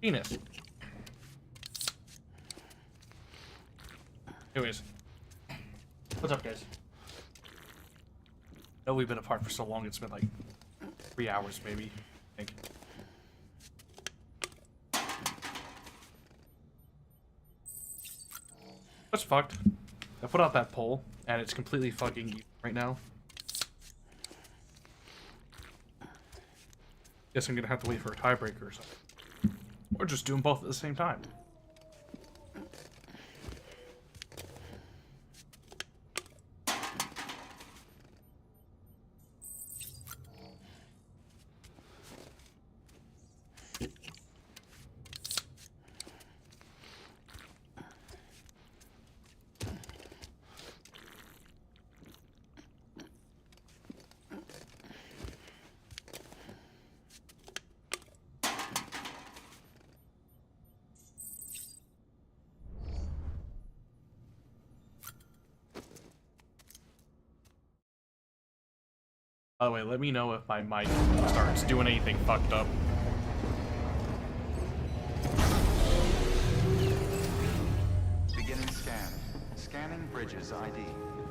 Penis. Anyways. What's up, guys? I know we've been apart for so long, it's been like 3 hours, maybe, I think. That's fucked. I put out that poll, and it's completely fucking even right now. Guess I'm gonna have to wait for a tiebreaker or something. Or just do them both at the same time. By the way, let me know if my mic starts doing anything fucked up. Beginning scan. Scanning bridges ID.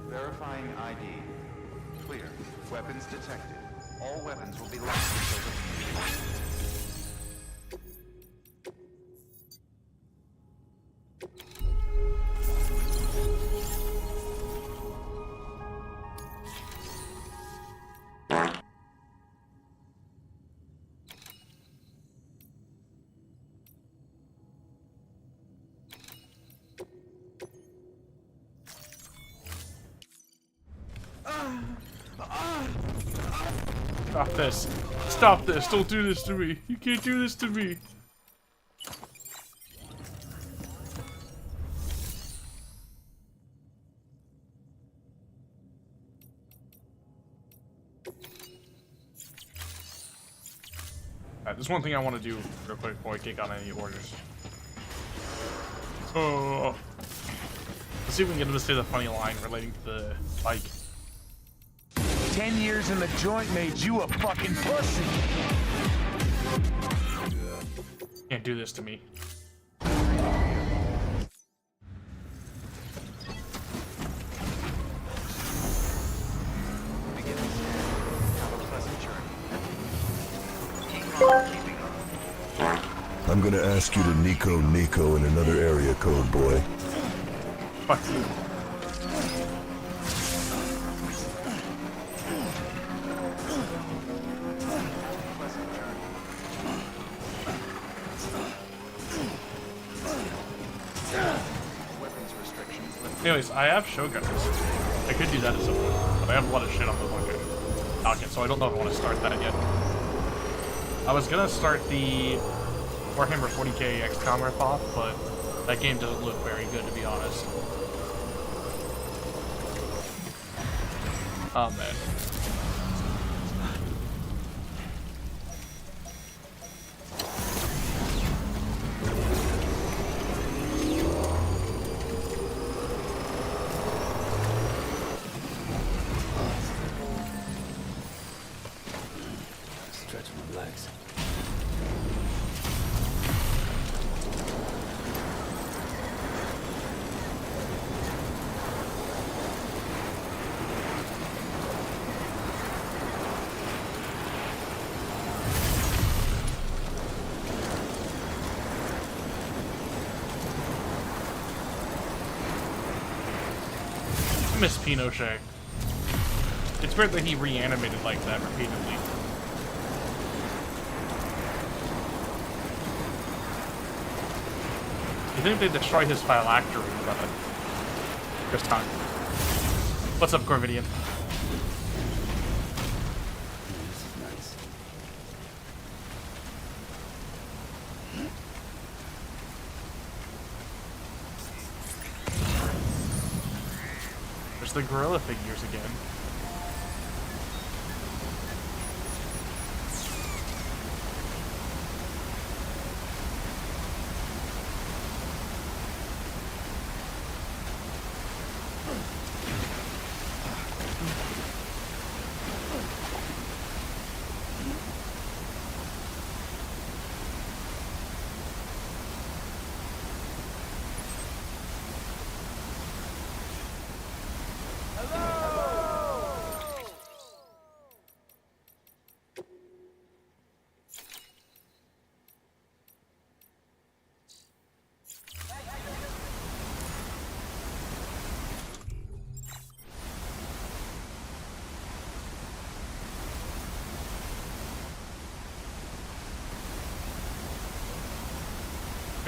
Verifying ID. Clear. Weapons detected. All weapons will be locked until the... Stop this. Stop this. Don't do this to me. You can't do this to me. Alright, there's one thing I want to do real quick before I kick on any orders. Oh. Let's see if we can get him to say the funny line relating to the bike. 10 years in the joint made you a fucking pussy. Can't do this to me. Beginning scan. Have a pleasant journey. Keep on keeping on. I'm gonna ask you to Nico in another area code, boy. Fuck you. Anyways, I have shotguns. I could do that at some point, but I have a lot of shit on the fucking docket, so I don't know if I want to start that yet. I was gonna start the Warhammer 40k XCOM ripoff, but that game doesn't look very good, to be honest. Oh man. Miss Pinochet. It's weird that he reanimated like that repeatedly. You think they destroy his phylactery, but this time. What's up, Corvidian? There's the gorilla figures again.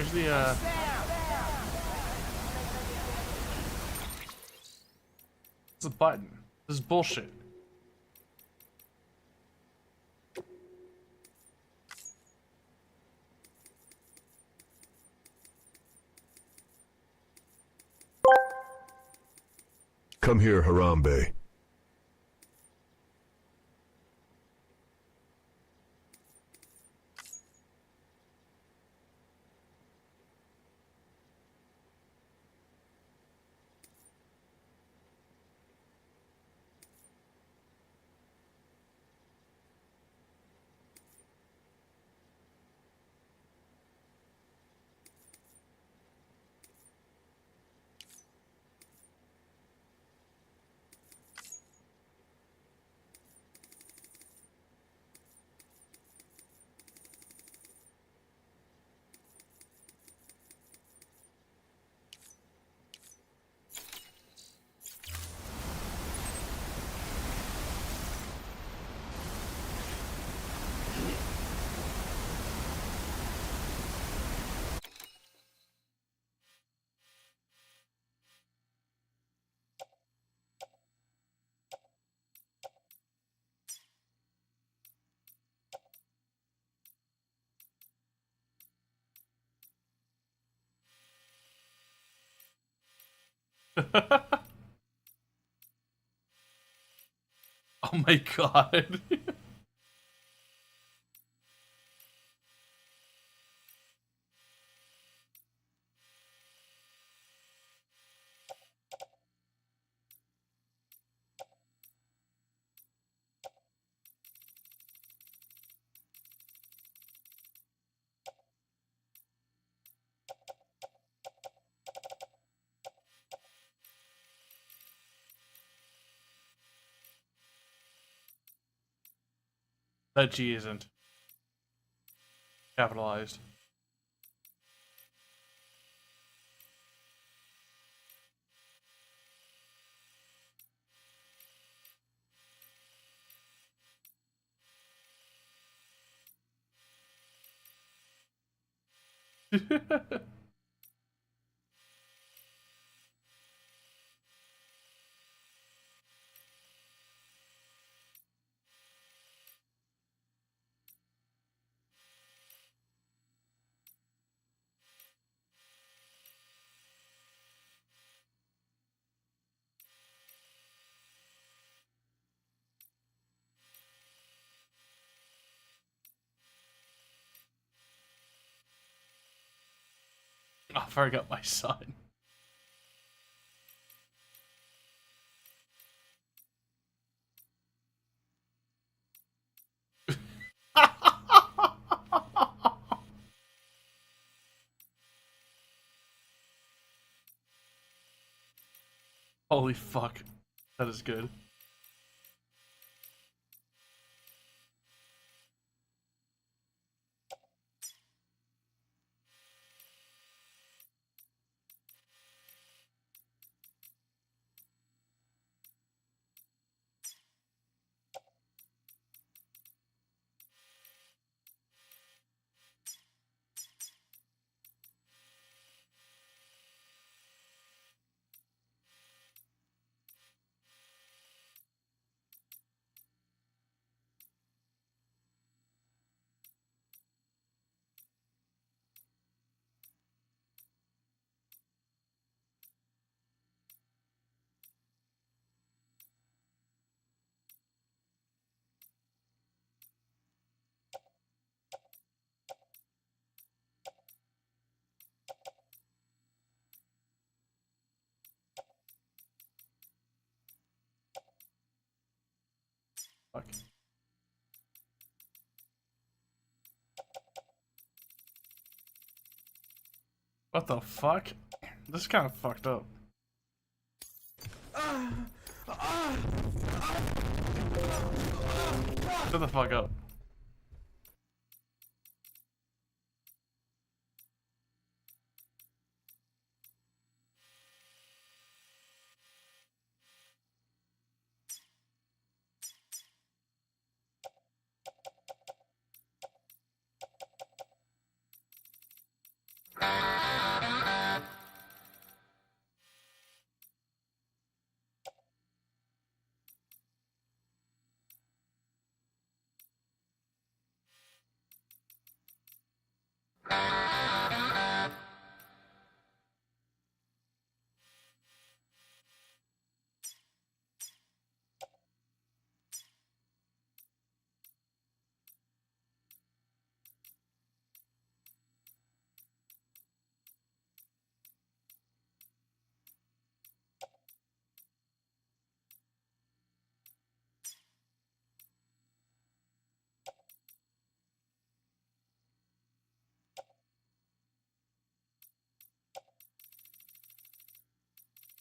Here's the, It's a button. This is bullshit. Come here, Harambe. Oh my god. That G isn't capitalized. I forgot my son. Holy fuck. That is good. Fuck. What the fuck? This is kind of fucked up. Shut the fuck up.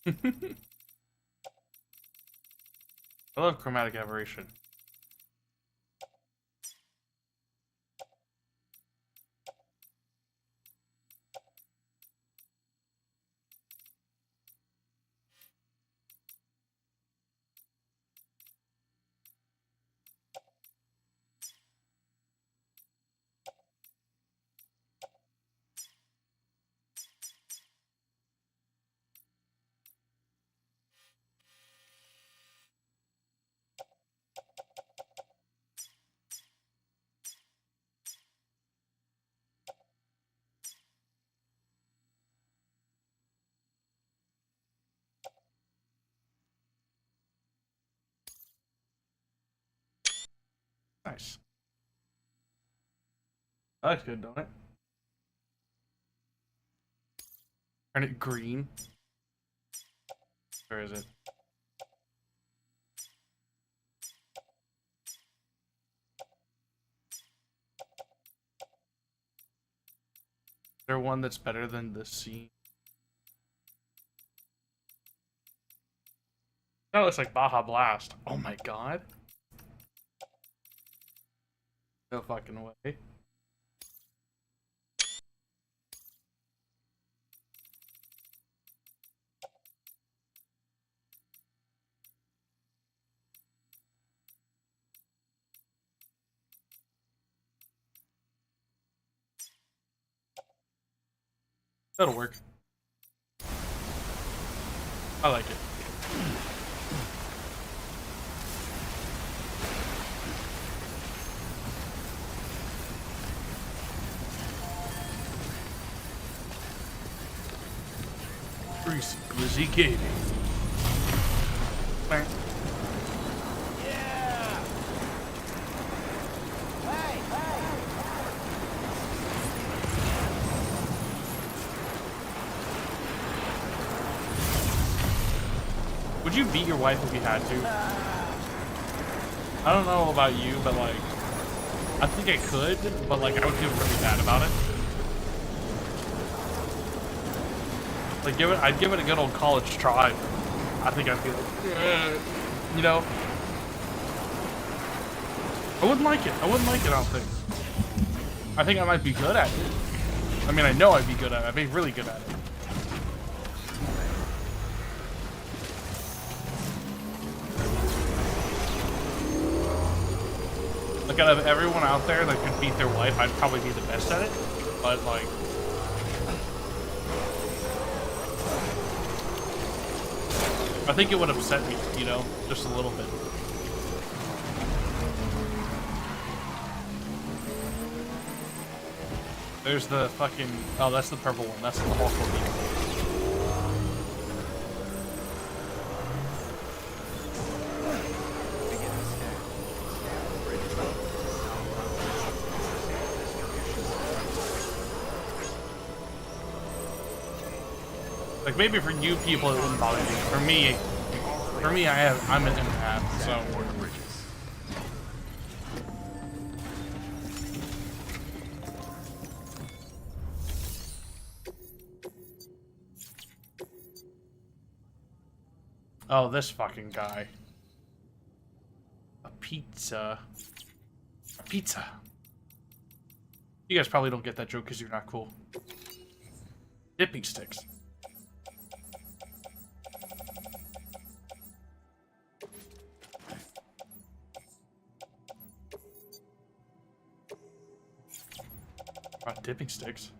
I love chromatic aberration. Nice. That looks good, don't it? Turn it green. Where is it? Is there one that's better than the scene? That looks like Baja Blast. Oh my god. No fucking way. That'll work. I like it. Greasy Glizzy Gaming. Bang. Would you beat your wife if you had to? I don't know about you, but like, I think I could, but like, I would feel really bad about it. Like, I'd give it a good old college try. I think I'd be like, you know, I wouldn't like it. I wouldn't like it. I don't think. I think I might be good at it. I mean, I know I'd be good at it. I'd be really good at it. Like, out of everyone out there that could beat their wife, I'd probably be the best at it. But, like, I think it would upset me, you know, just a little bit. There's the fucking... Oh, that's the purple one. That's the Hulk one. Like, maybe for you people it wouldn't bother me. For me, I'm an empath, so. Oh, this fucking guy. A pizza. A pizza. You guys probably don't get that joke because you're not cool. Dipping sticks. Dipping sticks.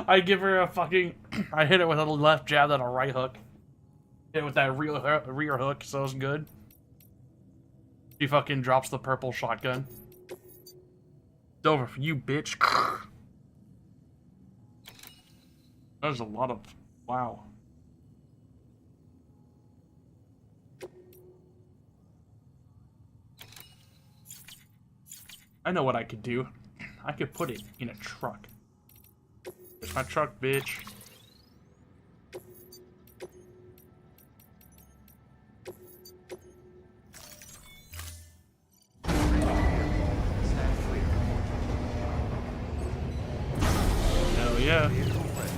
I give her a fucking... I hit it with a left jab and a right hook. Hit it with that rear hook, so it was good. He fucking drops the purple shotgun. It's over for you, bitch. There's a lot of... Wow. I know what I could do. I could put it in a truck. There's my truck, bitch. Stand clear. Hell yeah. Vehicle ready.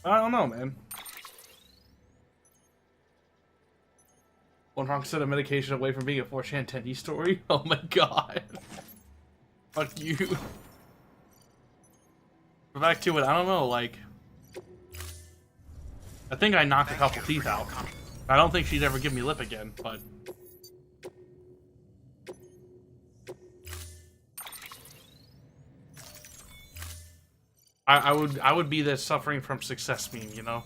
I don't know, man. One wrong set of medication away from being a 4chan Tendy story? Oh my god. Fuck you. But back to it, I don't know, like... I think I knocked a couple teeth out. I don't think she'd ever give me lip again, but... I would be the suffering from success meme, you know?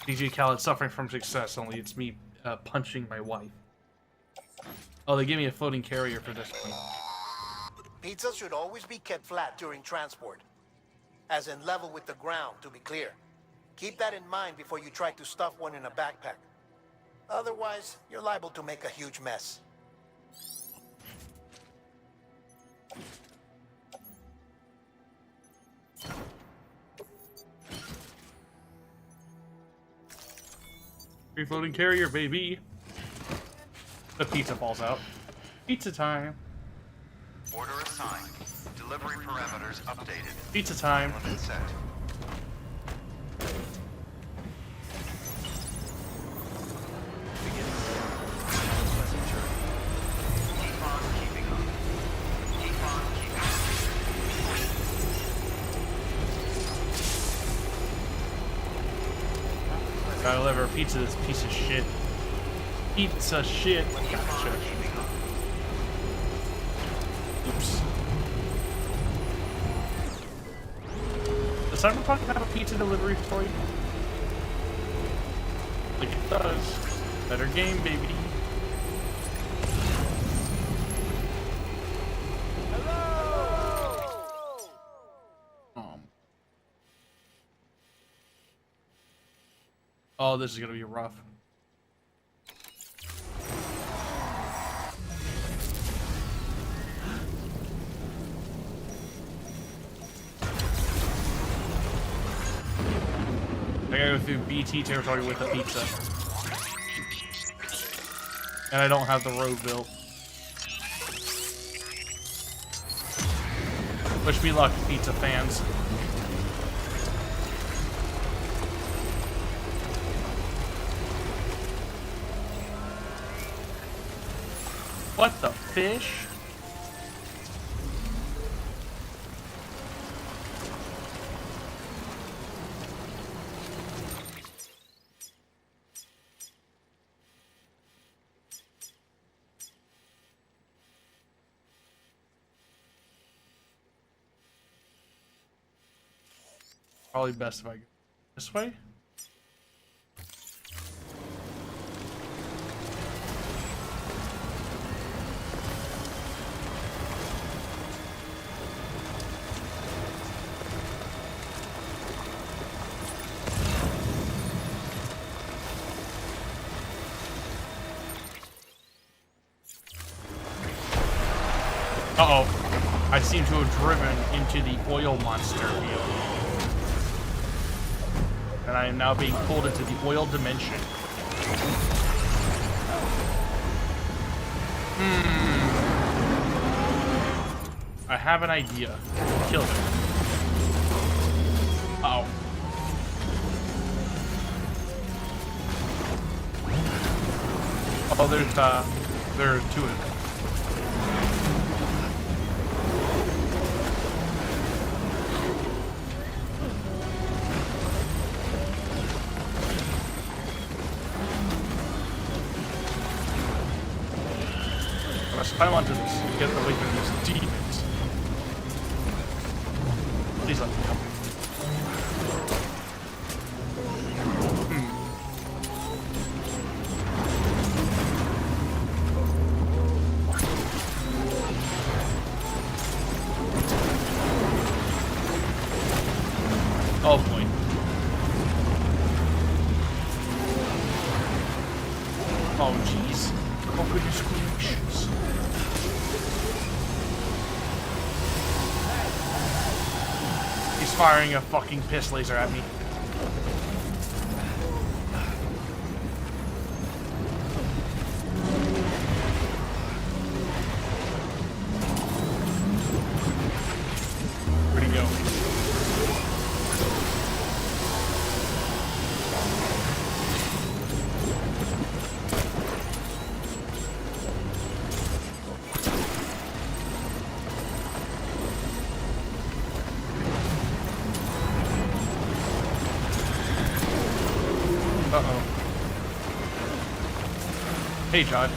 DJ Khaled suffering from success, only it's me punching my wife. Oh, they gave me a floating carrier for this one. Pizza should always be kept flat during transport. As in level with the ground, to be clear. Keep that in mind before you try to stuff one in a backpack. Otherwise, you're liable to make a huge mess. Free floating carrier, baby. The pizza falls out. Pizza time. Order assigned. Delivery parameters updated. Pizza time. Element set. Beginning pleasant journey. Keep on keeping up. Keep on keeping up. Gotta deliver a pizza to this piece of shit. Pizza shit. Gotcha. Oops. Does Cyberpunk have a pizza delivery for you? Like it does. Better game, baby. Oh, this is gonna be rough. I gotta go through BT territory with a pizza. And I don't have the road built. Wish me luck, pizza fans. What the fish? Probably best if I go this way. Uh-oh. I seem to have driven into the oil monster field. And I am now being pulled into the oil dimension. I have an idea. Killed it. Uh-oh. Oh, there are two of them. Let's climb onto this and get away from these demons. Please let me help. Oh boy. Oh jeez. Oh goodness gracious. He's firing a fucking piss laser at me. Where'd he go? Uh-oh. Hey, John.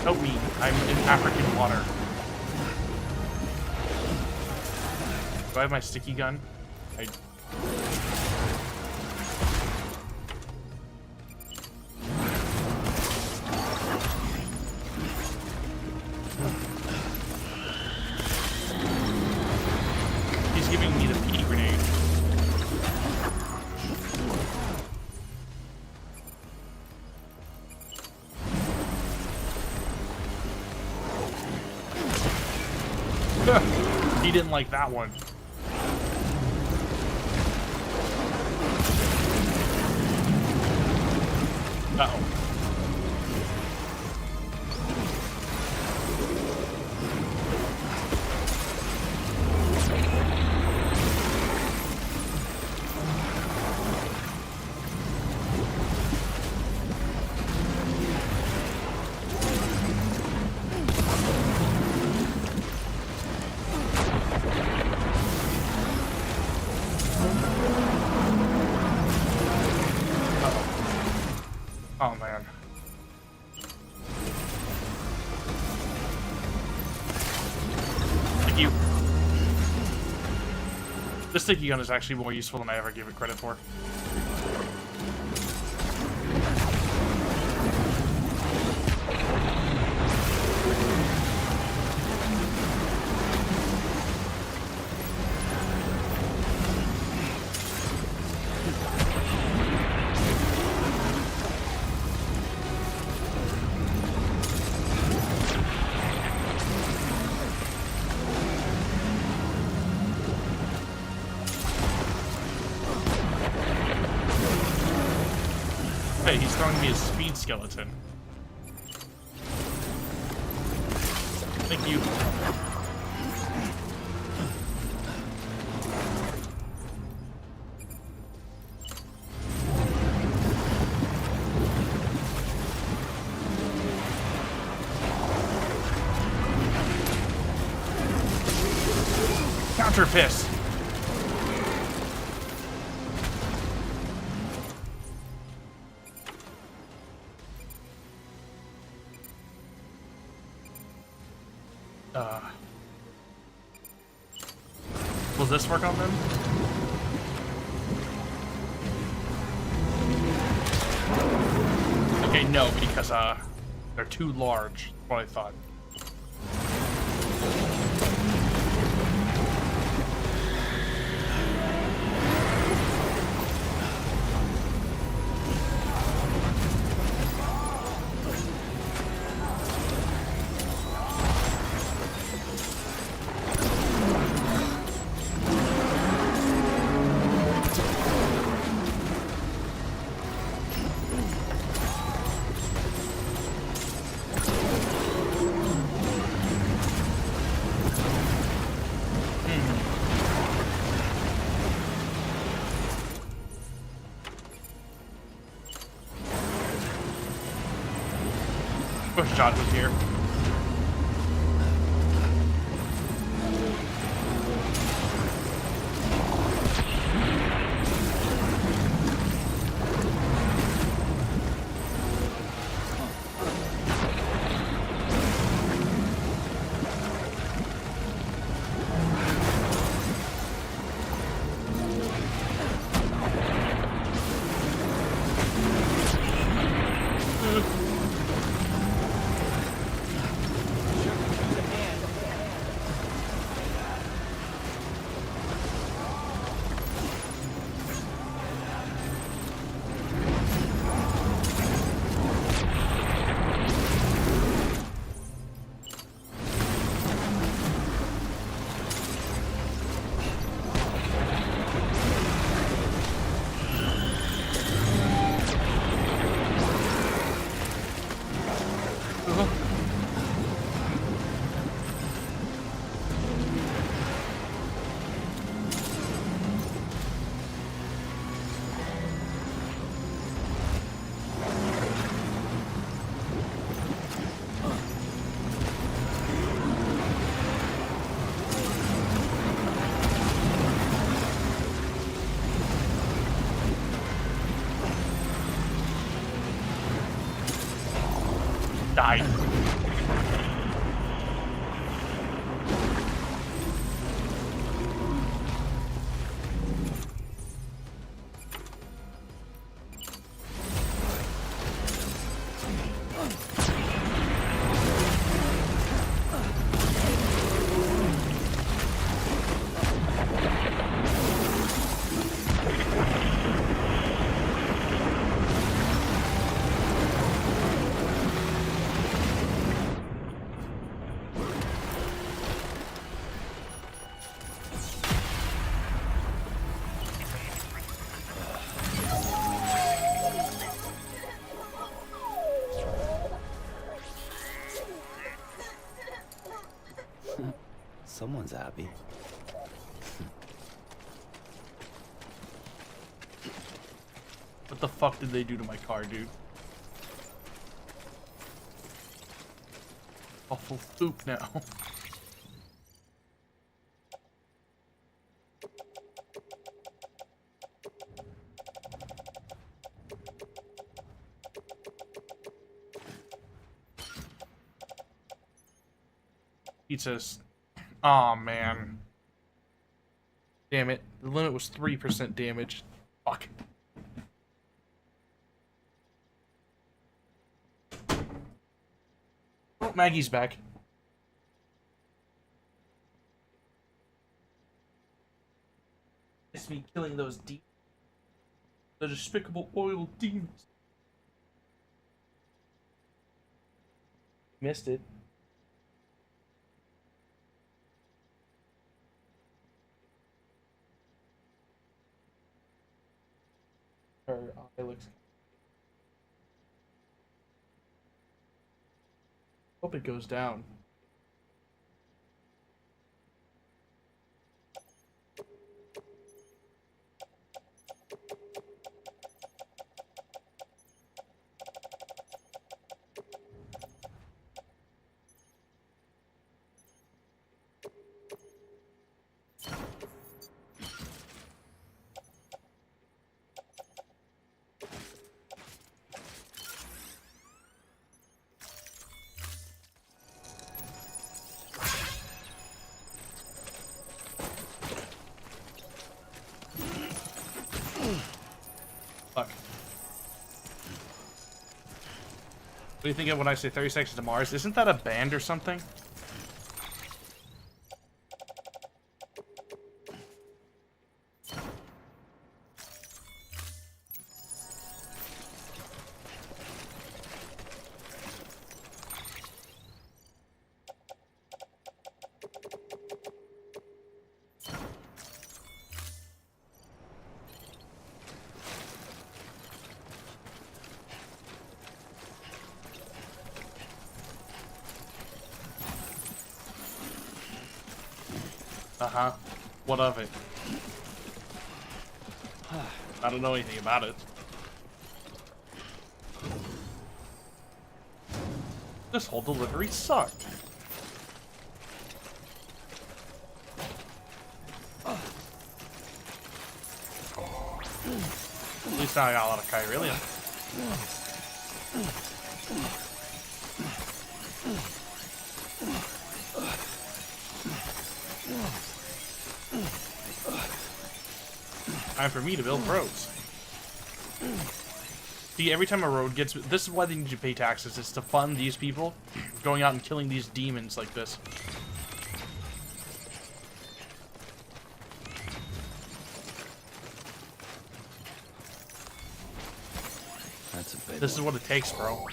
Help me. I'm in African water. Do I have my sticky gun? He's giving me the pea grenade. He didn't like that one. Uh-oh. Oh man. Thank you. This sticky gun is actually more useful than I ever gave it credit for. Hey, he's throwing me a speed skeleton. Thank you. Counter piss. Will this work on them? Okay, no, because they're too large. What I thought. one-shot with here. Die. Someone's happy. What the fuck did they do to my car, dude? Awful poop now. Pizzas. Aw, man. Damn it. The limit was 3% damage. Fuck. Oh, Maggie's back. It's me killing those demons. The despicable oil demons. Missed it. Her eye looks. Hope it goes down. Fuck. What do you think of when I say 30 Seconds to Mars? Isn't that a band or something? Uh-huh. What of it? I don't know anything about it. This whole delivery sucked. At least now I got a lot of Kyrillium. Time for me to build roads. See, every time a road gets... This is why they need to pay taxes, is to fund these people going out and killing these demons like this. That's a big This is what it takes, bro.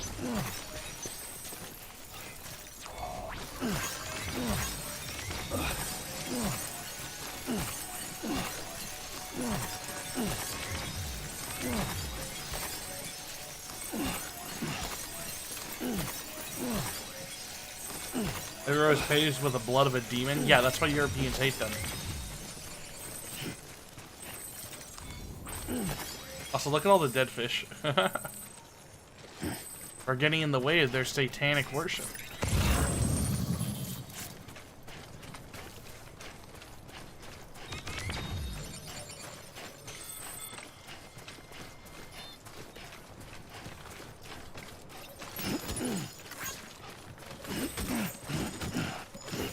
Everyone is paved with the blood of a demon. Yeah, that's why Europeans hate them. Also, look at all the dead fish. Are getting in the way of their satanic worship.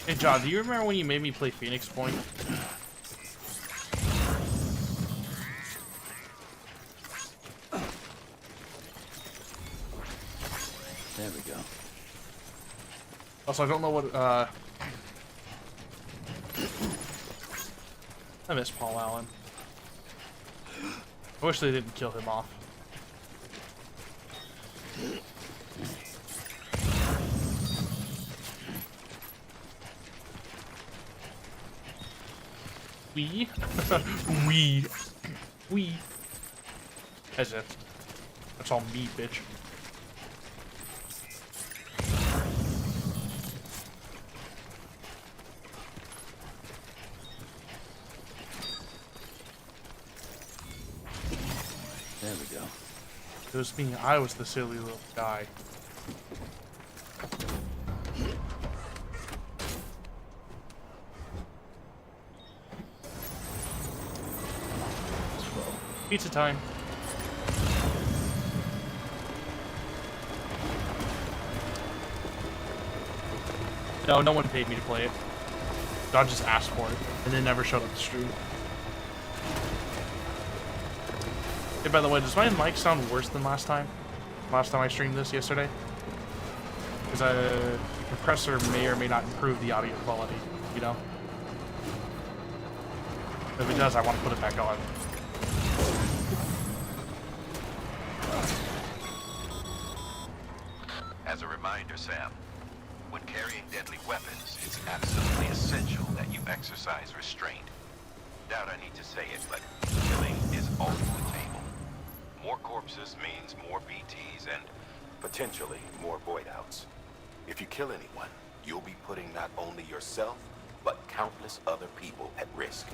Hey John, do you remember when you made me play Phoenix Point? There we go. Also, I don't know what, I miss Paul Allen. I wish they didn't kill him off. We? We. That's it. That's all me, bitch. There we go. It was me. I was the silly little guy. Pizza time. No, no one paid me to play it. God just asked for it, and then never showed up to stream. Hey, by the way, does my mic sound worse than last time? Last time I streamed this yesterday? Because the compressor may or may not improve the audio quality, you know? If it does, I want to put it back on. As a reminder, Sam, when carrying deadly weapons, it's absolutely essential that you exercise restraint. Doubt I need to say it, but killing is off the table. More corpses means more BTs and potentially more void outs. If you kill anyone, you'll be putting not only yourself, but countless other people at risk.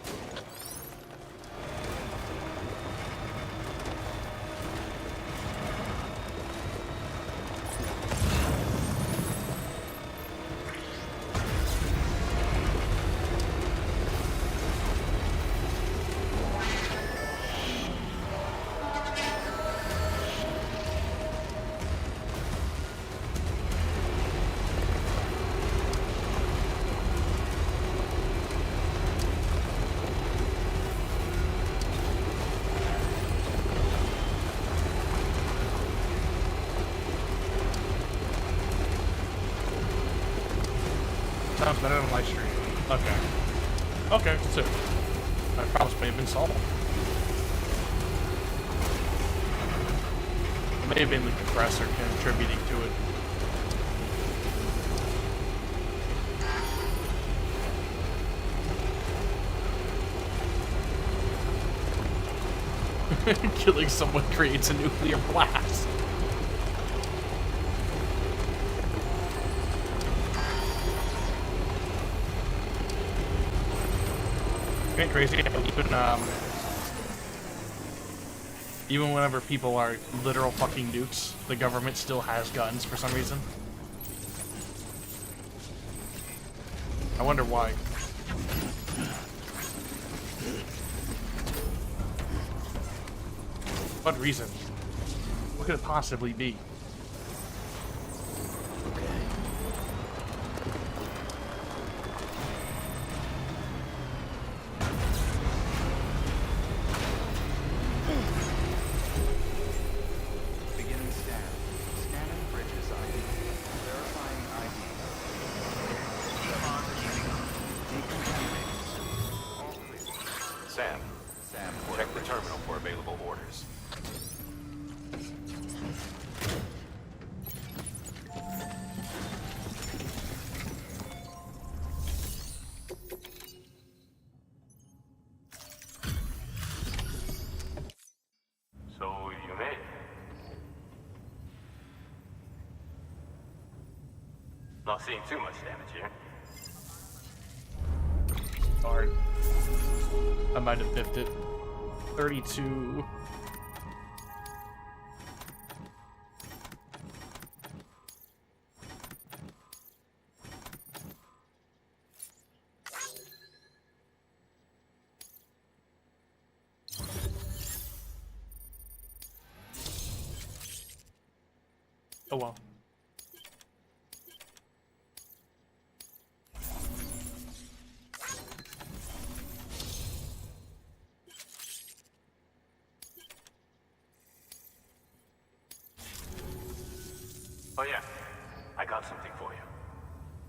Sounds better than live stream. Okay. Okay, so my problems may have been solved. It may have been the compressor contributing to it. Killing someone creates a nuclear blast. Ain't crazy. Even whenever people are literal fucking nukes, the government still has guns for some reason. I wonder why. What reason? What could it possibly be? Beginning scan. Scanning bridges ID. Verifying ID. Decontaminating. All clear. Sam, Sam, check the terminal for available orders. So you made it. Not seeing too much damage here. Darn. I might have biffed it. 32. Oh well. Oh yeah, I got something for you.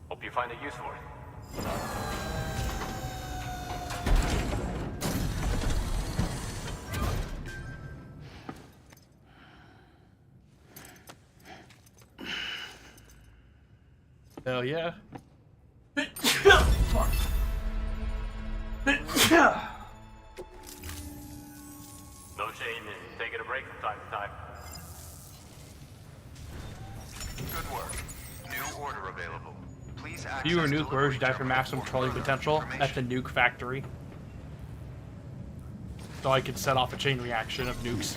Hope you find a use for it. Hell yeah. No shame in taking a break from time to time. Good work. New order available. Please access Fewer nuke delivery orders die for terminal maximum for trolling further potential at the information. nuke factory. So I could set off a chain reaction of nukes.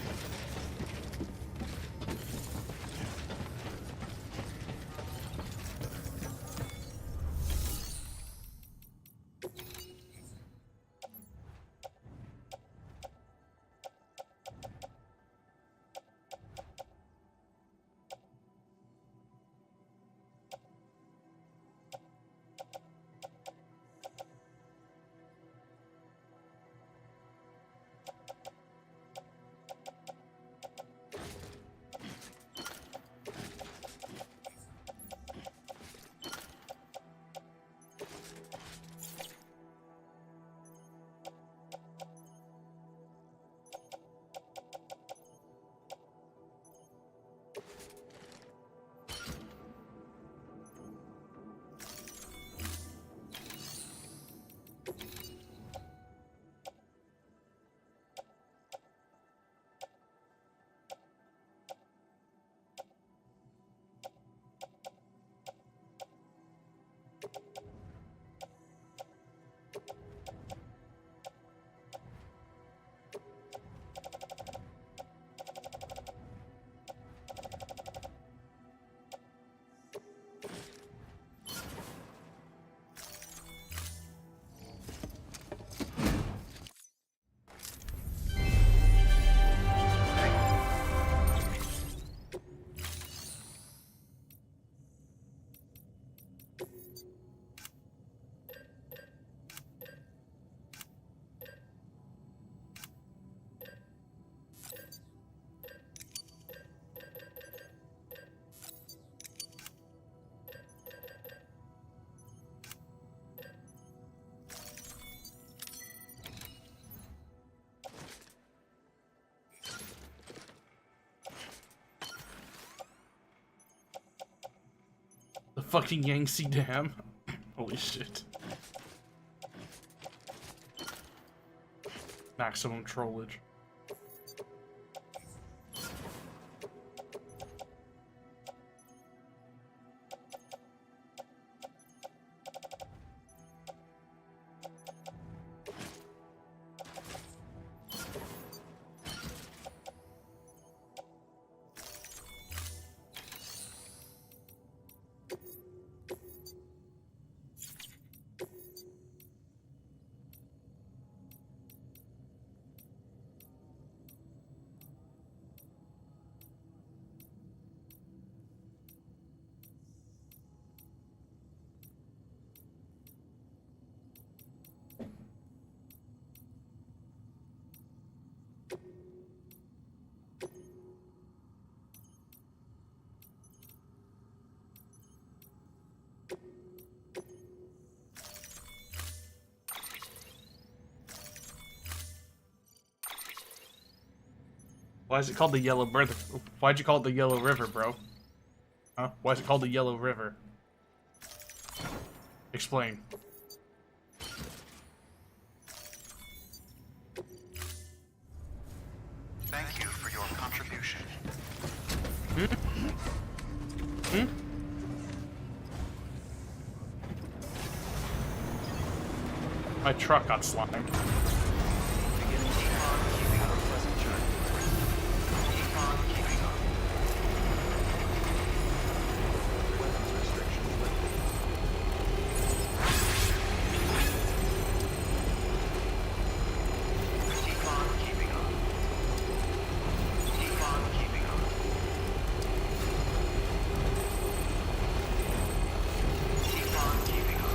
The fucking Yangtze Dam. Holy shit. Maximum trollage. Why is it called the Yellow River? Why'd you call it the Yellow River, bro? Huh? Why is it called the Yellow River? Explain. Thank you for your contribution. My truck got slimed. Beginning Econ, keeping up a pleasant journey. Econ, keeping up. Weapons restrictions lifted. Econ, keeping up. Econ, keeping up. Econ, keeping up.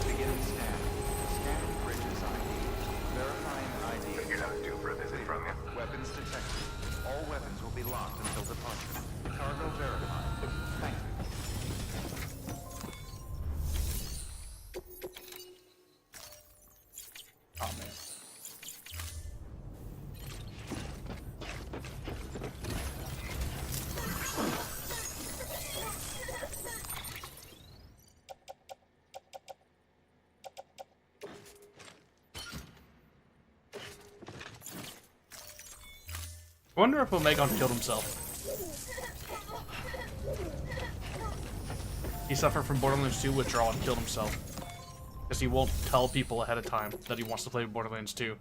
Beginning scan. Scanning bridges ID. Verifying ID. You're not due for a visit from you. Weapons detected. All weapons will be locked until departure. Cargo verified. Thank you. Oh man. I wonder if Omegon killed himself. He suffered from Borderlands 2 withdrawal and killed himself. Because he won't tell people ahead of time that he wants to play Borderlands 2.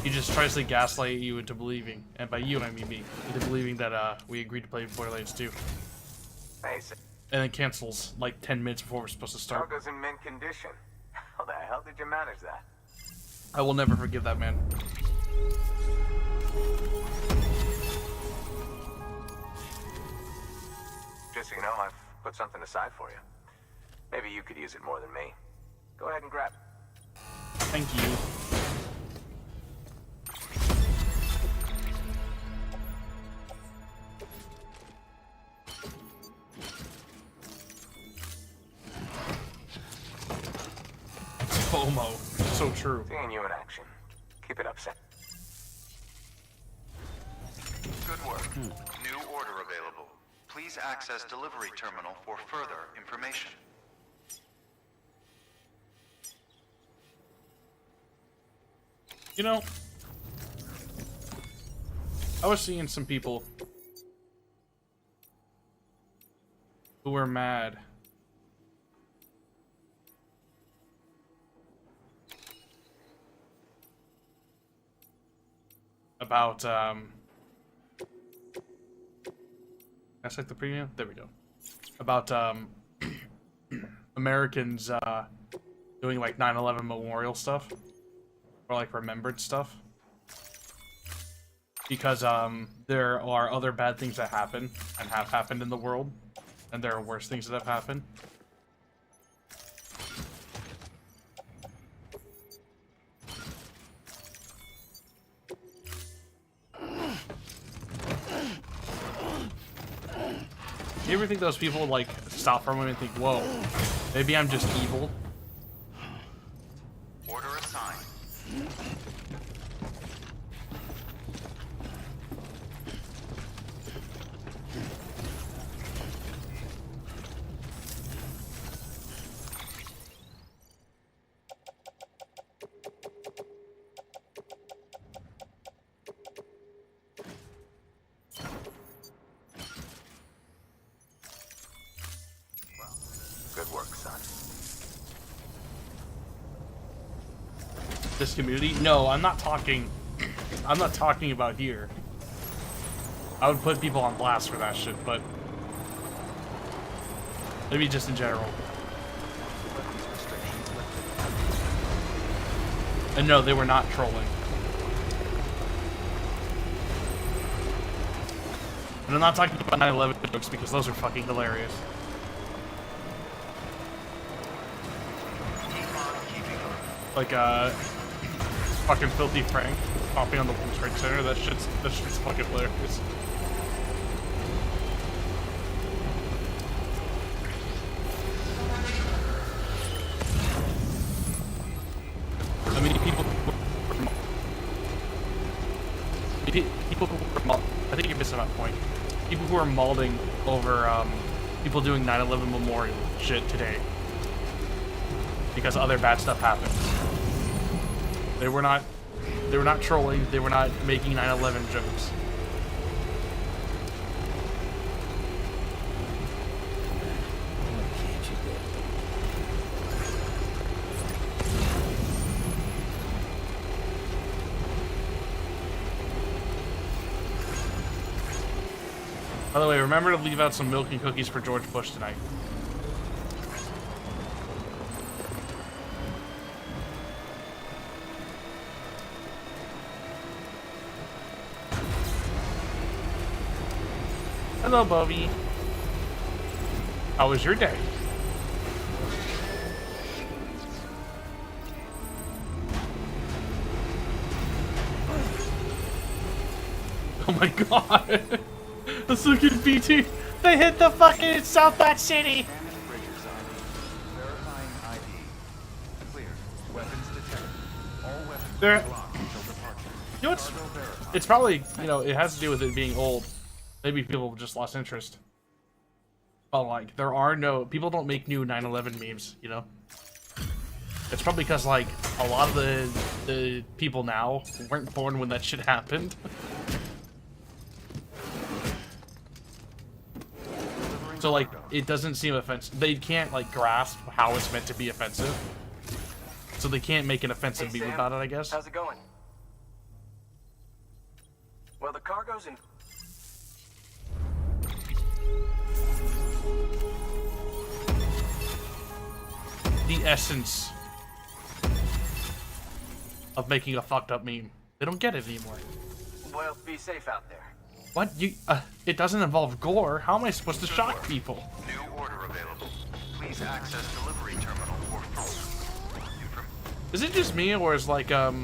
He just tries to gaslight you into believing, and by you I mean me, into believing that we agreed to play Borderlands 2. Hey, And then cancels like 10 minutes before we're supposed to start. cargo's in mint condition. How the hell did you manage that? I will never forgive that man. Just so you know, I've put something aside for you. Maybe you could use it more than me. Go ahead and grab it. Thank you. FOMO. So true. Seeing you in action. Keep it up, Sam. Good work. New order available. Please access delivery terminal for further information. You know, I was seeing some people who were mad about that's like the premium. There we go. About Americans doing like 9/11 memorial stuff or like remembered stuff because there are other bad things that happen and have happened in the world, and there are worse things that have happened. You ever think those people like stop for a moment and think, whoa, maybe I'm just evil? Order assigned. Good work, son. This community? No, I'm not talking about here. I would put people on blast for that shit, but maybe just in general. And no, they were not trolling. And I'm not talking about 9/11 jokes because those are fucking hilarious. Like fucking Filthy Frank popping on the World Trade Center. That shit's fucking hilarious. I mean, people who are, I think you're missing that point. People who are malding over people doing 9/11 memorial shit today because other bad stuff happens. They were not trolling. They were not making 9/11 jokes. By the way, remember to leave out some milk and cookies for George Bush tonight. Hello, Bobby. How was your day? Oh my god. The fucking BT. They hit the fucking South Bat City. Verifying ID. Clear. Weapons detected. All weapons There. locked until departure. You know, it's probably, you know, it has to do with it being old. Maybe people just lost interest. But like, people don't make new 9/11 memes, you know? It's probably because like, a lot of the people now weren't born when that shit happened. So like, it doesn't seem offensive. They can't like grasp how it's meant to be offensive. So they can't make an offensive meme about it, I guess. How's it going? Well, the cargo's in... The essence of making a fucked up meme. They don't get it anymore. Well, be safe out there. What? It doesn't involve gore. How am I supposed to shock people? New order available. Please access delivery terminal for Is it just me, or is like, have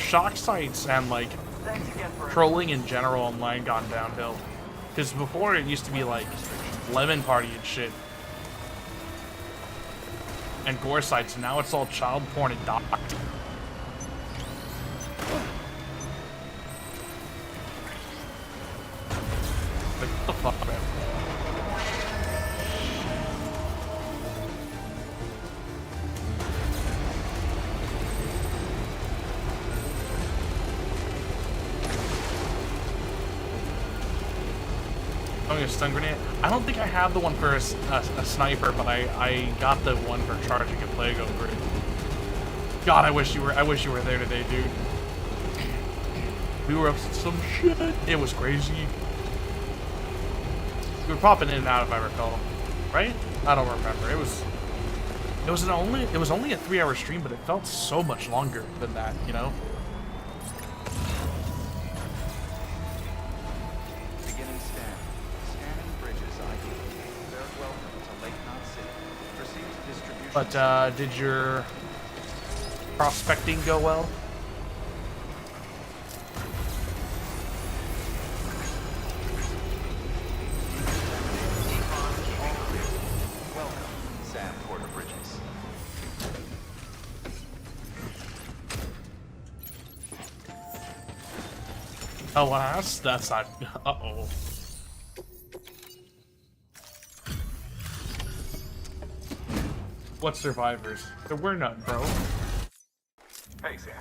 shock sites and like Thanks again for... trolling in general online gone downhill? Because before it used to be like lemon party and shit. And gore sites, and now it's all child porn and docked. Like, what the fuck, man? Oh, a stun grenade? I don't think I have the one for a sniper, but I got the one for charging a plague over it. God, I wish you were there today, dude. We were up to some shit. It was crazy. We were popping in and out, if I recall, right? I don't remember. It was only a 3-hour stream, but it felt so much longer than that, you know. Beginning scan. Scanning bridges ID. They're welcome to Lake Knot City. Proceed to distribution. But did your prospecting go well? Alas, that's not. Uh-oh. What survivors? There were none, bro. Hey, Sam.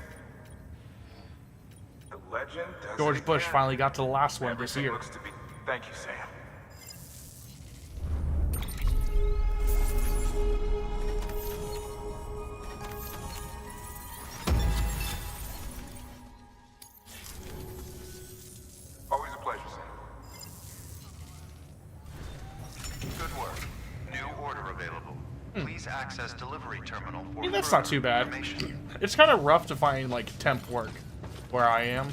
The legend does George it Bush again. finally got to the last one this Everything year. looks to be... Thank you, Sam. Good work. New order available. Please access delivery terminal for I mean, that's not further too bad. information. It's kind of rough to find, like, temp work where I am.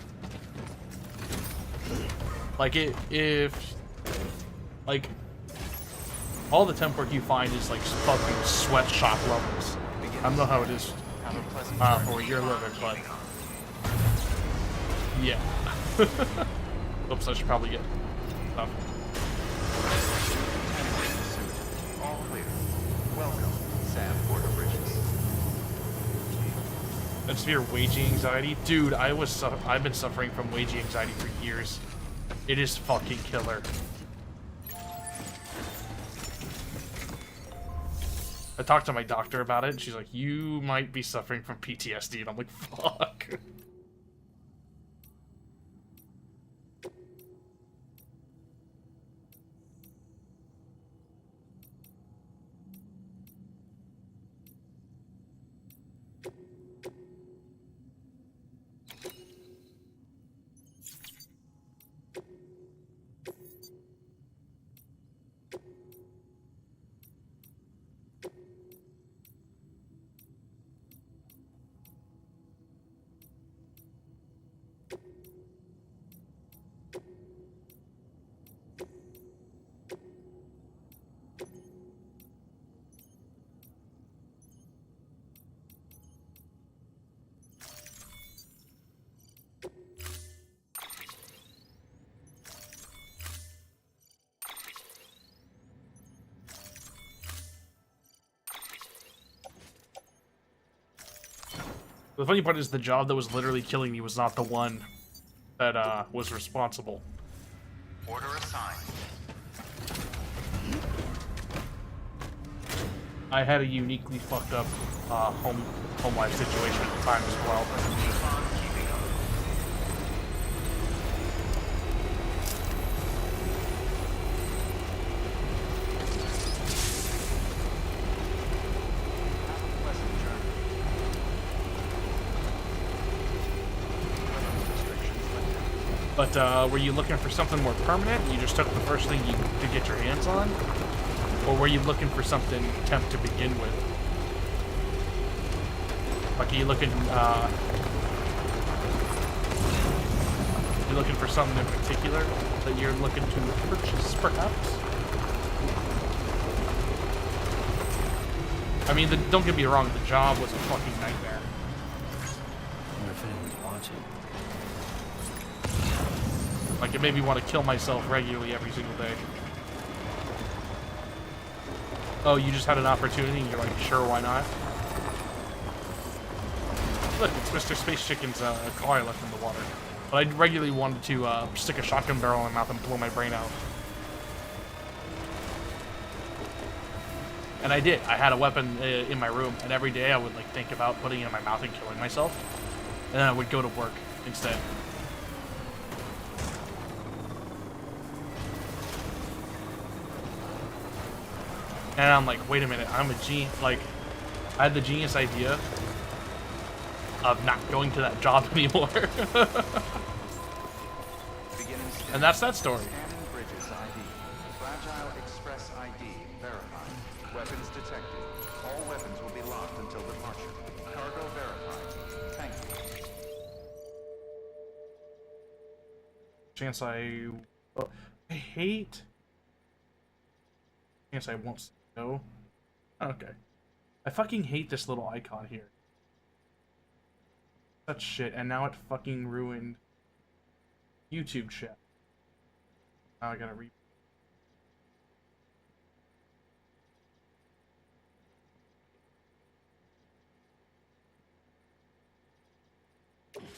Like, if... Like, all the temp work you find is, like, fucking sweatshop levels. I don't know how it is Have a pleasant for where you're living, but... Yeah. Oops, I should probably get stuff. all clear. Welcome, Sam Porter Bridges. And severe waging anxiety, dude. I've been suffering from waging anxiety for years. It is fucking killer. I talked to my doctor about it, and she's like, "You might be suffering from PTSD," and I'm like, "Fuck." The funny part is the job that was literally killing me was not the one that was responsible. Order assigned. I had a uniquely fucked up home life situation at the time as well. But were you looking for something more permanent? You just took the first thing you could get your hands on? Or were you looking for something temp to begin with? Like, are you looking for something in particular that you're looking to purchase, perhaps? I mean, don't get me wrong, the job was a fucking nightmare. I wonder if anyone's watching. Like, it made me want to kill myself regularly every single day. Oh, you just had an opportunity and you're like, sure, why not? Look, it's Mr. Space Chicken's car I left in the water. But I regularly wanted to stick a shotgun barrel in my mouth and blow my brain out. And I did. I had a weapon in my room, and every day I would like think about putting it in my mouth and killing myself. And then I would go to work instead. And I'm like, wait a minute, I'm a genius. Like, I had the genius idea of not going to that job anymore. And that's that story. Scanning Bridges ID. Fragile Express ID verified. Weapons detected. All weapons will be locked until departure. Cargo verified. Thank you. Chance I hate. Chance I won't go. Okay. I fucking hate this little icon here. Such shit, and now it fucking ruined YouTube chat. Now I gotta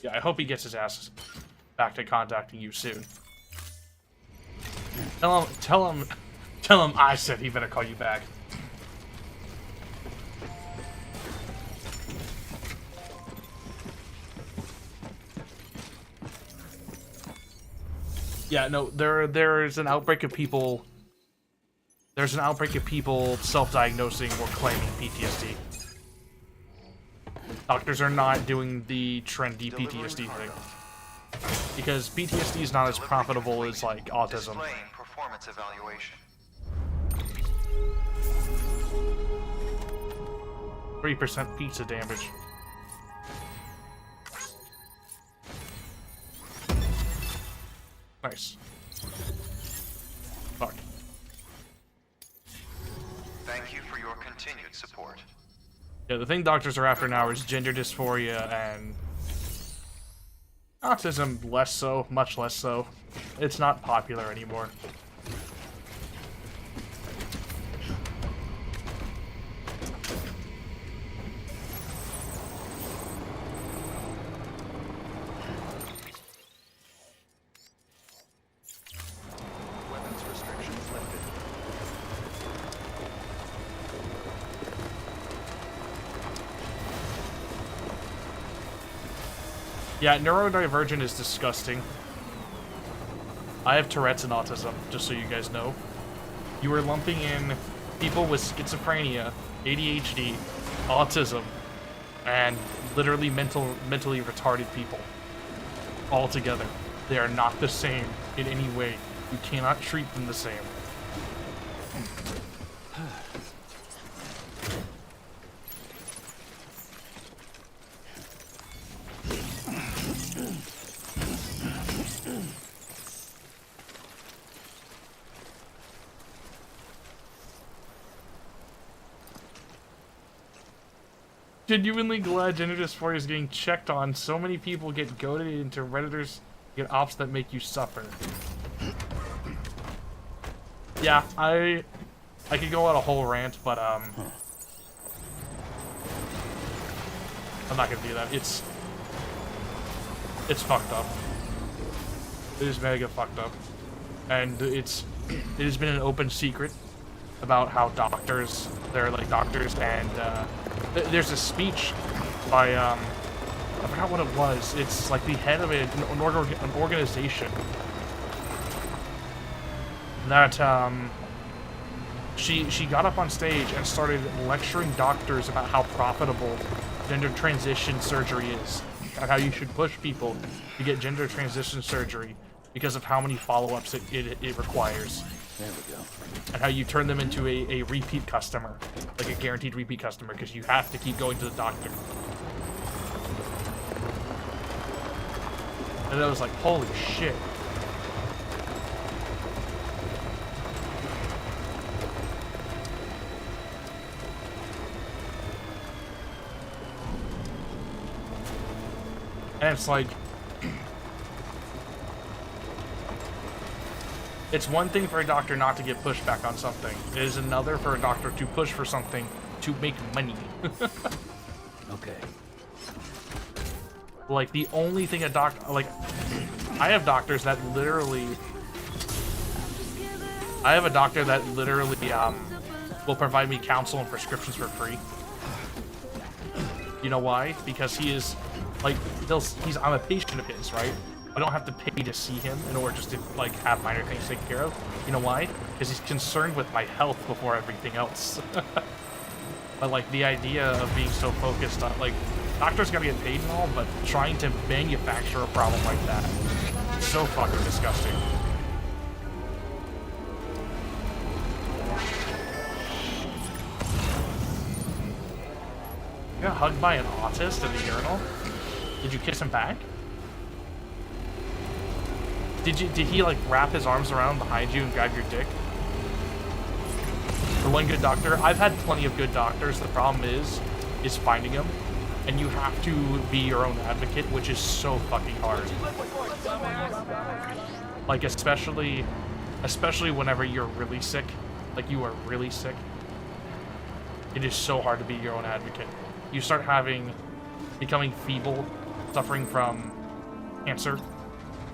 Yeah, I hope he gets his ass back to contacting you soon. Tell him I said he better call you back. Yeah, no, there's an outbreak of people. There's an outbreak of people self-diagnosing or claiming PTSD. Doctors are not doing the trendy PTSD thing. Because PTSD is not as profitable as, like, autism. Displaying performance evaluation. 3% pizza damage. Nice. Fuck. Thank you for your continued support. Yeah, the thing doctors are after now is gender dysphoria and autism, less so, much less so. It's not popular anymore. Weapons restrictions lifted. Yeah, neurodivergent is disgusting. I have Tourette's and autism, just so you guys know. You are lumping in people with schizophrenia, ADHD, autism, and literally mentally retarded people all together. They are not the same in any way. You cannot treat them the same. Genuinely glad gender dysphoria is getting checked on. So many people get goaded into Redditors, get ops that make you suffer. Yeah, I could go on a whole rant, but I'm not gonna do that. It's fucked up. It is mega fucked up, and it has been an open secret about how doctors, they're like doctors, and there's a speech by I forgot what it was. It's like the head of an organization that she got up on stage and started lecturing doctors about how profitable gender transition surgery is, and how you should push people to get gender transition surgery because of how many follow-ups it requires. There we go. And how you turn them into a repeat customer, like a guaranteed repeat customer, because you have to keep going to the doctor. And I was like, holy shit. And it's like, it's one thing for a doctor not to get pushback on something. It is another for a doctor to push for something to make money. Okay. Like, the only thing a doctor, like, I have doctors that literally, will provide me counsel and prescriptions for free. You know why? Because he is, like, I'm a patient of his, right? I don't have to pay to see him in order just to, like, have minor things taken care of. You know why? Because he's concerned with my health before everything else. But, like, the idea of being so focused on, like, doctors gotta get paid and all, but trying to manufacture a problem like that is so fucking disgusting. You got hugged by an autist at the urinal? Did you kiss him back? Did he like wrap his arms around behind you and grab your dick? The one good doctor? I've had plenty of good doctors. The problem is finding them. And you have to be your own advocate, which is so fucking hard. Like, especially whenever you're really sick. Like, you are really sick. It is so hard to be your own advocate. You start becoming feeble, suffering from cancer,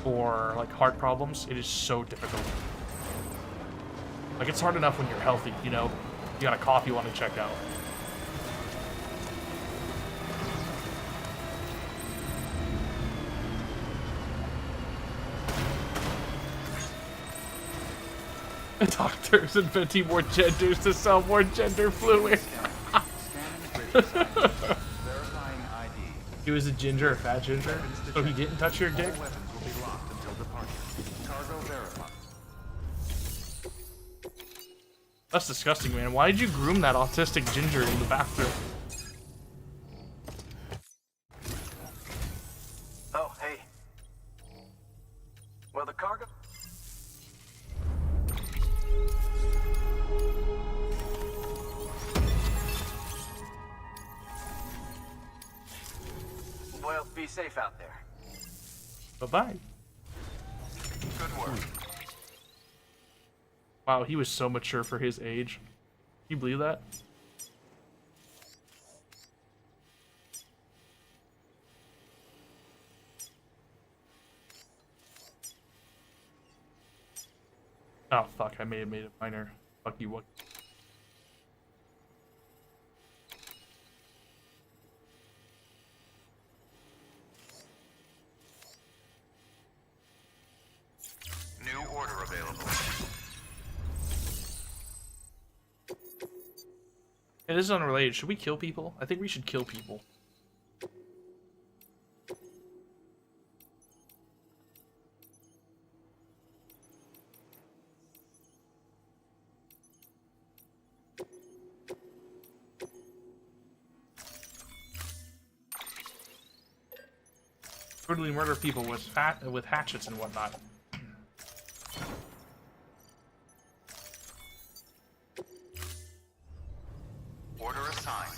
or like heart problems. It is so difficult. Like, it's hard enough when you're healthy, you know? You got a cough you want to check out. Doctors inventing more genders to sell more gender fluid. Verifying ID. He was a ginger, a fat ginger, so he didn't touch your dick? All weapons will be locked until departure. Cargo verified. That's disgusting, man. Why did you groom that autistic ginger in the bathroom? safe out there. Bye-bye. Good work. Wow, he was so mature for his age. Can you believe that? Oh, fuck, I may have made it minor. Fuck you, what? New order available. It is unrelated. Should we kill people? I think we should kill people. Brutally murder people with hatchets and whatnot. Order assigned.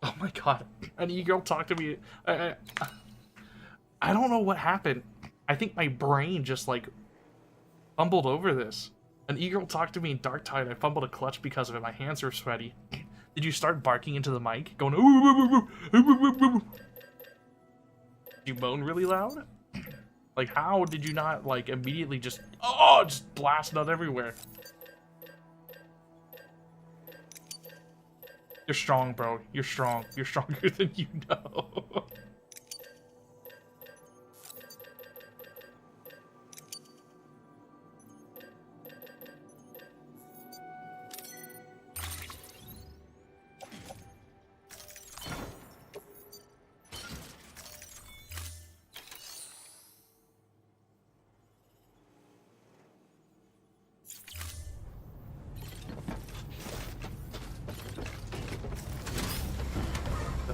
Oh my god, an e-girl talked to me. I don't know what happened. I think my brain just like fumbled over this. An e-girl talked to me in Dark Tide. I fumbled a clutch because of it. My hands are sweaty. Did you start barking into the mic? Going, ooh, ooh, ooh, ooh, ooh, ooh. You moan really loud? Like, how did you not like immediately just blast nut everywhere? You're strong, bro. You're strong. You're stronger than you know.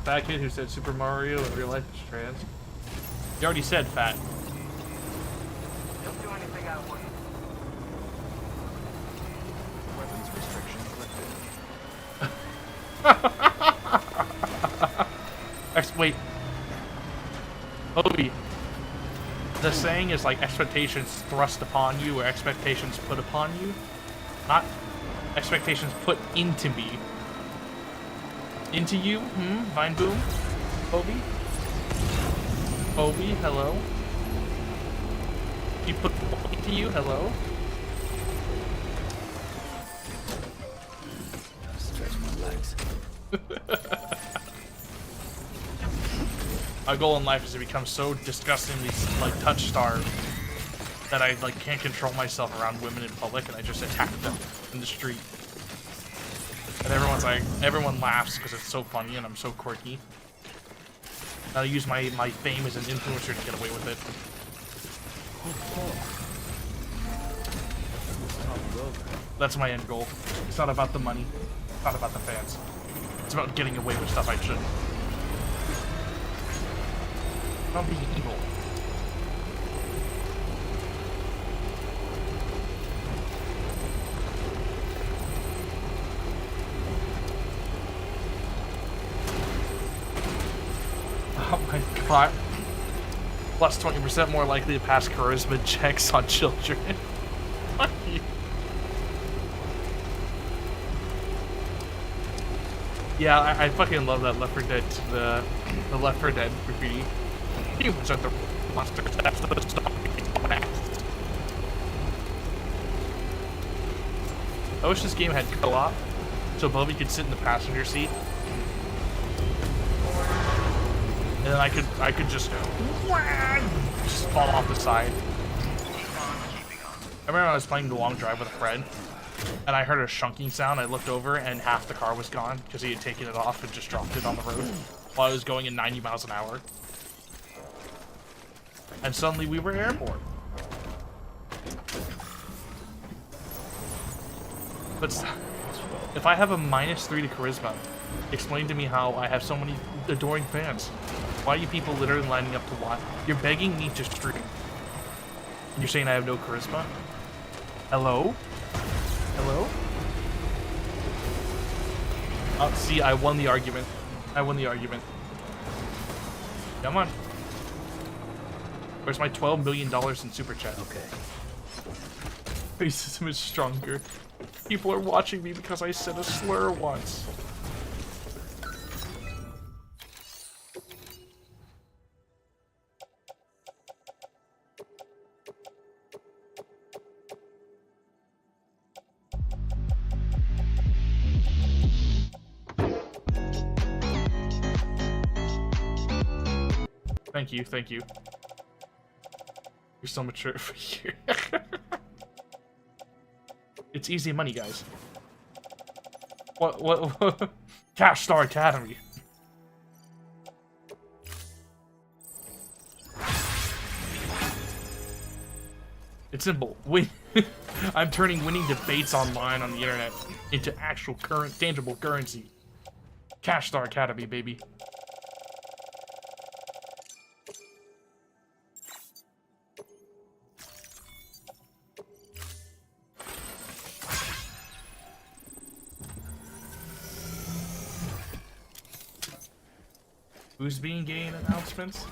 Fat kid who said Super Mario in real life is trans. You already said fat. Don't do anything out of order. Weapons restrictions lifted. Wait. Obi. The saying is like expectations thrust upon you or expectations put upon you. Not expectations put into me. Into you? Vine Boom? Obi? Obi, hello? You put into you? Hello? Stretch my legs. My goal in life is to become so disgustingly like touch starved that I like can't control myself around women in public and I just attack them in the street. And everyone laughs because it's so funny and I'm so quirky. I'll use my fame as an influencer to get away with it. That's my end goal. It's not about the money. It's not about the fans. It's about getting away with stuff I shouldn't. About being evil. Oh my god. Plus 20% more likely to pass charisma checks on children. Fuck you. Yeah, I fucking love that Left 4 Dead, the Left 4 Dead graffiti. Humans are the monsters. That's the stuff. I wish this game had co-op, so Bobby could sit in the passenger seat. And then I could just fall off the side. I remember I was playing the long drive with a friend, and I heard a shunking sound. I looked over, and half the car was gone because he had taken it off and just dropped it on the road while I was going at 90 miles an hour. And suddenly we were airborne. But if I have a -3 to charisma, Explain to me how I have so many adoring fans. Why are you people literally lining up to watch? You're begging me to stream. And you're saying I have no charisma? Hello? Hello? Oh, see, I won the argument. I won the argument. Come on. Where's my $12 million in super chat? Okay. Racism is stronger. People are watching me because I said a slur once. Thank you, thank you. You're so mature for you. It's easy money, guys. What? Cash Star Academy. It's simple. I'm turning winning debates online on the internet into actual tangible currency. Cash Star Academy, baby. Who's being gay in announcements?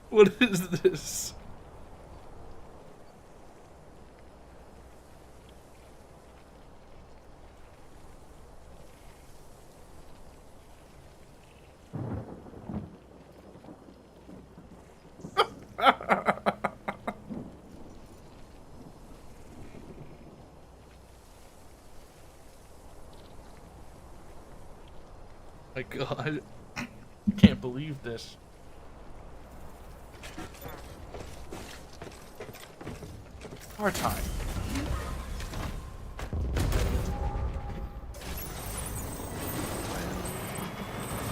What is this? My God, I can't believe this. Our time.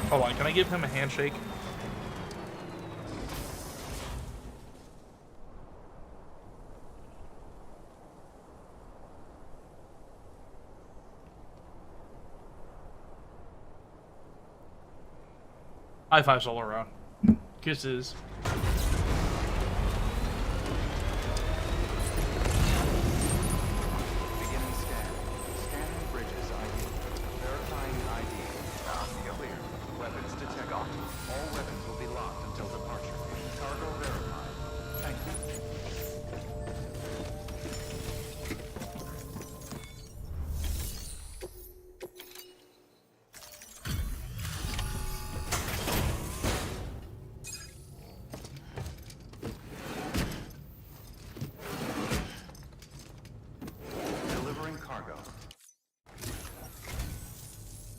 Hold on, can I give him a handshake? High fives all around. Kisses. Beginning scan. Scanning bridges ID. Verifying ID. Clear. Weapons detected. All weapons will be locked until departure. Cargo verified. Thank you. Delivering cargo.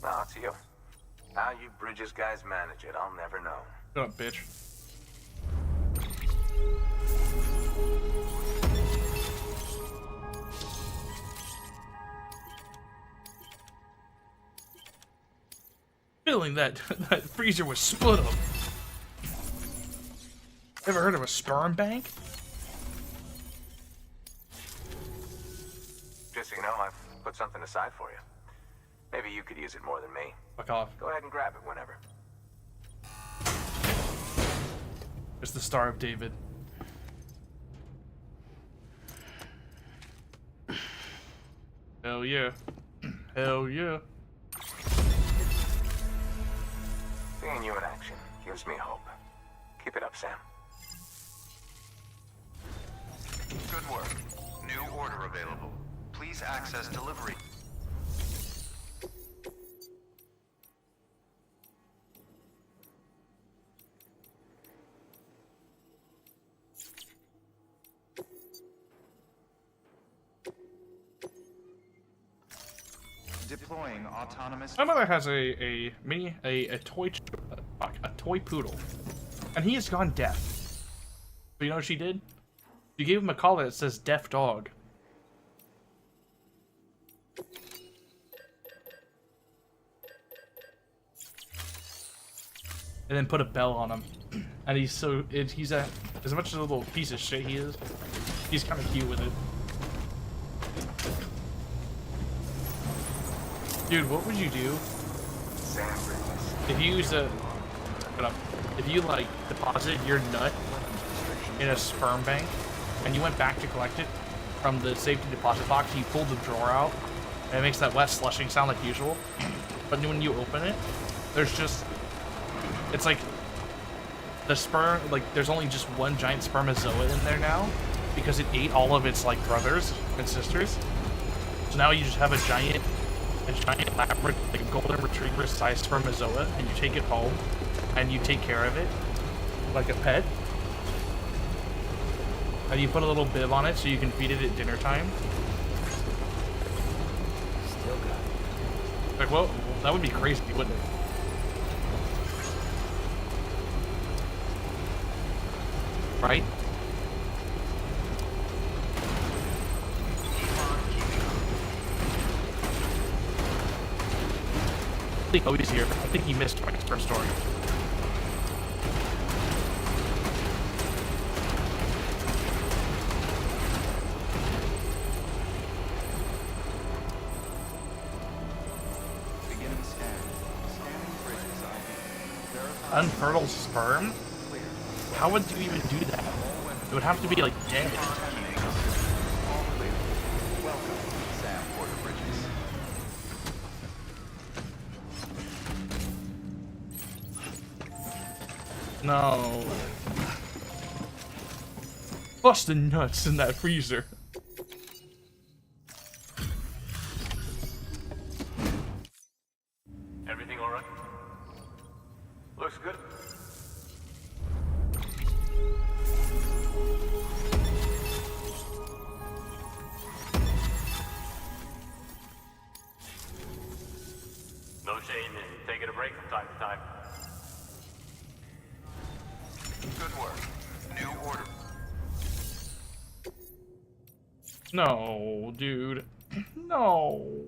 Nah, it's you. How you Bridges guys manage it, I'll never know. Shut up, bitch. Feeling that that freezer was split up. Ever heard of a sperm bank? Just so you know, I've put something aside for you. Maybe you could use it more than me. Fuck off. Go ahead and grab it whenever. It's the Star of David. Hell yeah. Hell yeah. Seeing you in action gives me hope. Keep it up, Sam. Good work. New order available. Please access delivery. Deploying autonomous. My mother has a toy poodle, and he has gone deaf. So you know what she did? She gave him a collar that says "deaf dog." and then put a bell on him. And he's as much as a little piece of shit he is, he's kind of cute with it. Dude, what would you do if you use if you like deposit your nut in a sperm bank and you went back to collect it from the safety deposit box, you pulled the drawer out and it makes that wet slushing sound like usual, but when you open it, it's like the sperm, like there's only just one giant spermazoa in there now because it ate all of its like brothers and sisters. So now you just have a giant like a golden retriever sized spermazoa, and you take it home and you take care of it like a pet. And you put a little bib on it so you can feed it at dinner time. Still got it. Like, well, that would be crazy, wouldn't it? Right? I think he's here. I think he missed my first story. Beginning scan. Scanning bridges ID. Verify Unfertile sperm? clear. How would you even do that? It would have to be like dead. All clear. Welcome, Sam Porter Bridges. No. Busting nuts in that freezer. Everything all right? Looks good. No shame in taking a break from time to time. Good work. New order. No, dude. No.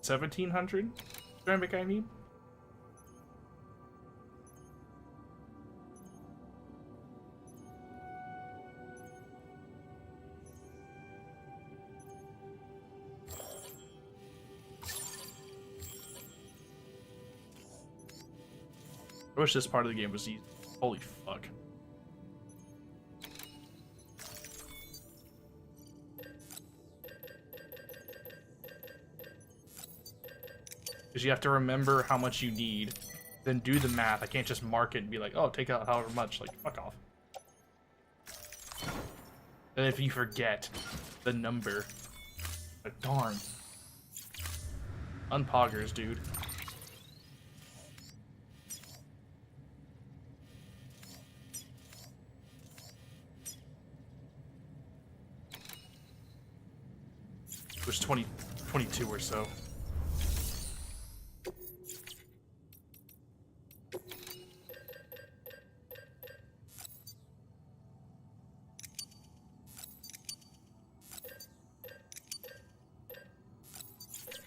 $1,700 ceramic I need. I wish this part of the game was easy. Holy fuck. Because you have to remember how much you need, then do the math. I can't just mark it and be like, oh, take out however much. Like, fuck off. And if you forget the number, like, darn. Unpoggers, dude. There's 22 or so.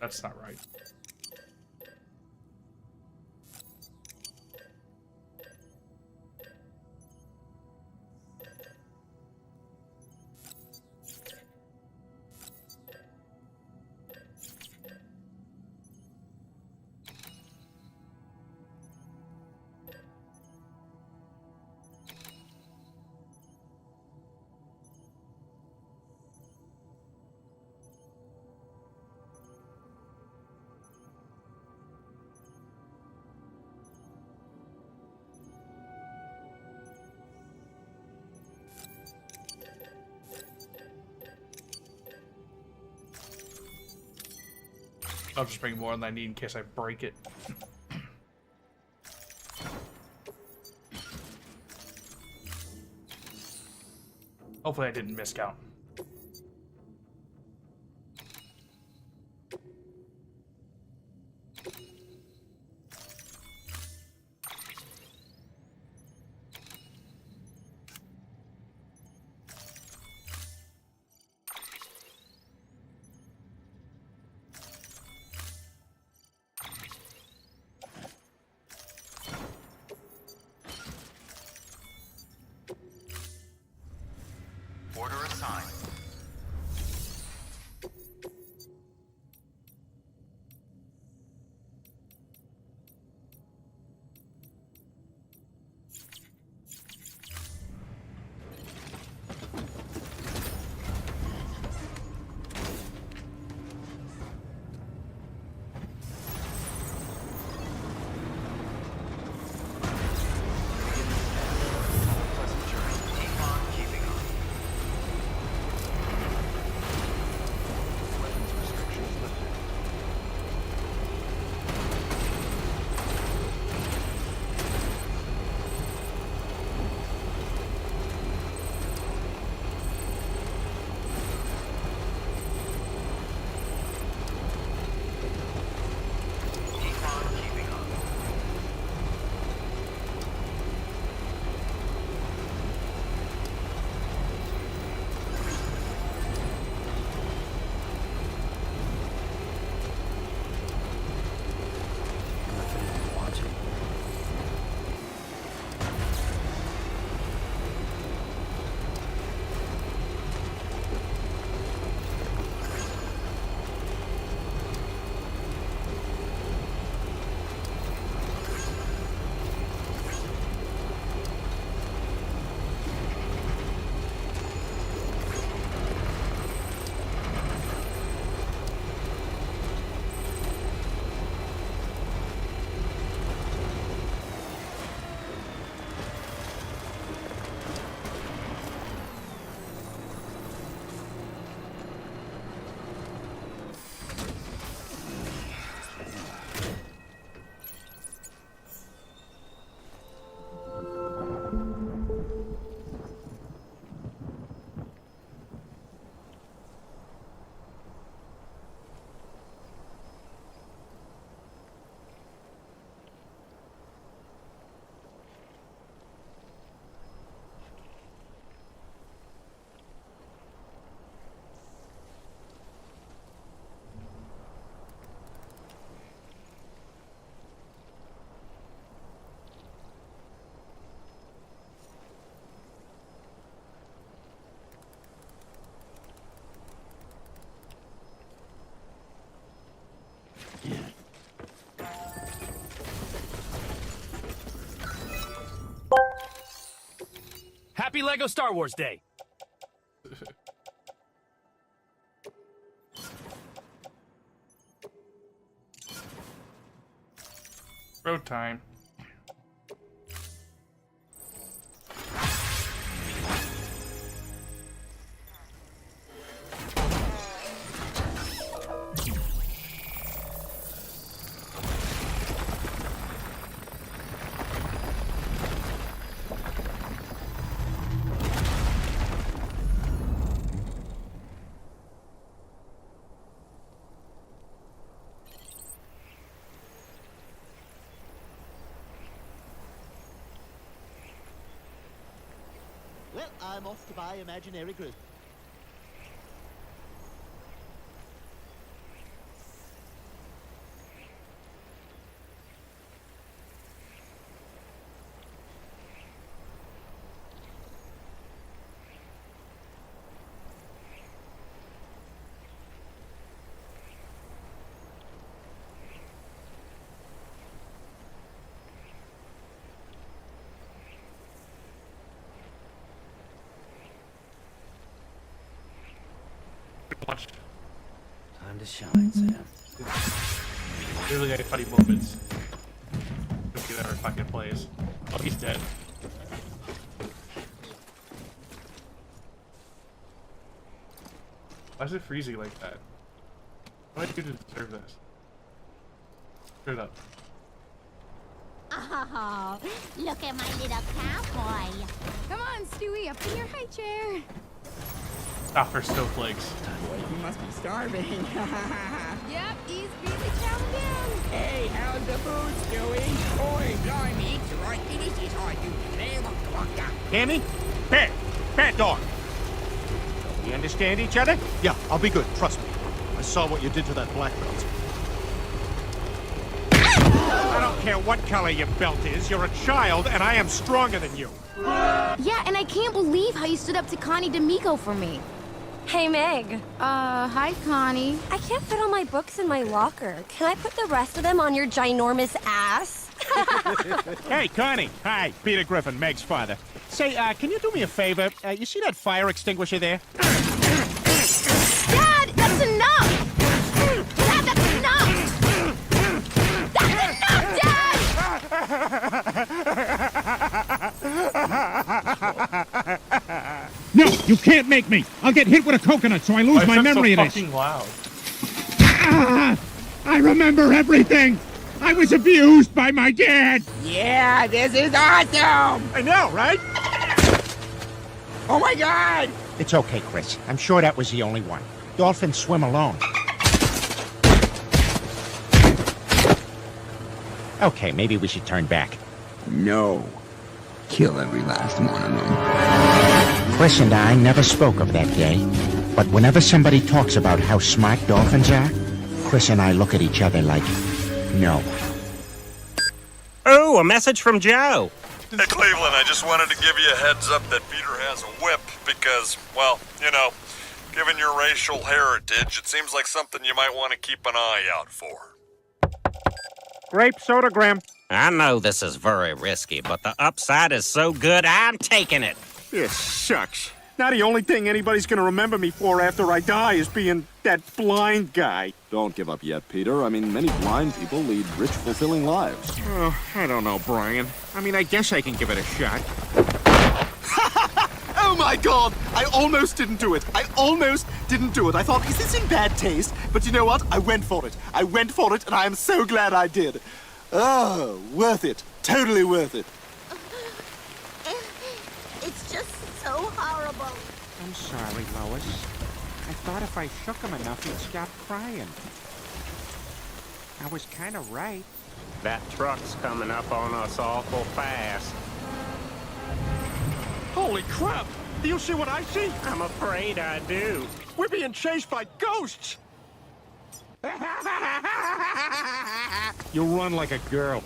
That's not right. I'll just bring more than I need in case I break it. Hopefully I didn't miscount. Order assigned. Pleasant journey. Keep on keeping on. Weapons restrictions lifted. Keep on keeping on. Nothing I'm watching. Happy Lego Star Wars Day! Road time. Well, I'm off to buy imaginary group. Watch. Time to shine, Sam. Really got funny moments. If he ever fucking plays. Oh, he's dead. Why is it freezing like that? What do I do to deserve this? Turn it up. Oh, look at my little cowboy. Come on, Stewie, up in your high chair. Ah, for snowflakes. You must be starving. Yep, he's really chowing down. Hey, how's the food, Stewie? Oi, blimey, it's the right delicious, I do. There, look. Cammy? Bad dog. We understand each other? Yeah, I'll be good, trust me. I saw what you did to that black belt. I don't care what color your belt is. You're a child, and I am stronger than you. Yeah, and I can't believe how you stood up to Connie D'Amico for me. Hey, Meg. Hi, Connie. I can't fit all my books in my locker. Can I put the rest of them on your ginormous ass? Hey, Connie. Hi, Peter Griffin, Meg's father. Say, can you do me a favor? You see that fire extinguisher there? Dad, that's enough! Dad, that's enough! That's enough, Dad! No, you can't make me. I'll get hit with a coconut so I lose my memory of this. Fucking loud. I remember everything. I was abused by my dad. Yeah, this is awesome! I know, right? Oh my god! It's okay, Chris. I'm sure that was the only one. Dolphins swim alone. Okay, maybe we should turn back. No. Kill every last one of them. Chris and I never spoke of that day, but whenever somebody talks about how smart dolphins are, Chris and I look at each other like, no. Oh, a message from Joe. Hey, Cleveland, I just wanted to give you a heads up that Peter has a whip because, well, you know, given your racial heritage, it seems like something you might want to keep an eye out for. Grape sodagram. I know this is very risky, but the upside is so good, I'm taking it. This sucks. Now the only thing anybody's gonna remember me for after I die is being that blind guy. Don't give up yet, Peter. I mean, many blind people lead rich, fulfilling lives. Oh, I don't know, Brian. I mean, I guess I can give it a shot. Oh my god! I almost didn't do it. I thought, is this in bad taste? But you know what? I went for it, and I am so glad I did. Oh, worth it. Totally worth it. It's just so horrible. I'm sorry, Lois. I thought if I shook him enough, he'd stop crying. I was kind of right. That truck's coming up on us awful fast. Holy crap! Do you see what I see? I'm afraid I do. We're being chased by ghosts! You run like a girl.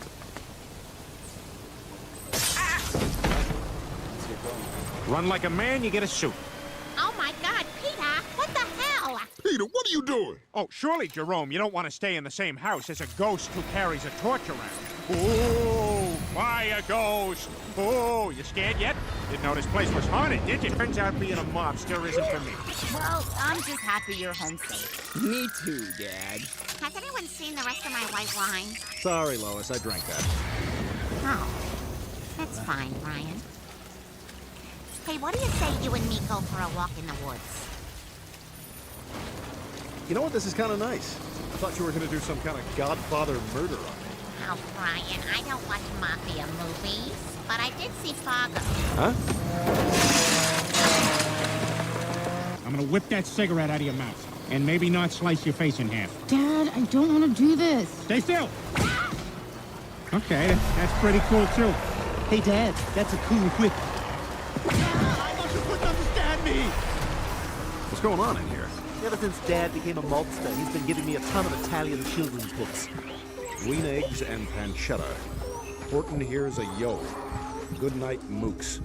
Run like a man, you get a suit. Oh my God, Peter, what the hell? Peter, what are you doing? Oh, surely, Jerome, you don't want to stay in the same house as a ghost who carries a torch around. Oh, fire ghost! Oh, you scared yet? Didn't know this place was haunted, did you? Turns out being a mobster isn't for me. Well, I'm just happy you're home safe. Me too, Dad. Has anyone seen the rest of my white wine? Sorry, Lois, I drank that. Oh, that's fine, Brian. Hey, what do you say you and me go for a walk in the woods? You know what? This is kind of nice. I thought you were going to do some kind of Godfather murder on me. Oh, Brian, I don't watch mafia movies, but I did see Fargo. Huh? I'm gonna whip that cigarette out of your mouth, and maybe not slice your face in half. Dad, I don't want to do this. Stay still! Okay, that's pretty cool, too. Hey, Dad, that's a cool whip. I thought you couldn't understand me! What's going on in here? Ever since Dad became a mobster, he's been giving me a ton of Italian children's books. Green eggs and pancetta. Horton here's a yo. Goodnight mooks.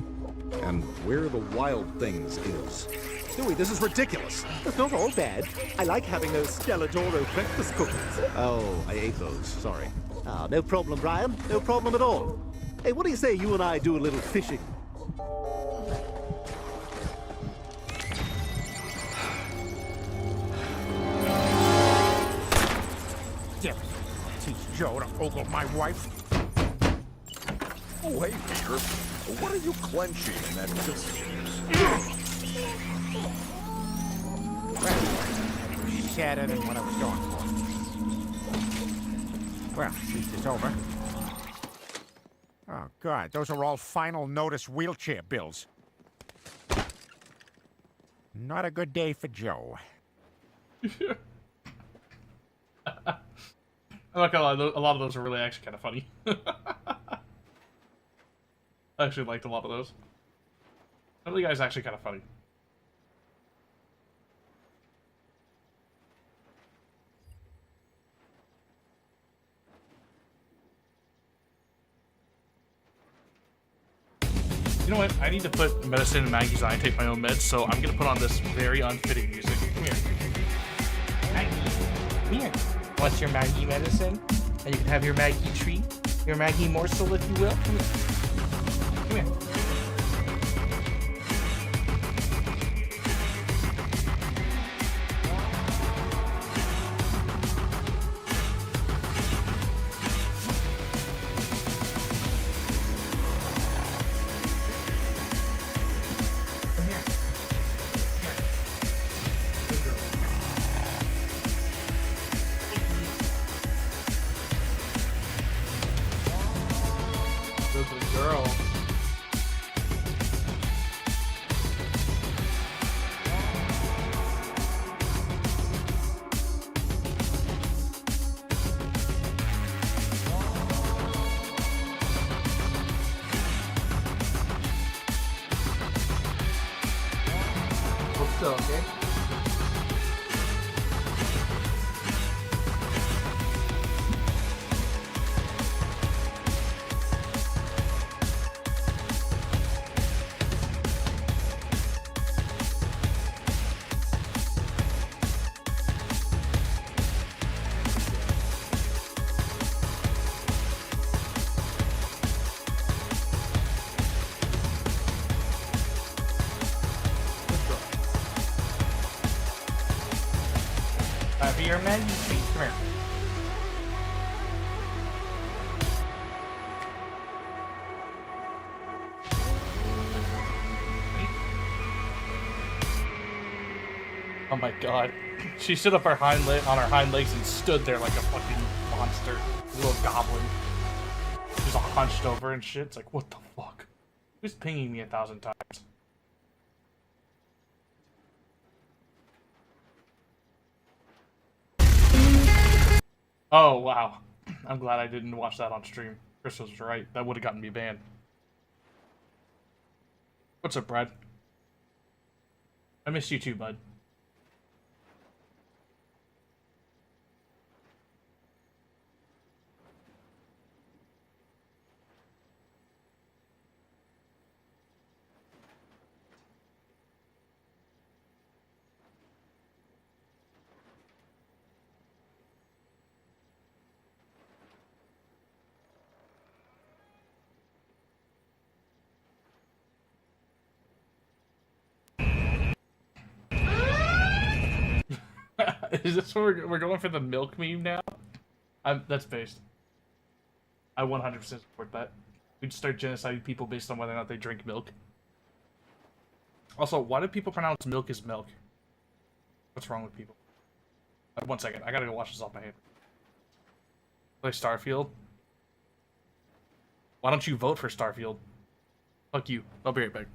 And where the wild things is. Stewie, this is ridiculous. It's not all bad. I like having those Stelladoro breakfast cookies. Oh, I ate those. Sorry. Ah, no problem, Brian. No problem at all. Hey, what do you say you and I do a little fishing? ogle my wife. Oh, hey, Peter. What are you clenching in that fist? Well, sadder than what I was going for. Well, at least it's over. Oh, God, those are all final notice wheelchair bills. Not a good day for Joe. I'm not gonna lie, a lot of those are really actually kind of funny. I actually liked a lot of those. Some of the guys are actually kind of funny. You know what? I need to put medicine in Maggie's eye and take my own meds, so I'm gonna put on this very unfitting music. Come here. Maggie, come here. What's your Maggie medicine? And you can have your Maggie treat, your Maggie morsel, if you will. Come here. Come here. Girl. What's up, okay? Be your Maggie treat. Come here. Oh my god. She stood up on her hind legs and stood there like a fucking monster. A little goblin. Just all hunched over and shit. It's like, what the fuck? Who's pinging me 1,000 times? Oh, wow. I'm glad I didn't watch that on stream. Chris was right. That would have gotten me banned. What's up, Brad? I missed you too, bud. Is this what we're going for, the milk meme now? That's based. I 100% support that. We'd start genociding people based on whether or not they drink milk. Also, why do people pronounce milk as milk? What's wrong with people? 1 second, I gotta go wash this off my hand. Play Starfield? Why don't you vote for Starfield? Fuck you. I'll be right back.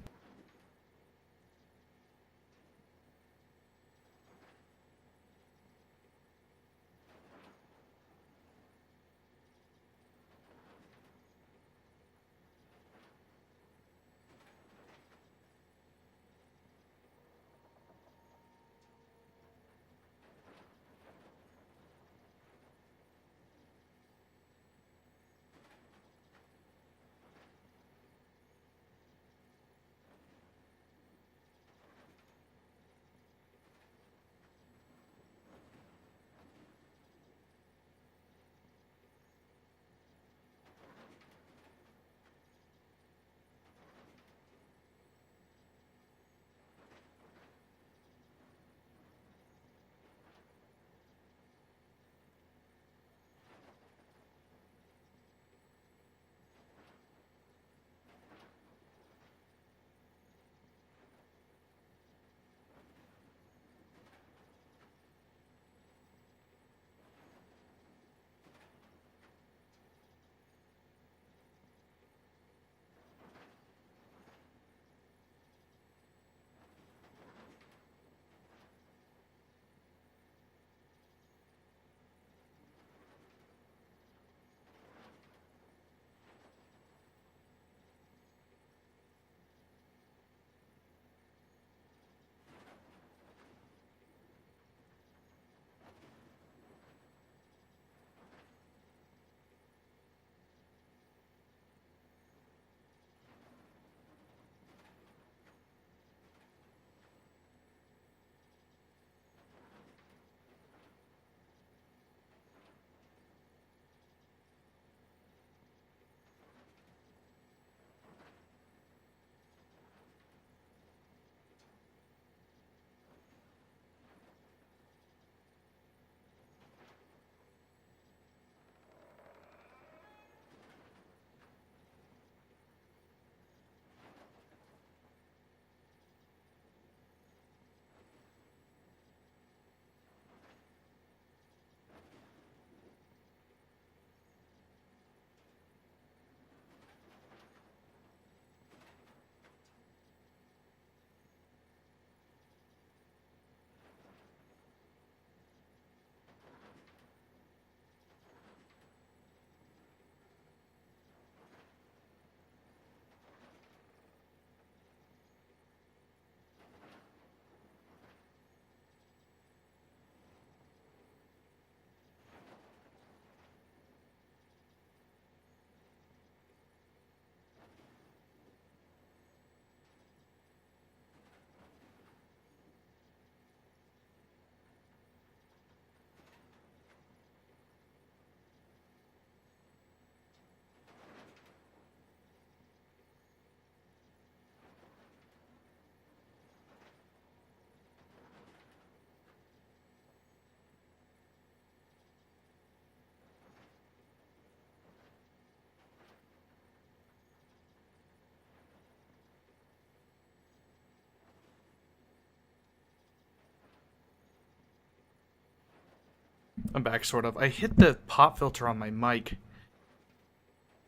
I'm back, sort of. I hit the pop filter on my mic.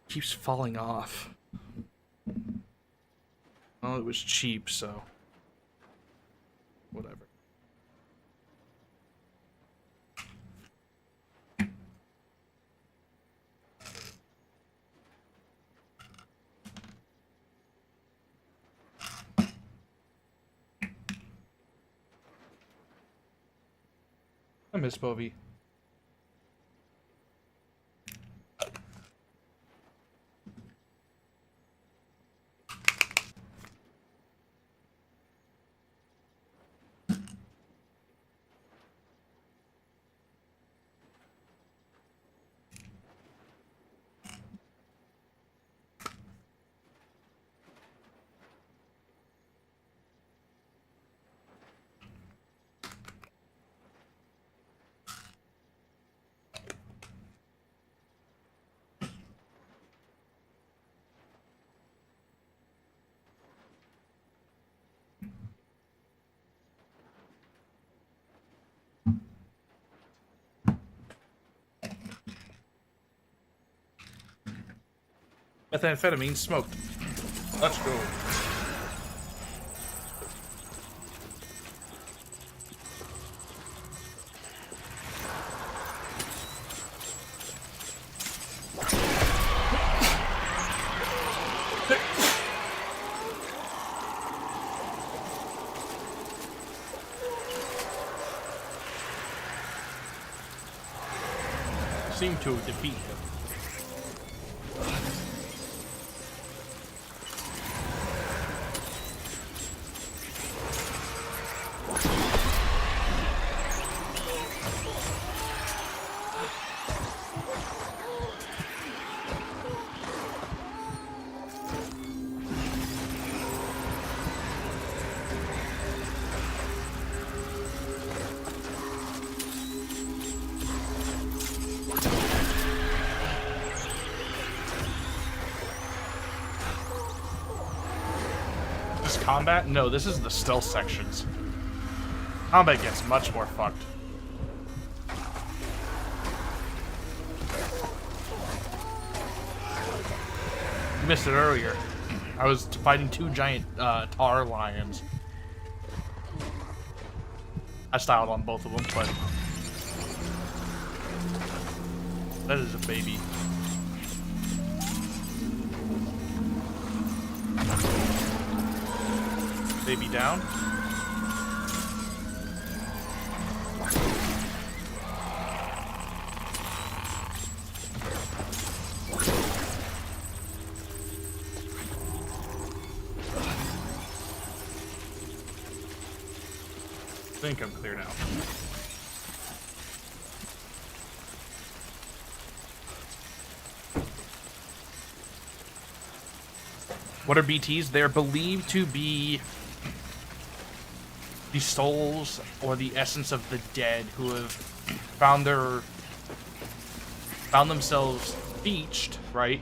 Keeps falling off. Well, it was cheap, so... whatever. I miss Bovie. Methamphetamine smoked. Let's go. Seem to defeat him. Combat? No, this is the stealth sections. Combat gets much more fucked. You missed it earlier. I was fighting two giant tar lions. I styled on both of them, but that is a baby. Baby down. I think I'm clear now. What are BTs? They're believed to be the souls or the essence of the dead who have found themselves beached, right?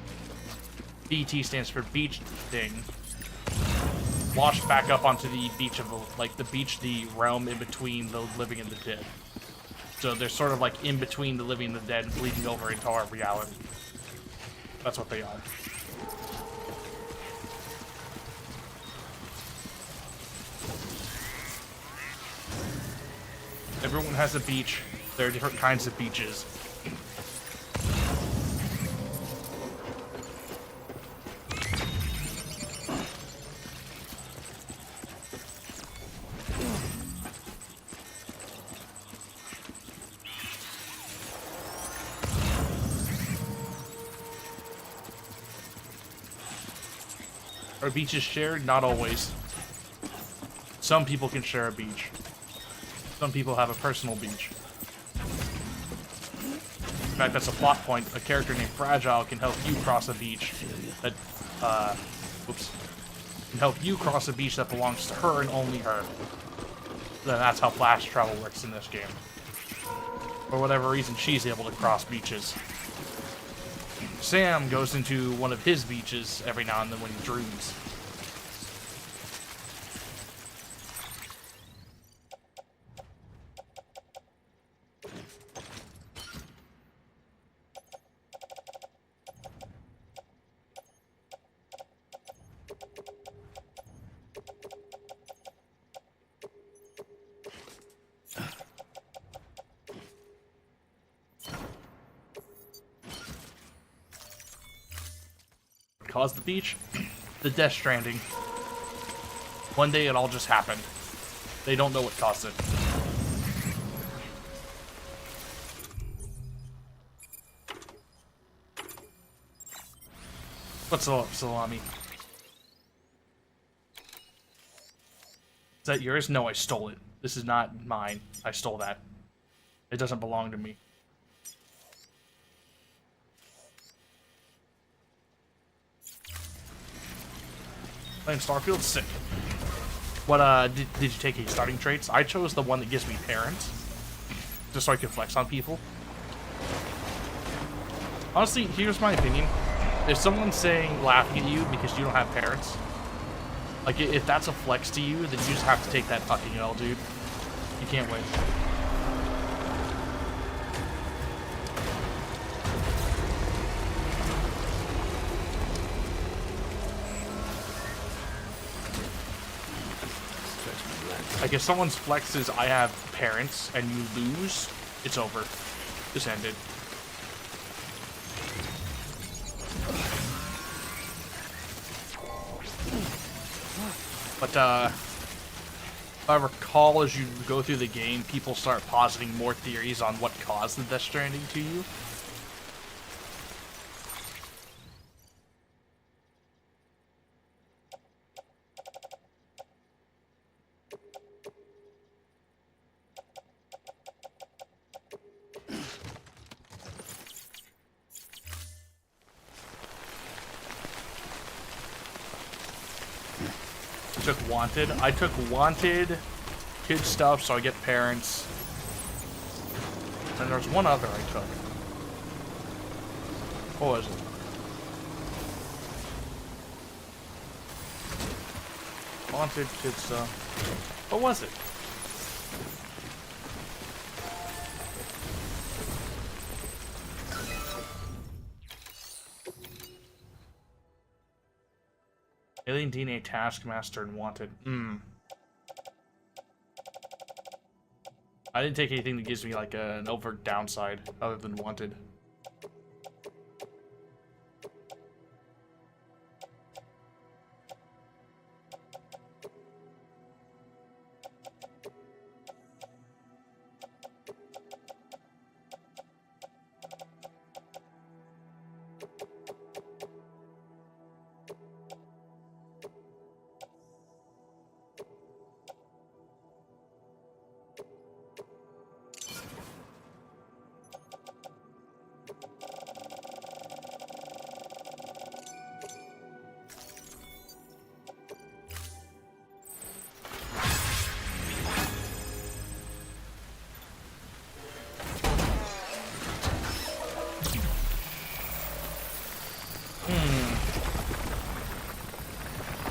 BT stands for beached thing. Washed back up onto the beach of the realm in between the living and the dead. So they're sort of like in between the living and the dead, bleeding over into our reality. That's what they are. Everyone has a beach. There are different kinds of beaches. Are beaches shared? Not always. Some people can share a beach. Some people have a personal beach. In fact, that's a plot point. A character named Fragile can help you cross a beach that, can help you cross a beach that belongs to her and only her. Then that's how flash travel works in this game. For whatever reason, she's able to cross beaches. Sam goes into one of his beaches every now and then when he dreams. caused the beach? The Death Stranding. One day it all just happened. They don't know what caused it. What's up, Salami? Is that yours? No, I stole it. This is not mine. I stole that. It doesn't belong to me. Playing Starfield? Sick. What, did you take any starting traits? I chose the one that gives me parents. Just so I can flex on people. Honestly, here's my opinion. If someone's saying, laughing at you because you don't have parents, like, if that's a flex to you, then you just have to take that fucking L, dude. You can't win. Like, if someone's flex is, I have parents, and you lose, it's over. Just ended. But, if I recall, as you go through the game, people start positing more theories on what caused the Death Stranding to you. Took Wanted. I took Wanted, kid stuff, so I get parents. And there's one other I took. What was it? Wanted, kid stuff. What was it? Alien DNA, Taskmaster, and Wanted. I didn't take anything that gives me like an overt downside other than Wanted.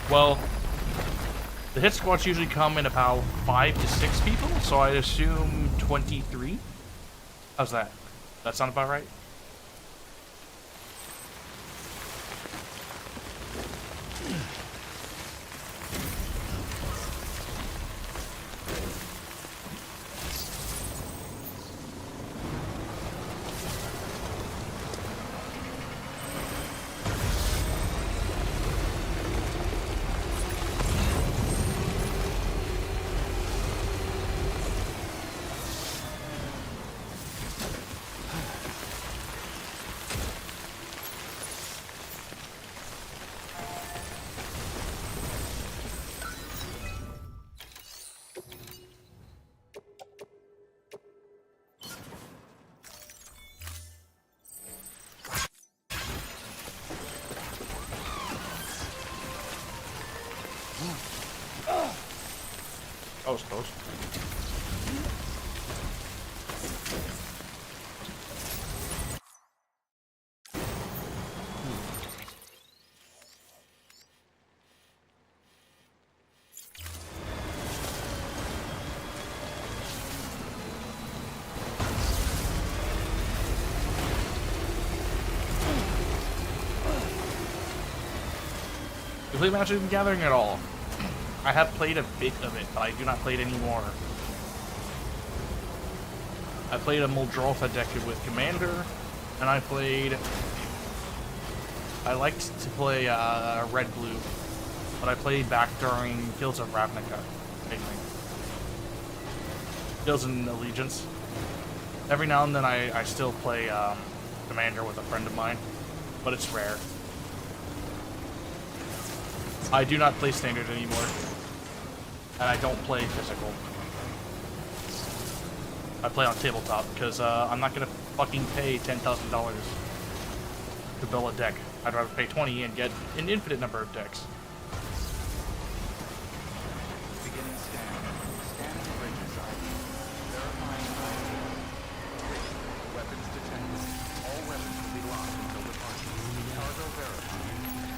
Well, the hit squads usually come in about 5 to 6 people, so I'd assume 23. How's that? That sound about right? That was close. You play Magic the Gathering at all? I have played a bit of it, but I do not play it anymore. I played a Muldrotha deck with Commander, and I played I liked to play red-blue, but I played back during Guilds of Ravnica, mainly. Guilds and Allegiance. Every now and then I still play Commander with a friend of mine, but it's rare. I do not play Standard anymore, and I don't play Physical. I play on tabletop because I'm not gonna fucking pay $10,000 to build a deck. I'd rather pay 20 and get an infinite number of decks. Beginning scan. Scanning bridges ID. Verifying ID. Weapons detected. All weapons will be locked until departure. Cargo verified.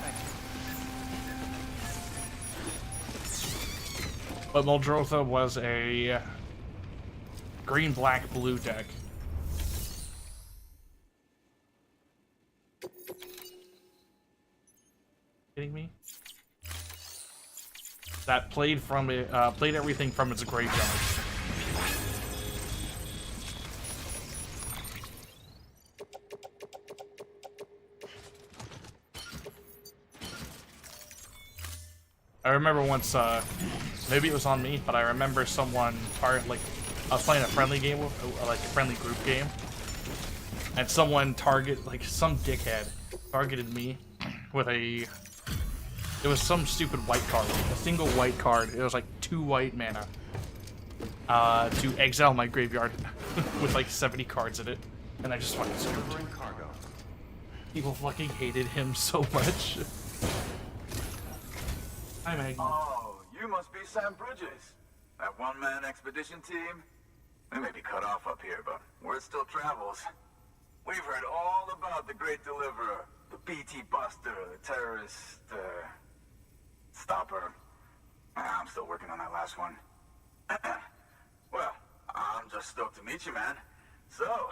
Thank you. But Muldrotha was a green, black, blue deck. Kidding me? That played from it, played everything from its graveyard. I remember once, maybe it was on me, but I remember someone, like, I was playing a friendly game, like a friendly group game, and someone like some dickhead targeted me with it was some stupid white card, a single white card. It was like 2 white mana to exile my graveyard with like 70 cards in it, and I just fucking screwed. People fucking hated him so much. Hi, Maggie. Oh, you must be Sam Bridges. That one-man expedition team? We may be cut off up here, but word still travels. We've heard all about the Great Deliverer, the BT Buster, the terrorist, stopper. I'm still working on that last one. Well, I'm just stoked to meet you, man. So,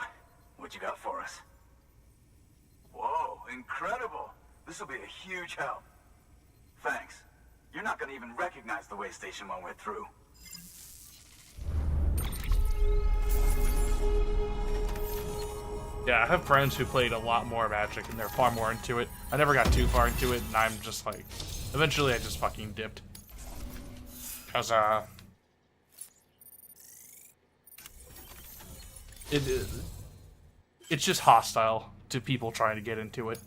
what you got for us? Whoa, incredible. This will be a huge help. Thanks. You're not gonna even recognize the way Station 1 went through. Yeah, I have friends who played a lot more Magic, and they're far more into it. I never got too far into it, and I'm just like... Eventually, I just fucking dipped. Because, it's just hostile to people trying to get into it.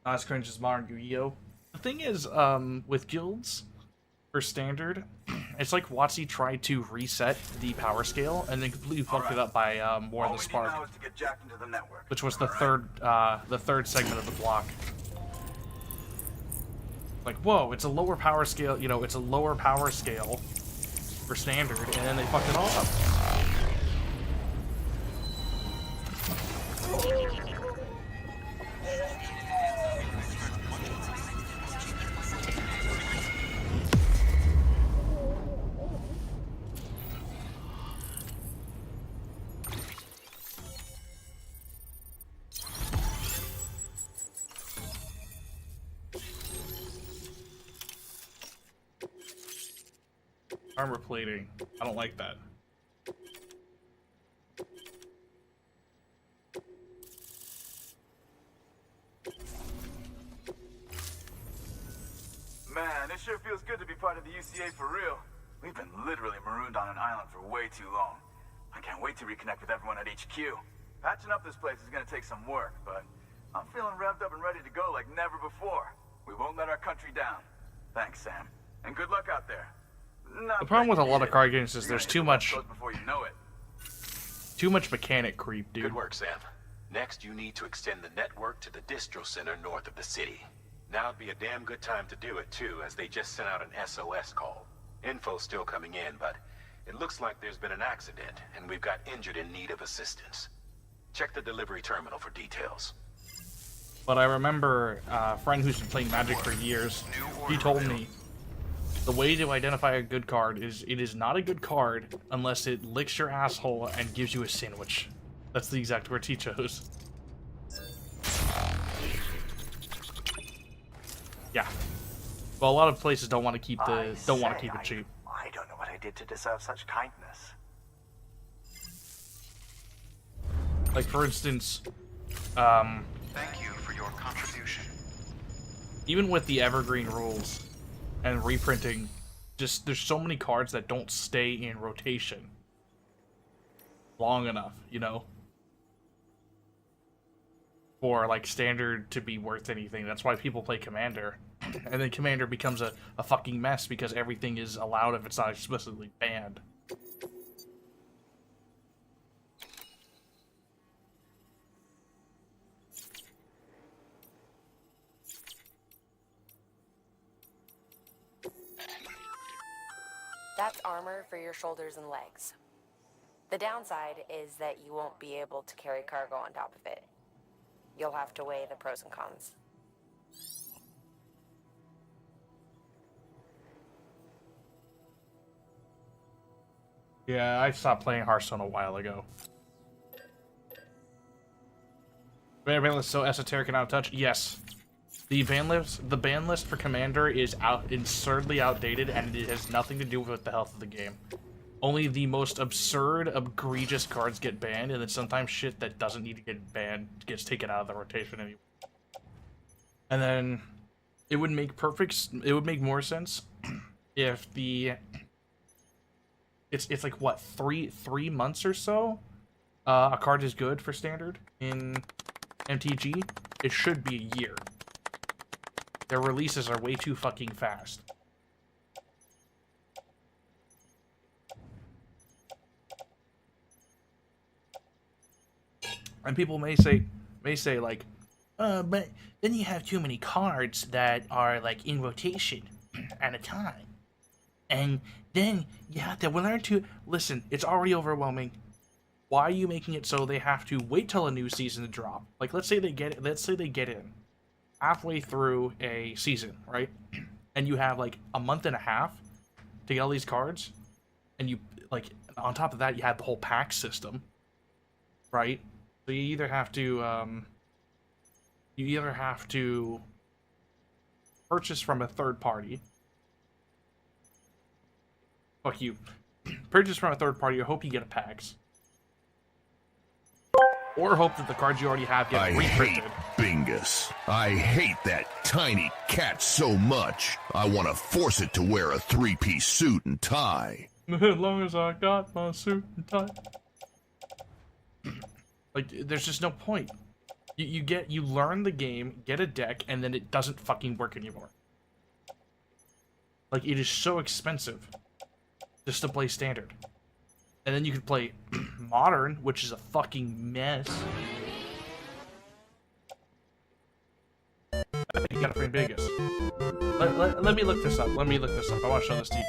Not as cringe as modern Yu-Gi-Oh! The thing is, with guilds, for Standard, it's like WotC tried to reset the power scale and then completely fucked it up by more of the Spark, which was the third segment of the block. Like, whoa, it's a lower power scale, you know, it's a lower power scale for Standard, and then they fucked it all up. Armor plating. I don't like that. Man, it sure feels good to be part of the UCA for real. We've been literally marooned on an island for way too long. I can't wait to reconnect with everyone at HQ. Patching up this place is gonna take some work, but I'm feeling revved up and ready to go like never before. We won't let our country down. Thanks, Sam. And good luck out there. The problem with a lot of card games is there's too much mechanic creep, dude. Good work, Sam. Next, you need to extend the network to the distro center north of the city. Now would be a damn good time to do it, too, as they just sent out an SOS call. Info's still coming in, but it looks like there's been an accident, and we've got injured in need of assistance. Check the delivery terminal for details. But I remember a friend who's been playing Magic for years, he told me, the way to identify a good card is it is not a good card unless it licks your asshole and gives you a sandwich. That's the exact words he chose. Yeah. Well, a lot of places don't want to keep it cheap. I don't know what I did to deserve such kindness. Like, for instance, Thank you for your contribution. even with the evergreen rules and reprinting, just there's so many cards that don't stay in rotation long enough, you know, for like standard to be worth anything. That's why people play Commander, and then Commander becomes a fucking mess because everything is allowed if it's not explicitly banned. That's armor for your shoulders and legs. The downside is that you won't be able to carry cargo on top of it. You'll have to weigh the pros and cons. Yeah, I stopped playing Hearthstone a while ago. Ban list so esoteric and out of touch? Yes. The ban list for Commander is absurdly outdated, and it has nothing to do with the health of the game. Only the most absurd, egregious cards get banned, and then sometimes shit that doesn't need to get banned gets taken out of the rotation anyway. And then it would make more sense if it's like what, three months or so a card is good for standard in MTG. It should be a year. Their releases are way too fucking fast. And people may say like, but then you have too many cards that are like in rotation at a time. And then you have to learn to listen, it's already overwhelming. Why are you making it so they have to wait till a new season to drop? Like let's say they get in halfway through a season, right? And you have like a month and a half to get all these cards, and you like on top of that you have the whole pack system, right? So you either have to purchase from a third party. Fuck you. Purchase from a third party or hope you get a packs. Or hope that the cards you already have get reprinted. I hate Bingus. I hate that tiny cat so much. I want to force it to wear a three-piece suit and tie. As long as I got my suit and tie. Like, there's just no point. You learn the game, get a deck, and then it doesn't fucking work anymore. Like, it is so expensive just to play standard. And then you could play Modern, which is a fucking mess. I think you gotta frame Vegas. Let me look this up. I want to show this to you.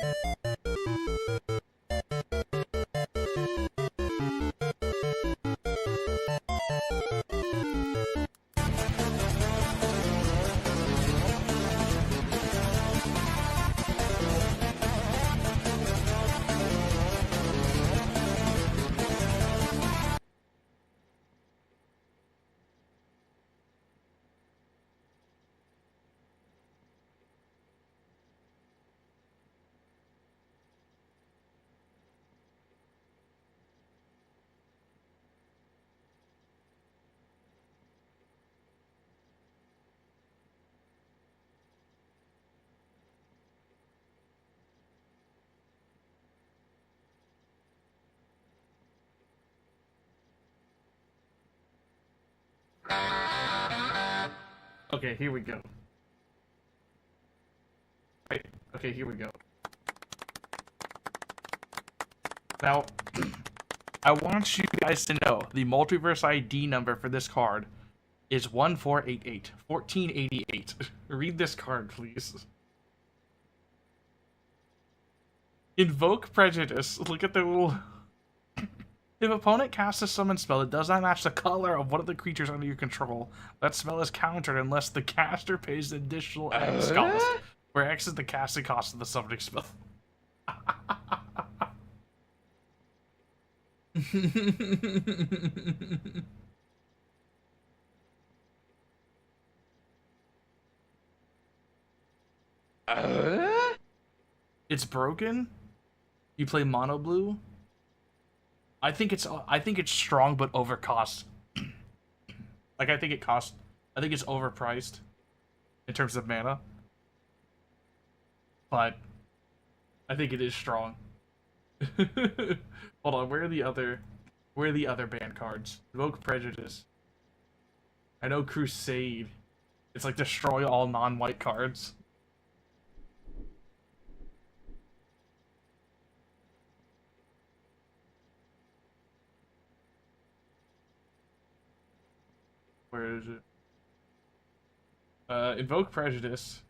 Okay, here we go. Right, okay, here we go. Now, I want you guys to know the multiverse ID number for this card is 1488. 1488. Read this card, please. Invoke Prejudice. Look at the little... If opponent casts a summon spell that does not match the color of one of the creatures under your control, that spell is countered unless the caster pays an additional X cost, where X is the casting cost of the summoning spell. It's broken? You play mono blue? I think it's strong but overcost Like, I think it's overpriced in terms of mana. But I think it is strong. Hold on, where are the other band cards? Evoke Prejudice. I know Crusade. It's like destroy all non-white cards. Where is it? Invoke Prejudice.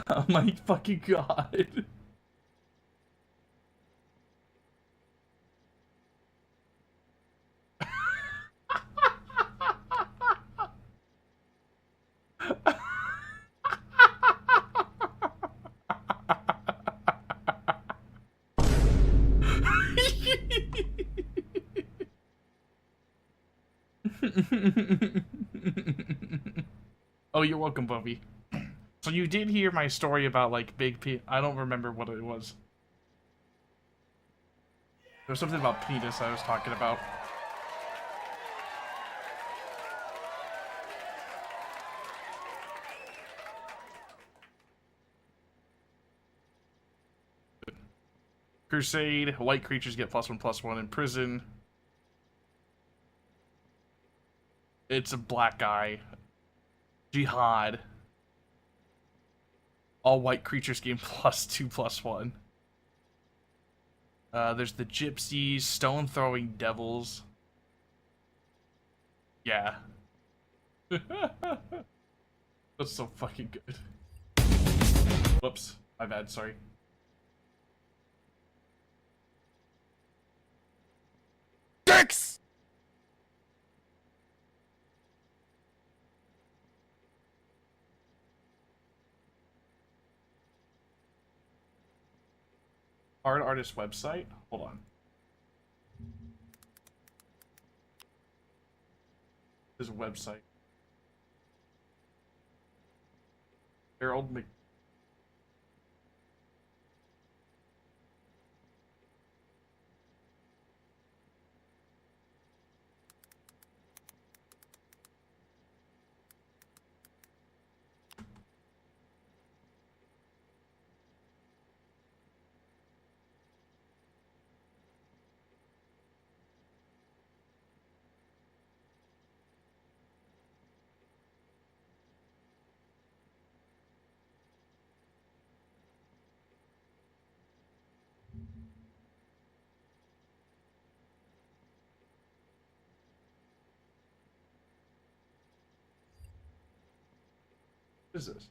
Oh my fucking god. Oh, you're welcome, Bubby. So you did hear my story about, like, big P. I don't remember what it was. There was something about penis I was talking about. Crusade, white creatures get +1/+1 in prison. It's a black guy. Jihad. All white creatures gain +2/+1. There's the gypsies, stone throwing devils. Yeah. That's so fucking good. Whoops, my bad, sorry. Dicks! Art artist website? Hold on. There's a website. Harold Mc... What is this?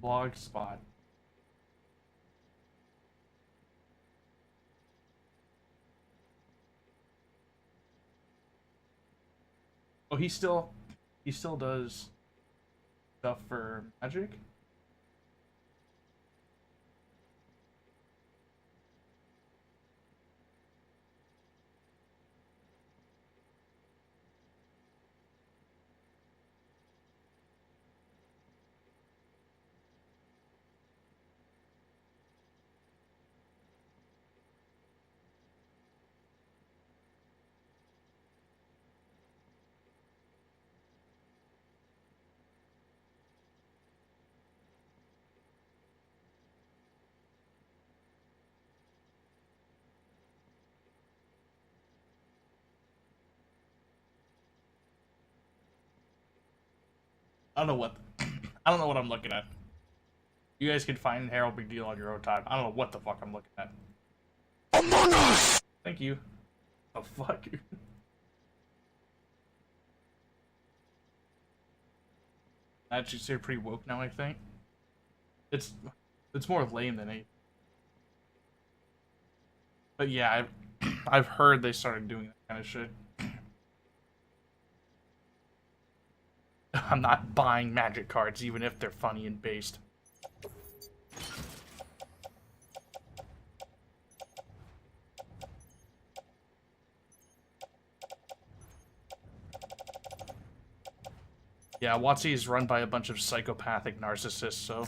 Blogspot. Oh, he still does stuff for Magic? I don't know what I'm looking at. You guys can find Harold Big Deal on your own time. I don't know what the fuck I'm looking at. Among Us! Thank you. The fuck? Actually, they're pretty woke now, I think. It's more lame than anything. But yeah, I've heard they started doing that kind of shit. I'm not buying magic cards, even if they're funny and based. Yeah, WotC is run by a bunch of psychopathic narcissists, so...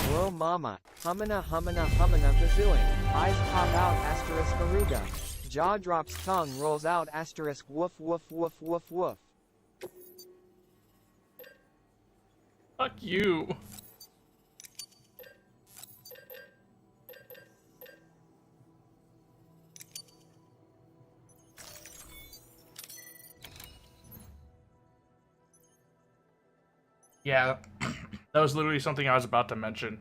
Whoa mama, humana bazooing, eyes pop out asterisk aruga, jaw drops tongue rolls out asterisk woof woof woof woof woof. Fuck you. Yeah, that was literally something I was about to mention.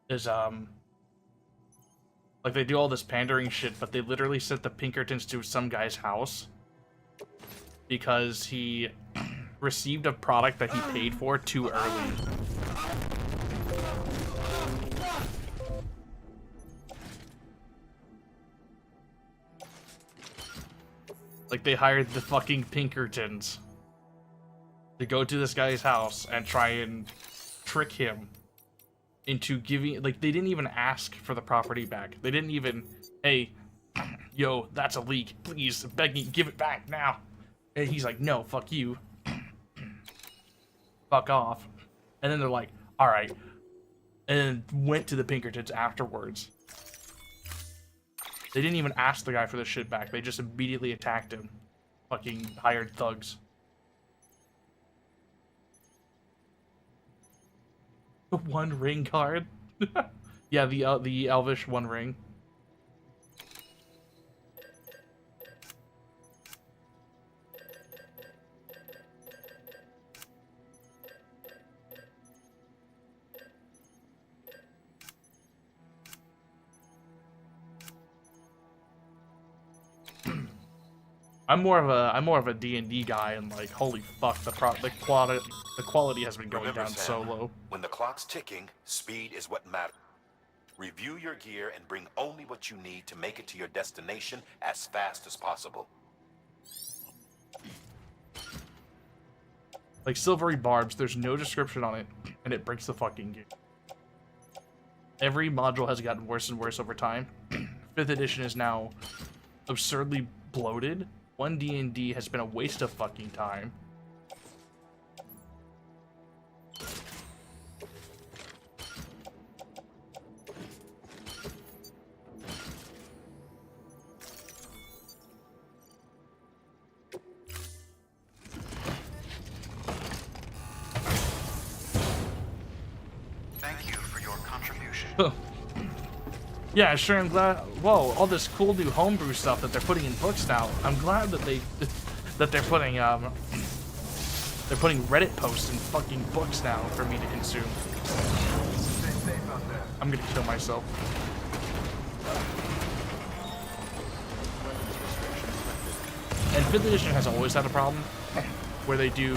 Is, like, they do all this pandering shit, but they literally sent the Pinkertons to some guy's house because he received a product that he paid for too early. Like, they hired the fucking Pinkertons to go to this guy's house and try and trick him into giving, like, they didn't even ask for the property back. They didn't even, hey, yo, that's a leak. Please, begging, give it back now. And he's like, no, fuck you. Fuck off. And then they're like, all right. And then went to the Pinkertons afterwards. They didn't even ask the guy for the shit back. They just immediately attacked him. Fucking hired thugs. The One Ring card? Yeah, the Elvish One Ring. I'm more of a D&D guy, and like, holy fuck, the quality has been going Remember, down so Sam, low. When the clock's ticking, speed is what matters. Review your gear and bring only what you need to make it to your destination as fast as possible. Like Silvery Barbs, there's no description on it, and it breaks the fucking game. Every module has gotten worse and worse over time. 5th edition is now absurdly bloated. 1 D&D has been a waste of fucking time. Thank you for your contribution. Yeah, sure, I'm glad. Whoa, all this cool new homebrew stuff that they're putting in books now. I'm glad that they're putting Reddit posts in fucking books now for me to consume. I'm gonna kill myself. And 5th edition has always had a problem where they do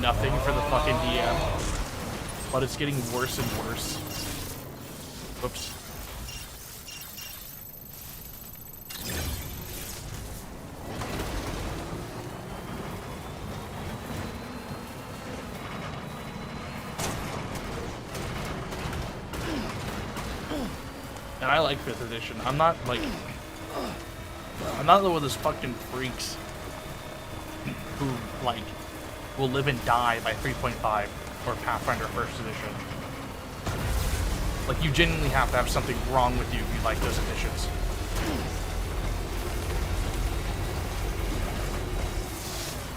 nothing for the fucking DM, but it's getting worse and worse. Whoops. And I like 5th edition. I'm not one of those fucking freaks who, like, will live and die by 3.5 or Pathfinder 1st edition. Like, you genuinely have to have something wrong with you if you like those editions.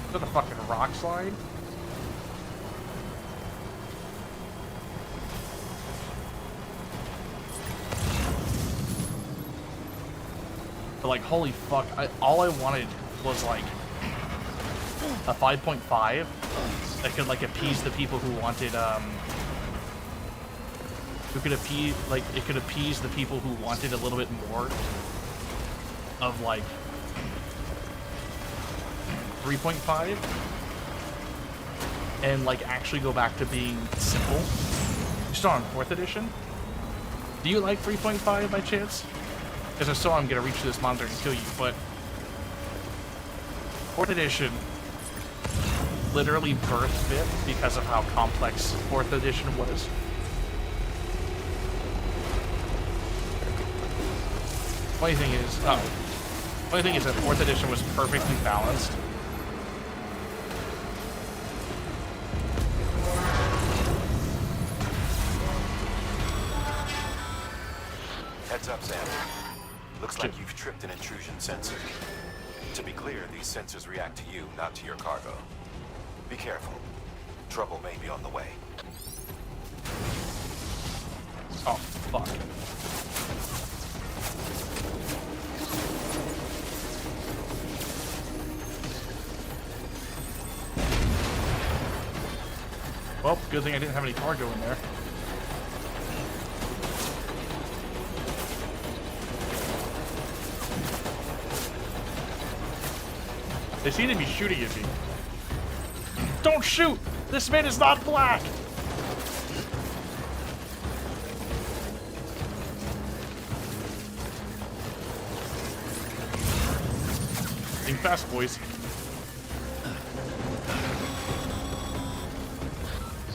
Is that a fucking rock slide? But like, holy fuck, all I wanted was like a 5.5 that could like appease the people who wanted who could appease, like, it could appease the people who wanted a little bit more of, like, 3.5 and, like, actually go back to being simple. You're still on 4th edition? Do you like 3.5 by chance? Because if so, I'm gonna reach this monitor and kill you, but 4th edition literally birthed it because of how complex 4th edition was. Funny thing is that 4th edition was perfectly balanced. Heads up, Sam. Looks like you've tripped an intrusion sensor. To be clear, these sensors react to you, not to your cargo. Be careful. Trouble may be on the way. Oh, fuck. Well, good thing I didn't have any cargo in there. They seem to be shooting at me. Don't shoot! This man is not black! Think fast, boys.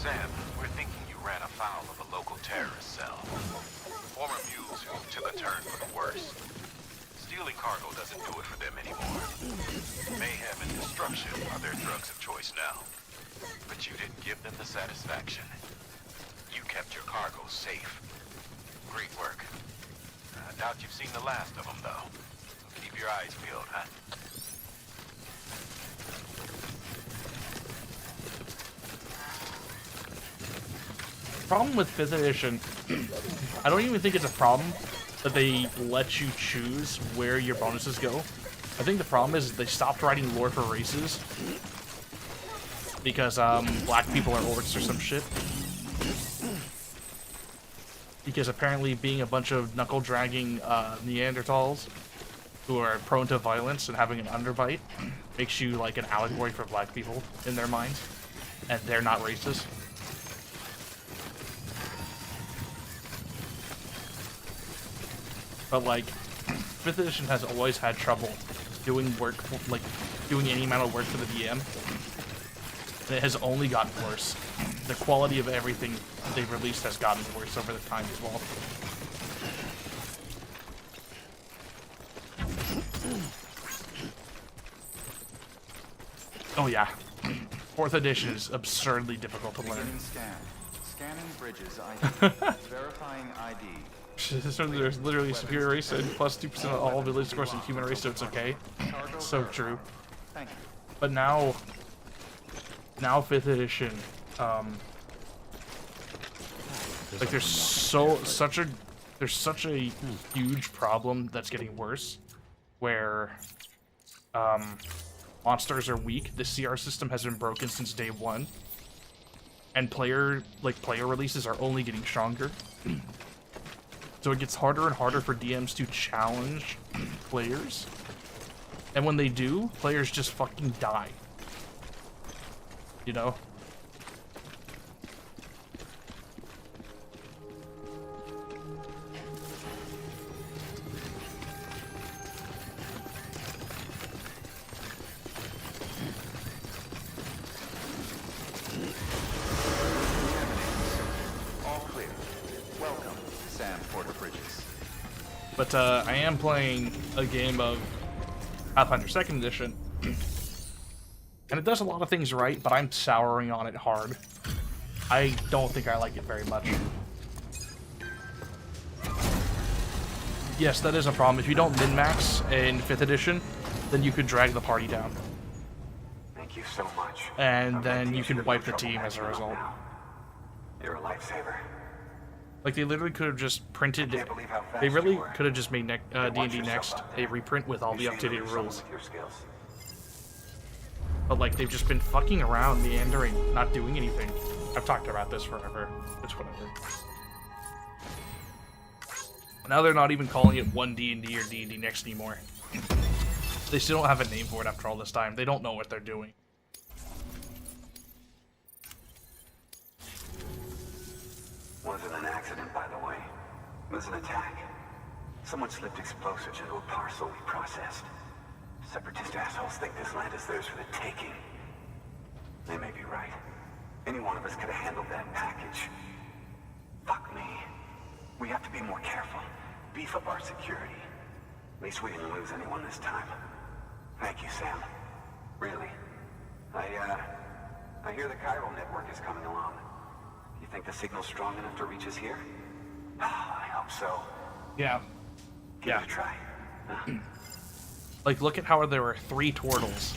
Sam, we're thinking you ran afoul of a local terrorist cell. Former mules who took a turn for the worse. Stealing cargo doesn't do it for them anymore. Mayhem and destruction are their drugs of choice now. But you didn't give them the satisfaction. You kept your cargo safe. Great work. I doubt you've seen the last of them, though. Keep your eyes peeled, huh? Problem with 5th edition, I don't even think it's a problem that they let you choose where your bonuses go. I think the problem is they stopped writing lore for races because black people are orcs or some shit. Because apparently being a bunch of knuckle-dragging Neanderthals who are prone to violence and having an underbite makes you like an allegory for black people in their minds, and they're not racist. But like, 5th edition has always had trouble doing work, like doing any amount of work for the DM. And it has only gotten worse. The quality of everything they've released has gotten worse over the time as well. Oh yeah, 4th edition is absurdly difficult to learn. Scanning bridges ID. Verifying ID. There's literally superior race and plus 2% of all village scores in human race, so it's okay. So true. But now 5th edition, like there's such a huge problem that's getting worse, where monsters are weak. The CR system has been broken since day 1, and player releases are only getting stronger. So it gets harder and harder for DMs to challenge players. And when they do, players just fucking die. You know? But I am playing a game of Pathfinder 2nd Edition, and it does a lot of things right, but I'm souring on it hard. I don't think I like it very much. Yes, that is a problem. If you don't min-max in 5th Edition, then you could drag the party down. Thank you so much. And then you can wipe the team as a result. You're a lifesaver. Like, they literally could have just printed it. They really could have just made D&D Next a reprint with all the up-to-date rules. But, like, they've just been fucking around, meandering, not doing anything. I've talked about this forever. It's whatever. Now they're not even calling it 1D&D or D&D Next anymore. They still don't have a name for it after all this time. They don't know what they're doing. Wasn't an accident, by the way. It was an attack. Someone slipped explosives into a parcel we processed. Separatist assholes think this land is theirs for the taking. They may be right. Any one of us could have handled that package. Fuck me. We have to be more careful. Beef up our security. At least we didn't lose anyone this time. Thank you, Sam. Really. I hear the chiral network is coming along. You think the signal's strong enough to reach us here? I hope so. Yeah. Give it a try. Like, look at how there were 3 turtles.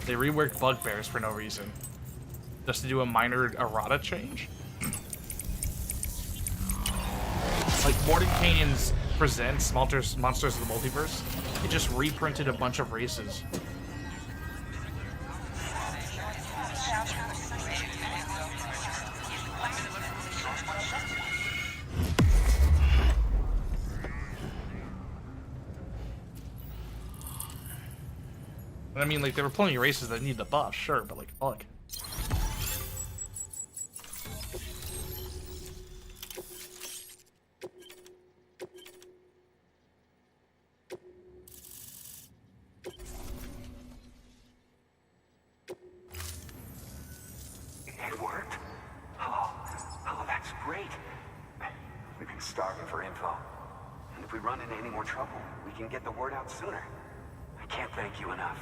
They reworked bugbears for no reason. Just to do a minor errata change. Like, Mordenkainen's Presents Monsters of the Multiverse, it just reprinted a bunch of races. I mean, like, there were plenty of races that need the buff, sure, but, like, fuck. It worked. Oh, that's great. We've been starving for info. And if we run into any more trouble, we can get the word out sooner. I can't thank you enough.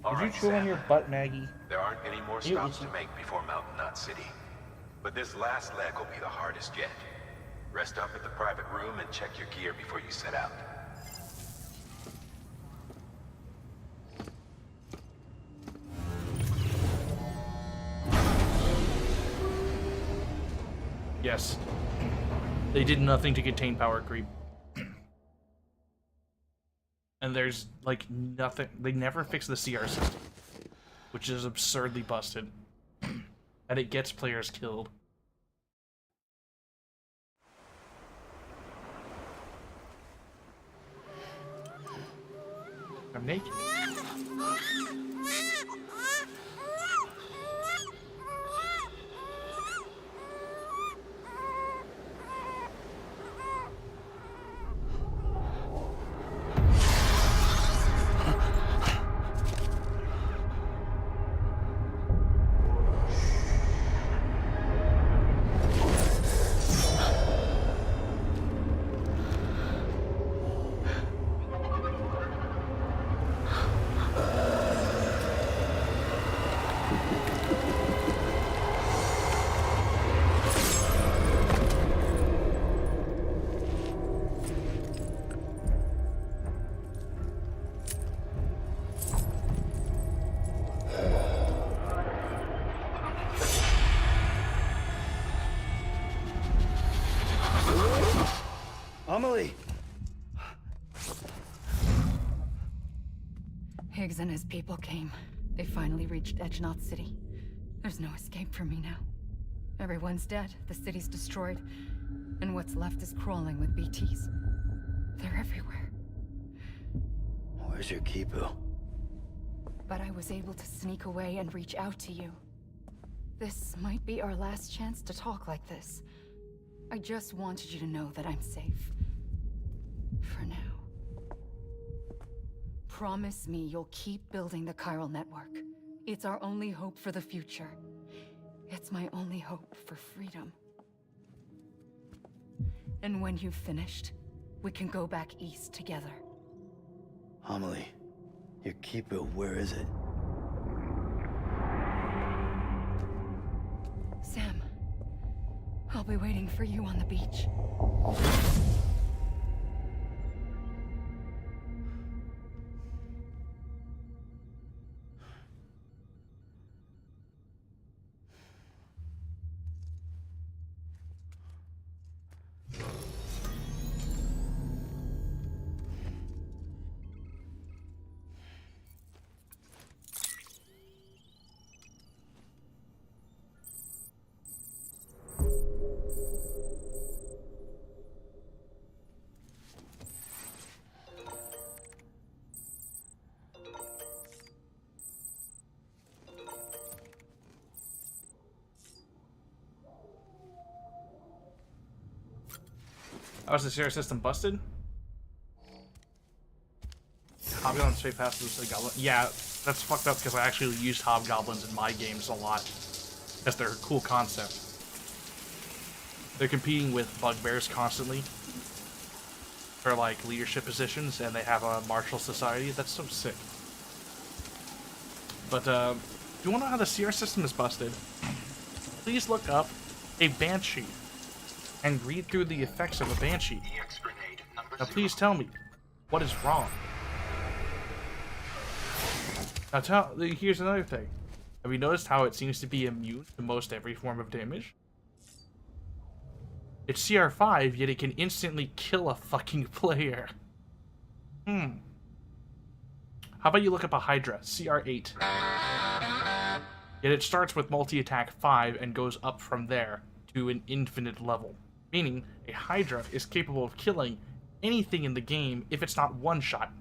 Did you chew on your butt, Maggie? There aren't any more stops to make before Mountain Knot City. But this last leg will be the hardest yet. Rest up at the private room and check your gear before you set out. Yes. They did nothing to contain power creep. And there's, like, nothing. They never fix the CR system, which is absurdly busted. And it gets players killed. I'm naked. Amelie! Higgs and his people came. They finally reached Edge Knot City. There's no escape for me now. Everyone's dead, the city's destroyed, and what's left is crawling with BTs. They're everywhere. Where's your Kipu? But I was able to sneak away and reach out to you. This might be our last chance to talk like this. I just wanted you to know that I'm safe. For now. Promise me you'll keep building the chiral network. It's our only hope for the future. It's my only hope for freedom. And when you've finished, we can go back east together. Amelie, your Kipu, where is it? Sam, I'll be waiting for you on the beach. How was the CR system busted? Hobgoblins straight past the goblin. Yeah, that's fucked up because I actually used hobgoblins in my games a lot. Because they're a cool concept. They're competing with bugbears constantly for like leadership positions, and they have a martial society. That's so sick. But if you want to know how the CR system is busted, please look up a banshee and read through the effects of a banshee. Now please tell me what is wrong. Now here's another thing. Have you noticed how it seems to be immune to most every form of damage? It's CR5, yet it can instantly kill a fucking player. How about you look up a Hydra, CR8. Yet it starts with multi-attack 5 and goes up from there to an infinite level. Meaning, a Hydra is capable of killing anything in the game if it's not one shot.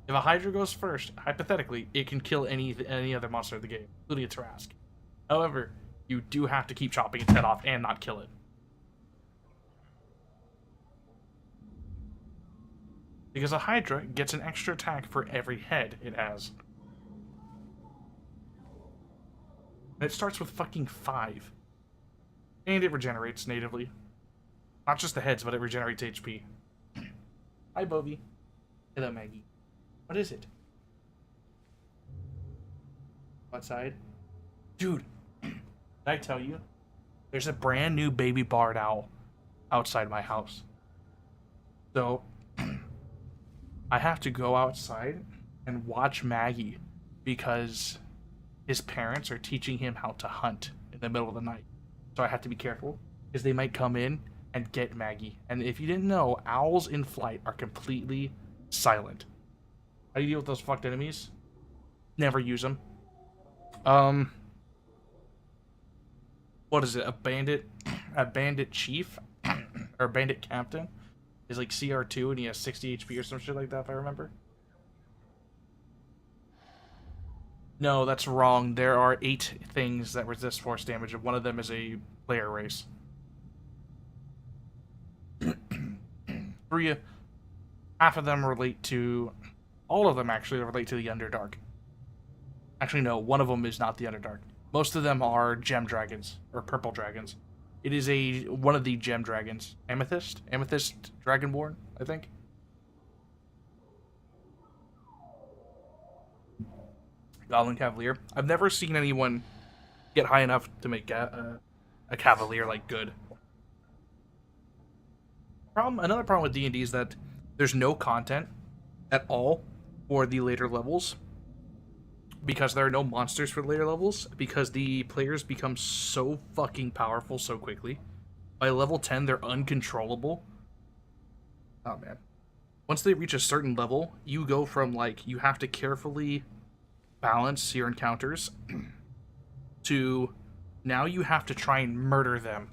If a Hydra goes first, hypothetically, it can kill any other monster in the game, including a Tarask. However, you do have to keep chopping its head off and not kill it. Because a Hydra gets an extra attack for every head it has. And it starts with fucking 5. And it regenerates natively. Not just the heads, but it regenerates HP. Hi, Bobby. Hello, Maggie. What is it? Outside? Dude, did I tell you? There's a brand new baby barred owl outside my house. So, I have to go outside and watch Maggie because his parents are teaching him how to hunt in the middle of the night. So I have to be careful because they might come in and get Maggie. And if you didn't know, owls in flight are completely silent. How do you deal with those fucked enemies? Never use them. What is it? A bandit chief? Or a bandit captain? Is like CR2 and he has 60 HP or some shit like that, if I remember. No, that's wrong. There are 8 things that resist force damage, and one of them is a player race. 3, half of them relate to... All of them actually relate to the Underdark. Actually, no, one of them is not the Underdark. Most of them are gem dragons, or purple dragons. It is one of the gem dragons. Amethyst Dragonborn, I think. Goblin Cavalier. I've never seen anyone get high enough to make a Cavalier like good. Another problem with D&D is that there's no content at all for the later levels. Because there are no monsters for later levels, because the players become so fucking powerful so quickly. By level 10, they're uncontrollable. Oh, man. Once they reach a certain level, you go from, like, you have to carefully balance your encounters to now you have to try and murder them.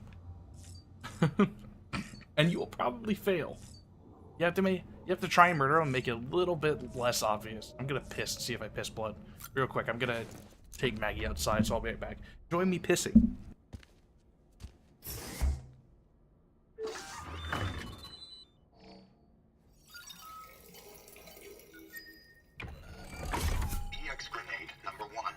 And you will probably fail. You have to try and murder them and make it a little bit less obvious. I'm gonna piss and see if I piss blood. Real quick, I'm gonna take Maggie outside, so I'll be right back. Join me pissing. EX grenade number 1.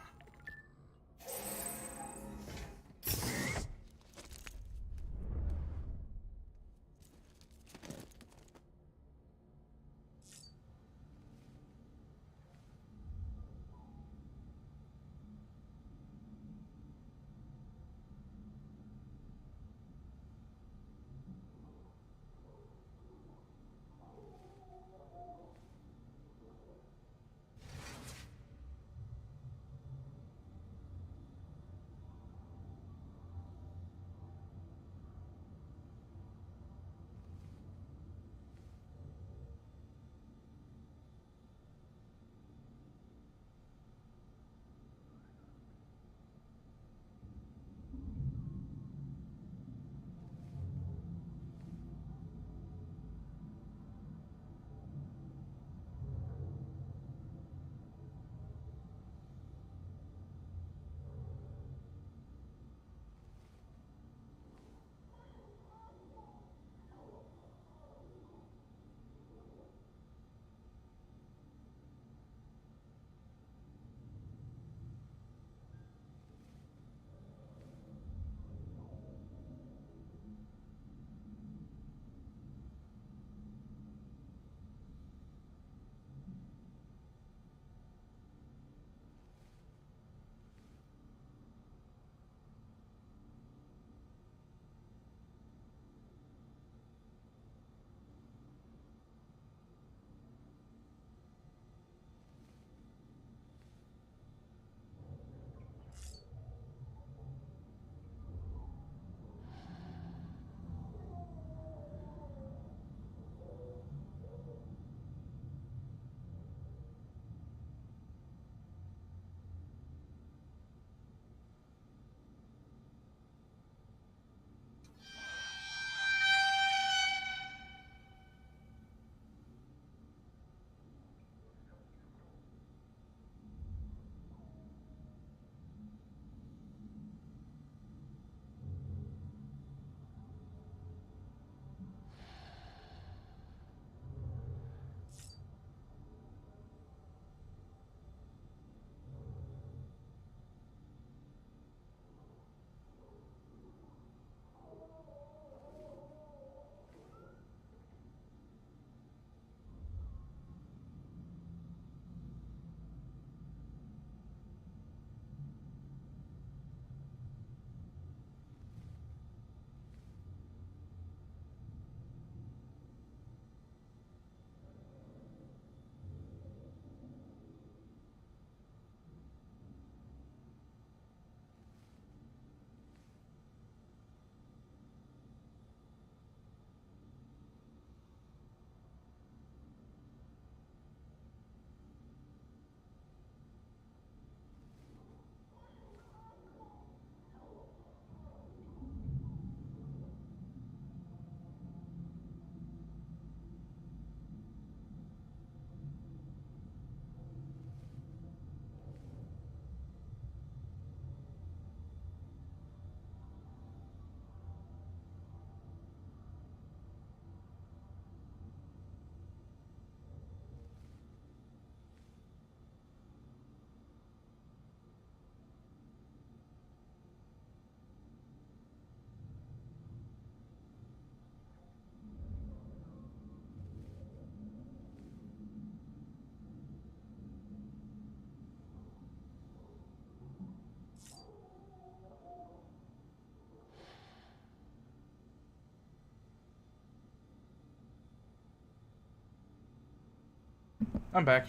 I'm back.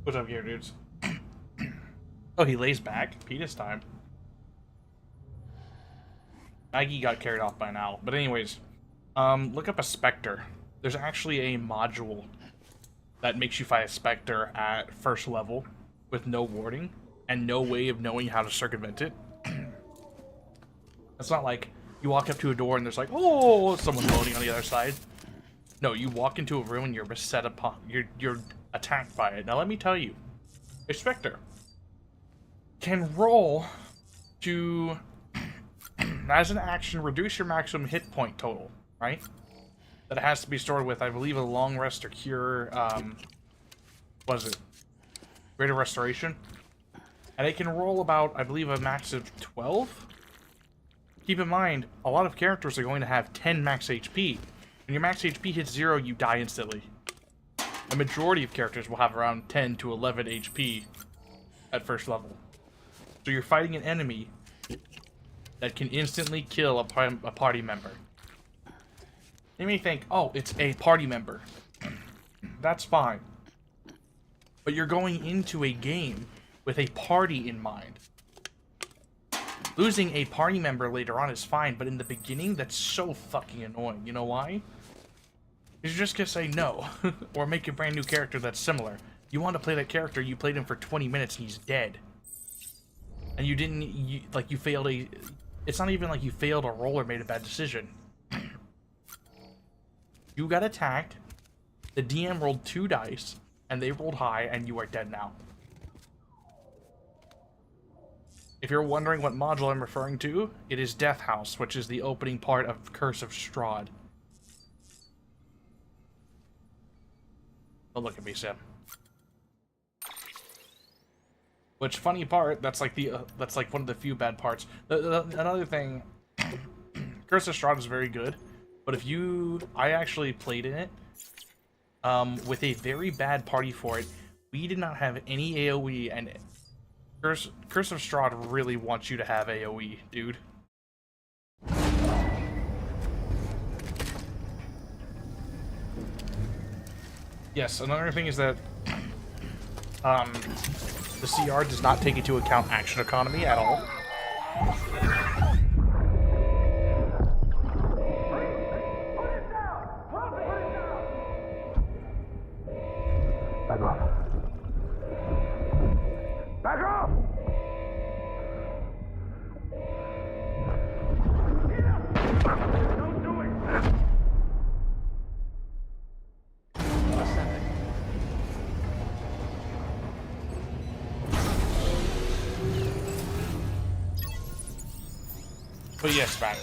What's up here, dudes? Oh, he lays back? Penis time. Maggie got carried off by now. But anyways, look up a Spectre. There's actually a module that makes you fight a Spectre at first level with no warning and no way of knowing how to circumvent it. It's not like you walk up to a door and there's like, oh, someone loading on the other side. No, you walk into a room and you're beset upon, you're attacked by it. Now let me tell you, a Spectre can roll to, as an action, reduce your maximum hit point total, right? That has to be stored with, I believe, a long rest or cure, what is it? Greater restoration. And it can roll about, I believe, a max of 12. Keep in mind, a lot of characters are going to have 10 max HP. When your max HP hits 0, you die instantly. A majority of characters will have around 10 to 11 HP at first level. So you're fighting an enemy that can instantly kill a party member. You may think, oh, it's a party member. That's fine. But you're going into a game with a party in mind. Losing a party member later on is fine, but in the beginning, that's so fucking annoying. You know why? You're just gonna say no, or make a brand new character that's similar. You want to play that character, you played him for 20 minutes and he's dead. And you didn't, you failed a... It's not even like you failed a roll or made a bad decision. You got attacked, the DM rolled 2 dice, and they rolled high, and you are dead now. If you're wondering what module I'm referring to, it is Death House, which is the opening part of Curse of Strahd. Oh, look at me, Sam. Which, funny part, that's like one of the few bad parts. Another thing, Curse of Strahd is very good, but I actually played in it with a very bad party for it. We did not have any AoE, and Curse of Strahd really wants you to have AoE, dude. Yes, another thing is that the CR does not take into account action economy at all. Back off. Back off! Don't do it! But yes, man.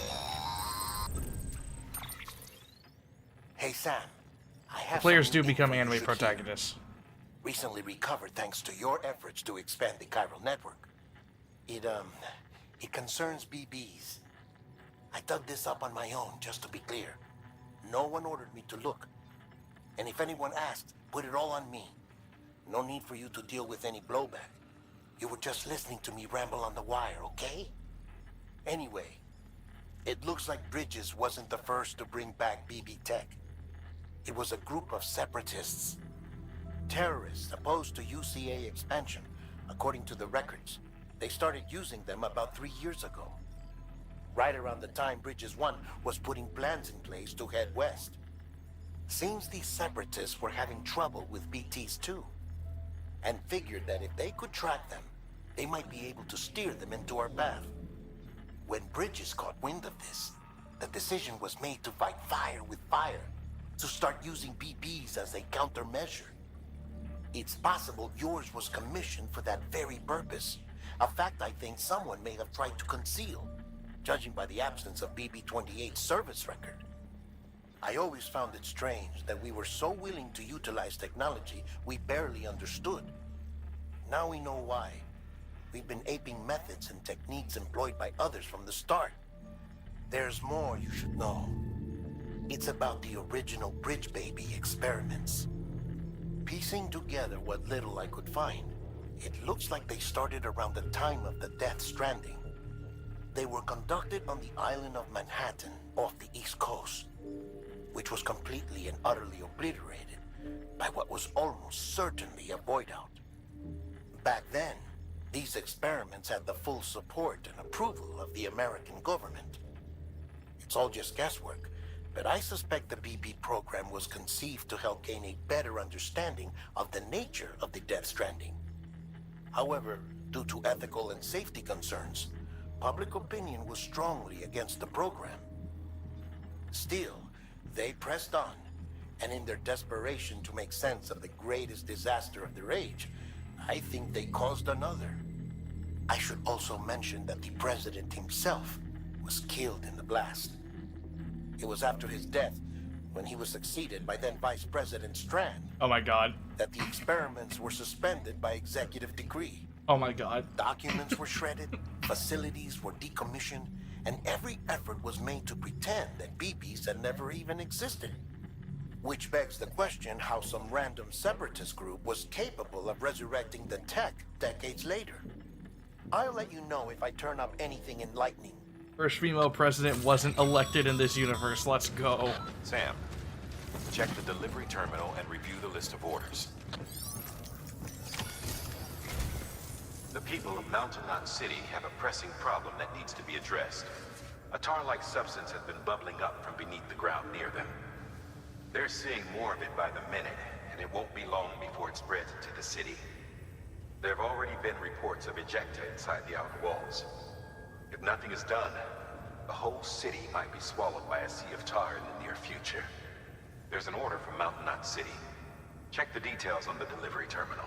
Hey, Sam. I have Players something do become you anime should protagonists. hear. Recently recovered thanks to your efforts to expand the chiral network. It concerns BBs. I dug this up on my own, just to be clear. No one ordered me to look. And if anyone asked, put it all on me. No need for you to deal with any blowback. You were just listening to me ramble on the wire, okay? Anyway, it looks like Bridges wasn't the first to bring back BB tech. It was a group of separatists. Terrorists opposed to UCA expansion, according to the records. They started using them about 3 years ago. Right around the time Bridges 1 was putting plans in place to head west. Seems these separatists were having trouble with BTs too, and figured that if they could track them, they might be able to steer them into our path. When Bridges caught wind of this, the decision was made to fight fire with fire, to start using BBs as a countermeasure. It's possible yours was commissioned for that very purpose, a fact I think someone may have tried to conceal, judging by the absence of BB-28's service record. I always found it strange that we were so willing to utilize technology we barely understood. Now we know why. We've been aping methods and techniques employed by others from the start. There's more you should know. It's about the original Bridge Baby experiments. Piecing together what little I could find, It looks like they started around the time of the Death Stranding. They were conducted on the island of Manhattan off the East Coast, which was completely and utterly obliterated by what was almost certainly a void out. Back then, these experiments had the full support and approval of the American government. It's all just guesswork, but I suspect the BP program was conceived to help gain a better understanding of the nature of the Death Stranding. However, due to ethical and safety concerns, public opinion was strongly against the program. Still, they pressed on, and in their desperation to make sense of the greatest disaster of their age, I think they caused another. I should also mention that the president himself was killed in the blast. It was after his death, when he was succeeded by then Vice President Strand. Oh my god. That the experiments were suspended by executive decree. Oh my god. Documents were shredded, facilities were decommissioned, and every effort was made to pretend that BBs had never even existed. Which begs the question how some random separatist group was capable of resurrecting the tech decades later. I'll let you know if I turn up anything enlightening. First female president wasn't elected in this universe. Let's go. Sam, check the delivery terminal and review the list of orders. The people of Mountain Knot City have a pressing problem that needs to be addressed. A tar-like substance has been bubbling up from beneath the ground near them. They're seeing more of it by the minute, and it won't be long before it spreads into the city. There have already been reports of ejecta inside the outer walls. If nothing is done, the whole city might be swallowed by a sea of tar in the near future. There's an order from Mountain Knot City. Check the details on the delivery terminal.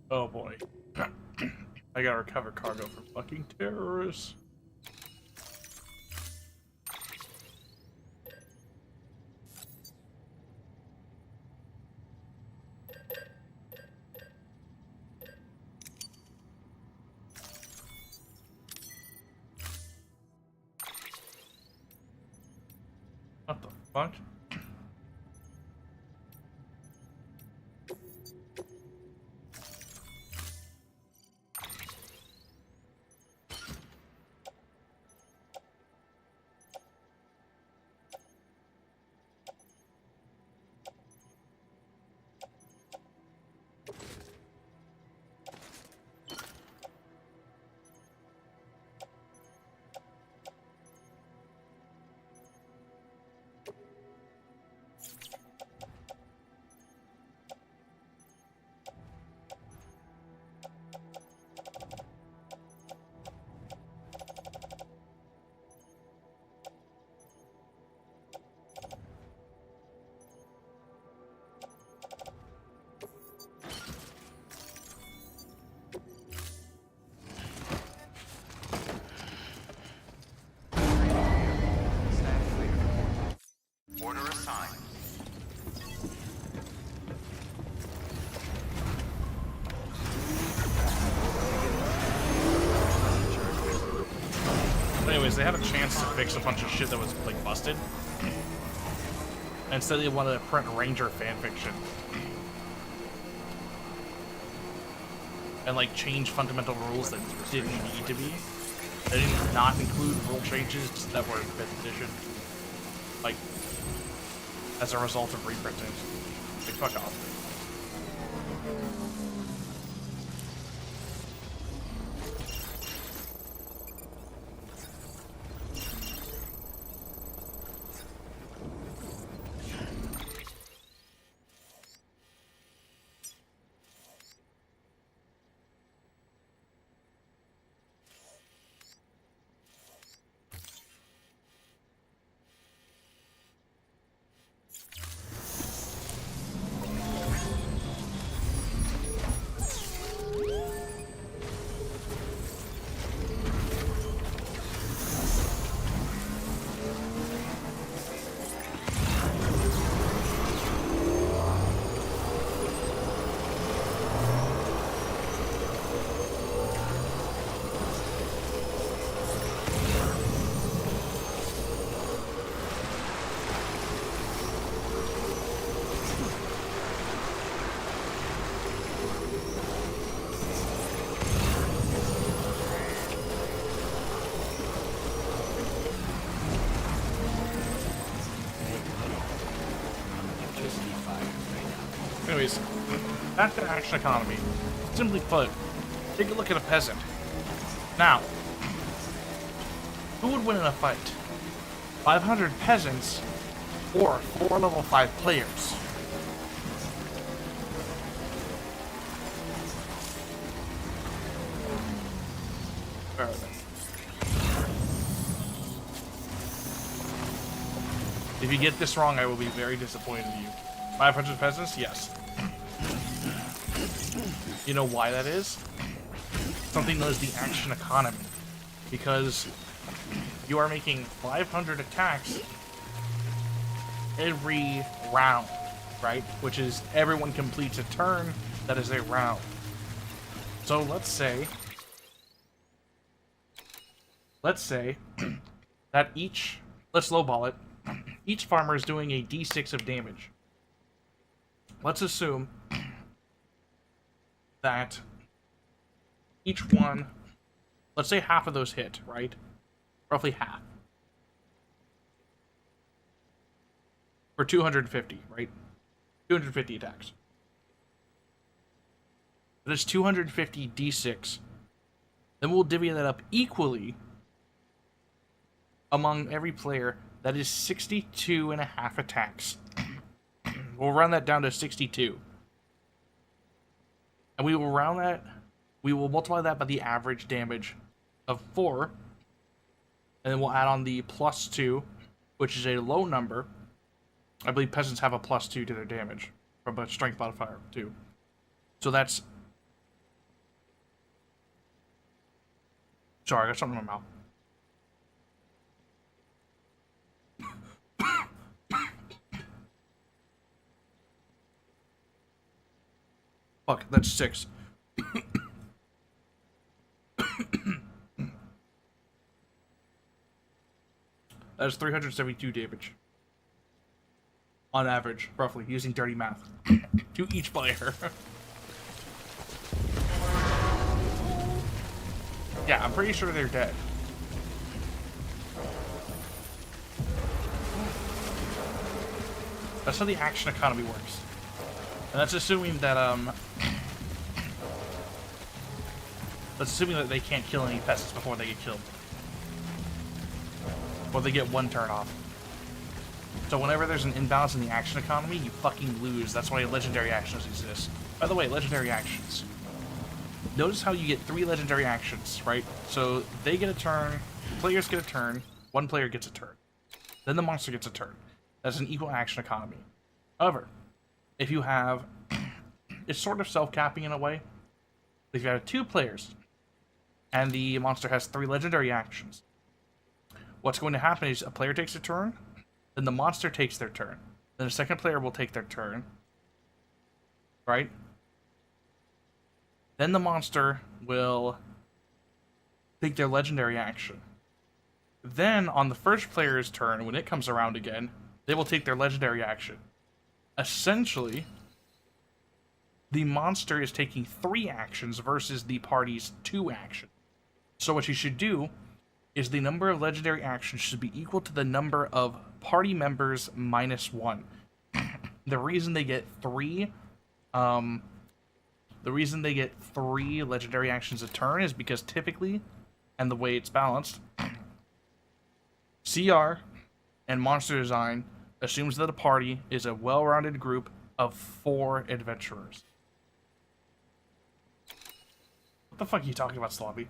Oh boy. I gotta recover cargo from fucking terrorists. What the fuck? Order assigned. Anyways, they had a chance to fix a bunch of shit that was like busted. Instead, they wanted to print Ranger fanfiction and like change fundamental rules that didn't need to be. They did not include rule changes that were 5th edition, like as a result of reprinting. Like, fuck off. anyways, back to action economy. Simply put, take a look at a peasant. Now, who would win in a fight? 500 peasants or 4 level 5 players? Fair enough. If you get this wrong, I will be very disappointed in you. 500 peasants? Yes. You know why that is? Something known as the action economy. Because you are making 500 attacks every round, right? Which is everyone completes a turn, that is a round. So let's say that let's lowball it, each farmer is doing a d6 of damage. Let's assume that each one, let's say half of those hit, right? Roughly half. For 250, right? 250 attacks. That is 250 d6. Then we'll divvy that up equally among every player. That is 62.5 attacks. We'll round that down to 62. And we will multiply that by the average damage of 4. And then we'll add on the +2, which is a low number. I believe peasants have a +2 to their damage from a strength modifier too. So that's... Sorry, I got something in my mouth. Fuck, that's 6. That is 372 damage. On average, roughly, using dirty math. To each player. Yeah, I'm pretty sure they're dead. That's how the action economy works. And that's assuming that, that's assuming that they can't kill any peasants before they get killed. Or they get one turn off. So whenever there's an imbalance in the action economy, you fucking lose. That's why legendary actions exist. By the way, legendary actions. Notice how you get 3 legendary actions, right? So they get a turn, players get a turn, one player gets a turn. Then the monster gets a turn. That's an equal action economy. However, if you have... It's sort of self-capping in a way. If you have 2 players, and the monster has 3 legendary actions, what's going to happen is a player takes a turn, then the monster takes their turn. Then the second player will take their turn. Right? Then the monster will take their legendary action. Then, on the first player's turn, when it comes around again, they will take their legendary action. Essentially, the monster is taking 3 actions versus the party's 2 actions. So what you should do is the number of legendary actions should be equal to the number of party members minus 1. The reason they get 3 legendary actions a turn is because typically, and the way it's balanced, CR and monster design assumes that a party is a well-rounded group of 4 adventurers. What the fuck are you talking about, Slobby?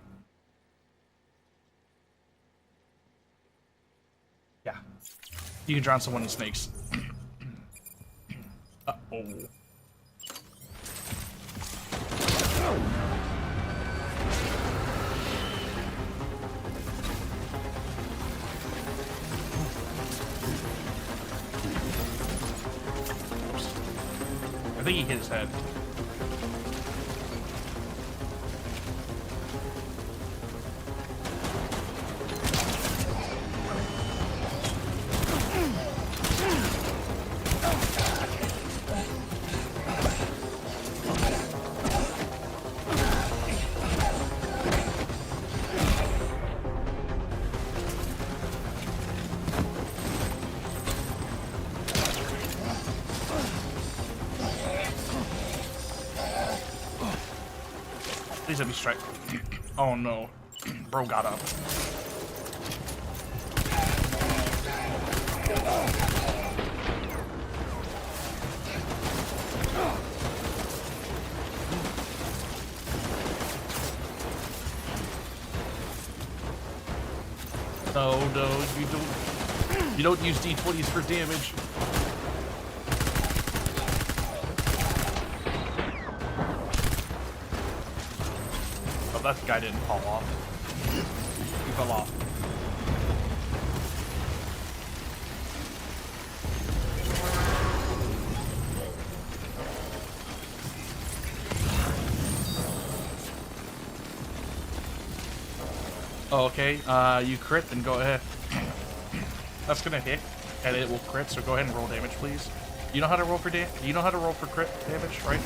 Yeah. You can drown someone in snakes. Uh-oh. I think he hit his head. Please let me strike. Oh no. Bro got up. No, you don't use D20s for damage. Oh, that guy didn't fall off. He fell off. Oh, okay, you crit, then go ahead. That's gonna hit, and it will crit, so go ahead and roll damage, please. You know how to roll for you know how to roll for crit damage, right?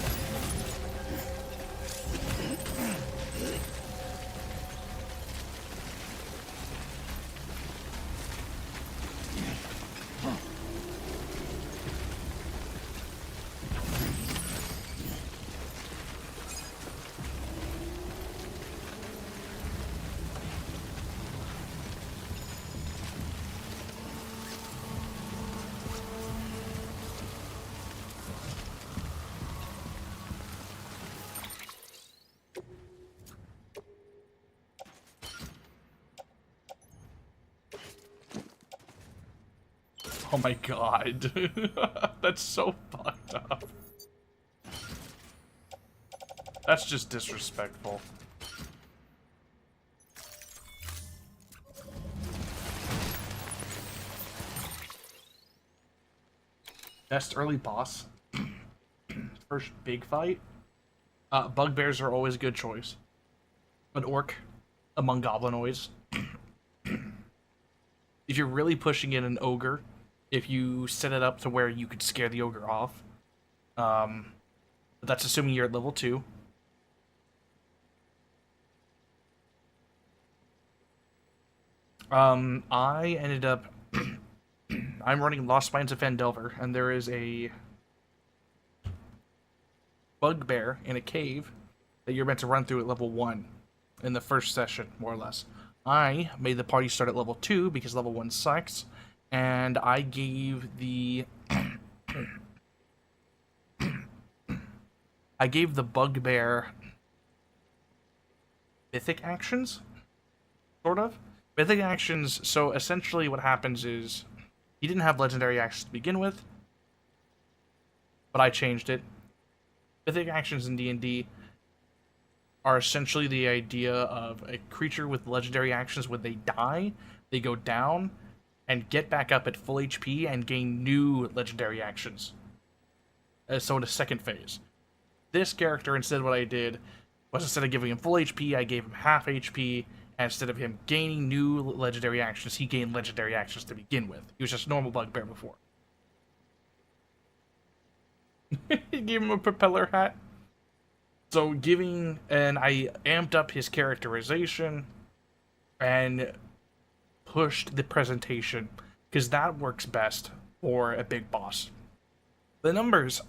Oh my god. That's so fucked up. That's just disrespectful. Best early boss. First big fight. Bugbears are always a good choice. An orc among goblinoids. If you're really pushing in an ogre, if you set it up to where you could scare the ogre off, but that's assuming you're at level 2. I ended up I'm running Lost Mines of Fandelver, and there is a bugbear in a cave that you're meant to run through at level 1 in the first session, more or less. I made the party start at level 2 because level 1 sucks, and I gave the bugbear mythic actions, sort of. Mythic actions, so essentially what happens is, he didn't have legendary actions to begin with, but I changed it. Mythic actions in D&D are essentially the idea of a creature with legendary actions. When they die, they go down and get back up at full HP and gain new legendary actions. So in a second phase. This character, instead what I did was, instead of giving him full HP, I gave him half HP, and instead of him gaining new legendary actions, he gained legendary actions to begin with. He was just a normal bugbear before. He gave him a propeller hat. So I amped up his characterization and pushed the presentation, because that works best for a big boss. The numbers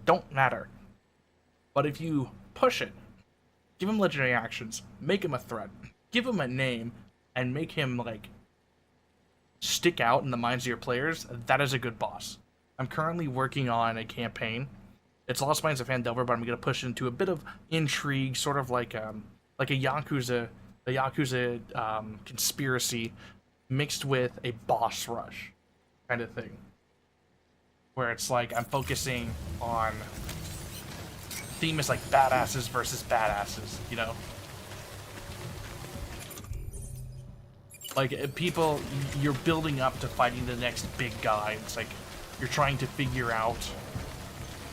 don't matter, but if you push it, give him legendary actions, make him a threat, give him a name, and make him, like, stick out in the minds of your players, that is a good boss. I'm currently working on a campaign. It's Lost Mines of Fandelver, but I'm going to push it into a bit of intrigue, sort of like a Yakuza conspiracy mixed with a boss rush kind of thing. Where it's like I'm focusing on theme is like badasses versus badasses, you know? Like, people, you're building up to fighting the next big guy. It's like you're trying to figure out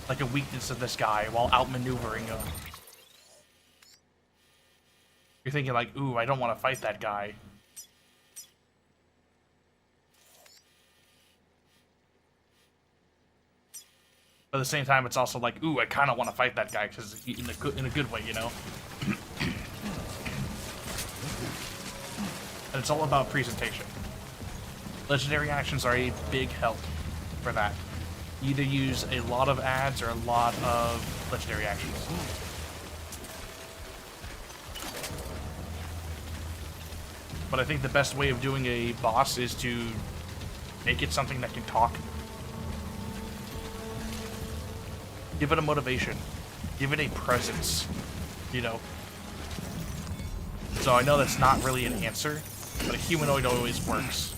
like a weakness of this guy while outmaneuvering him. You're thinking like, ooh, I don't want to fight that guy. But at the same time, it's also like, ooh, I kind of want to fight that guy, because in a good way, you know? And it's all about presentation. Legendary actions are a big help for that. You either use a lot of ads or a lot of legendary actions. But I think the best way of doing a boss is to make it something that can talk. Give it a motivation. Give it a presence. You know? So I know that's not really an answer, but a humanoid always works.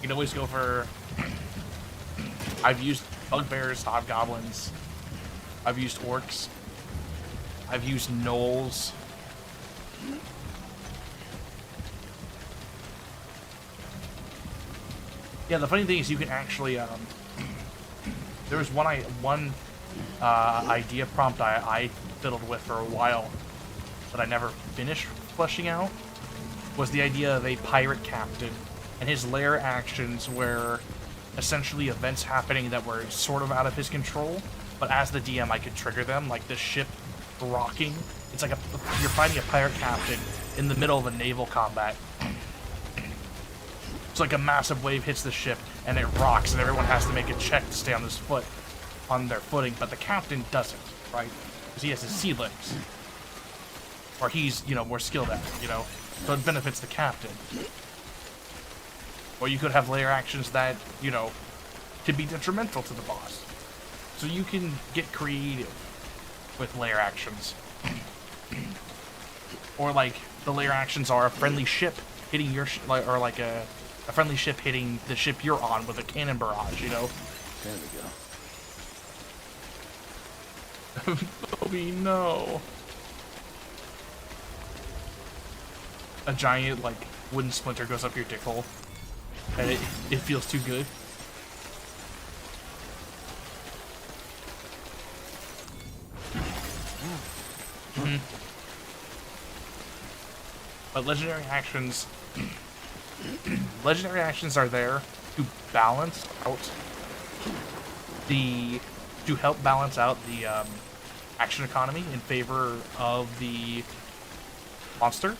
You can always go for... I've used bugbears, hobgoblins. I've used orcs. I've used gnolls. Yeah, the funny thing is you can actually, there was one idea prompt I fiddled with for a while that I never finished fleshing out, was the idea of a pirate captain, and his lair actions were essentially events happening that were sort of out of his control, but as the DM I could trigger them, like the ship rocking. It's like you're fighting a pirate captain in the middle of a naval combat. It's like a massive wave hits the ship and it rocks, and everyone has to make a check to stay on their footing, but the captain doesn't, right? Because he has his sea legs, or he's, you know, more skilled at it, you know, so it benefits the captain. Or you could have layer actions that, you know, could be detrimental to the boss. So you can get creative with layer actions. Or like the layer actions are a friendly ship hitting your or like a friendly ship hitting the ship you're on with a cannon barrage, you know? There we go. Bobby, no. A giant, like, wooden splinter goes up your dick hole. And it feels too good. Mm-hmm. But legendary actions are there to balance out the action economy in favor of the monster.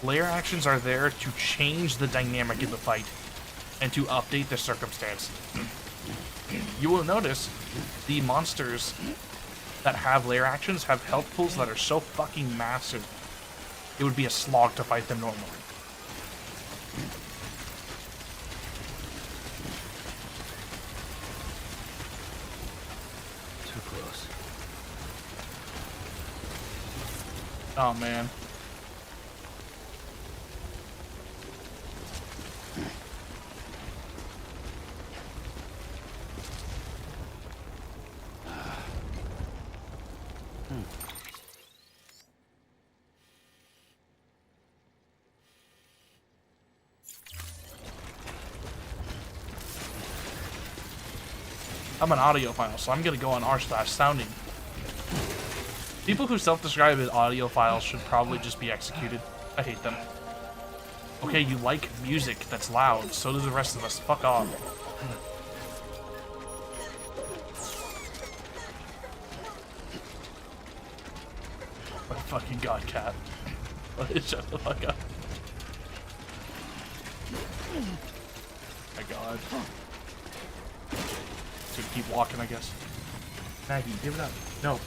Layer actions are there to change the dynamic in the fight and to update the circumstance. You will notice the monsters that have layer actions have health pools that are so fucking massive, it would be a slog to fight them normally. Too close. Oh man. I'm an audiophile, so I'm gonna go on r/sounding. People who self-describe as audiophiles should probably just be executed. I hate them. Okay, you like music that's loud, so do the rest of us. Fuck off. My fucking god, cat. Shut the fuck up. My god. So keep walking, I guess. Maggie, give it up. No.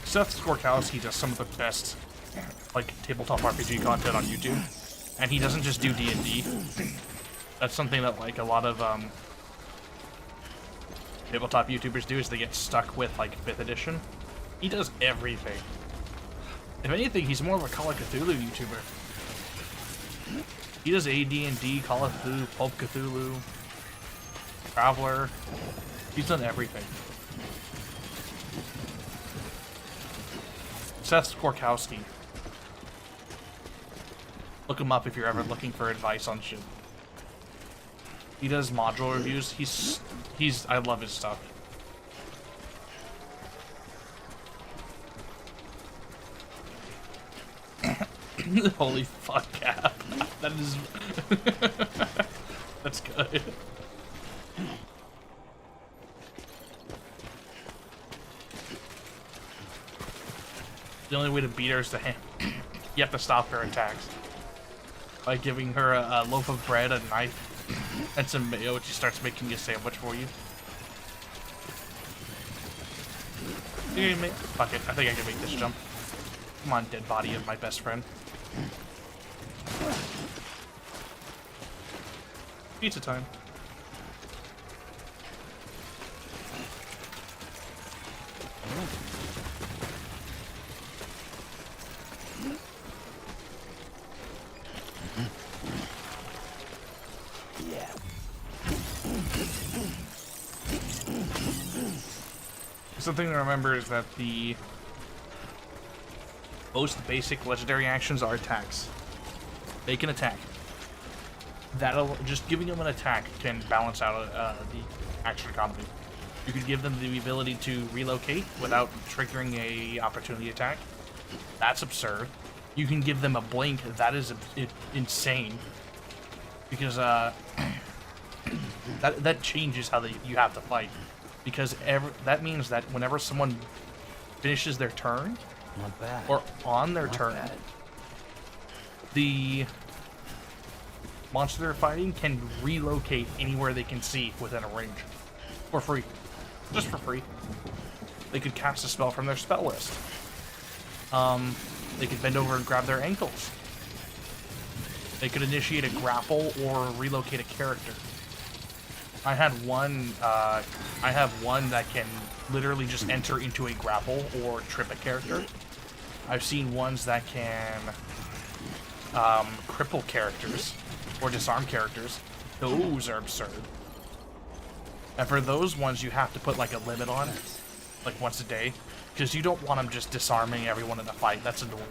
Seth Skorkowski does some of the best, like, tabletop RPG content on YouTube, and he doesn't just do D&D. That's something that, like, a lot of tabletop YouTubers do, is they get stuck with, like, 5th edition. He does everything. If anything, he's more of a Call of Cthulhu YouTuber. He does AD&D, Call of Cthulhu, Pulp Cthulhu, Traveler. He's done everything. Seth Skorkowski. Look him up if you're ever looking for advice on shit. He does module reviews. I love his stuff. Holy fuck, Cap. That is... That's good. The only way to beat her is to you have to stop her attacks by giving her a loaf of bread, a knife, and some mayo, and she starts making a sandwich for you. Fuck it, I think I can make this jump. Come on, dead body of my best friend. Pizza time. Yeah. Something to remember is that the most basic legendary actions are attacks. They can attack. That'll just giving them an attack can balance out the action economy. You could give them the ability to relocate without triggering a opportunity attack. That's absurd. You can give them a blink. That is insane. Because that changes how you have to fight. Because that means that whenever someone finishes their turn, not bad, or on their turn, the monster they're fighting can relocate anywhere they can see within a range. For free. Just for free. They could cast a spell from their spell list. They could bend over and grab their ankles. They could initiate a grapple or relocate a character. I have one that can literally just enter into a grapple or trip a character. I've seen ones that can cripple characters or disarm characters. Those are absurd. And for those ones, you have to put like a limit on, like once a day, because you don't want them just disarming everyone in a fight. That's annoying.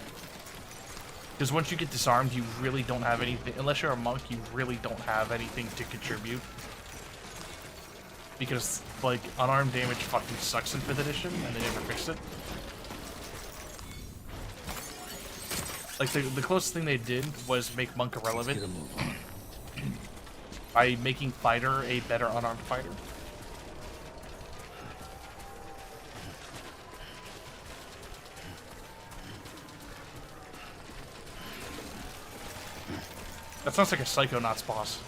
Because once you get disarmed, you really don't have anything. Unless you're a monk, you really don't have anything to contribute. Because, like, unarmed damage fucking sucks in 5th edition, and they never fixed it. Like, the closest thing they did was make monk irrelevant by making fighter a better unarmed fighter. That sounds like a Psychonauts boss.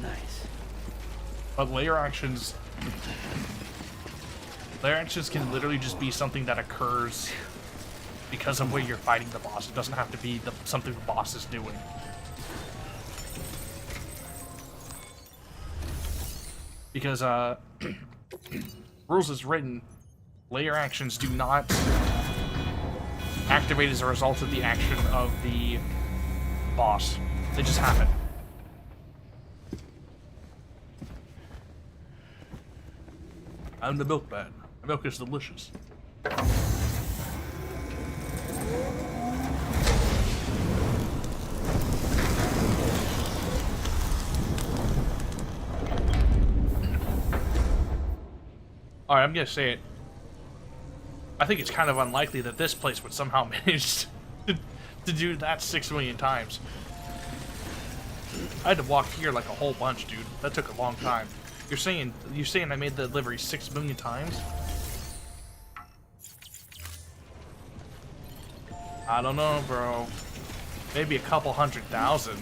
Nice. But layer actions can literally just be something that occurs because of where you're fighting the boss. It doesn't have to be something the boss is doing. Because rules as written, layer actions do not activate as a result of the action of the boss. They just happen. I'm the milkman. The milk is delicious. Alright, I'm gonna say it. I think it's kind of unlikely that this place would somehow manage to do that 6 million times. I had to walk here like a whole bunch, dude. That took a long time. You're saying I made the delivery 6 million times? I don't know, bro. Maybe a couple 100,000.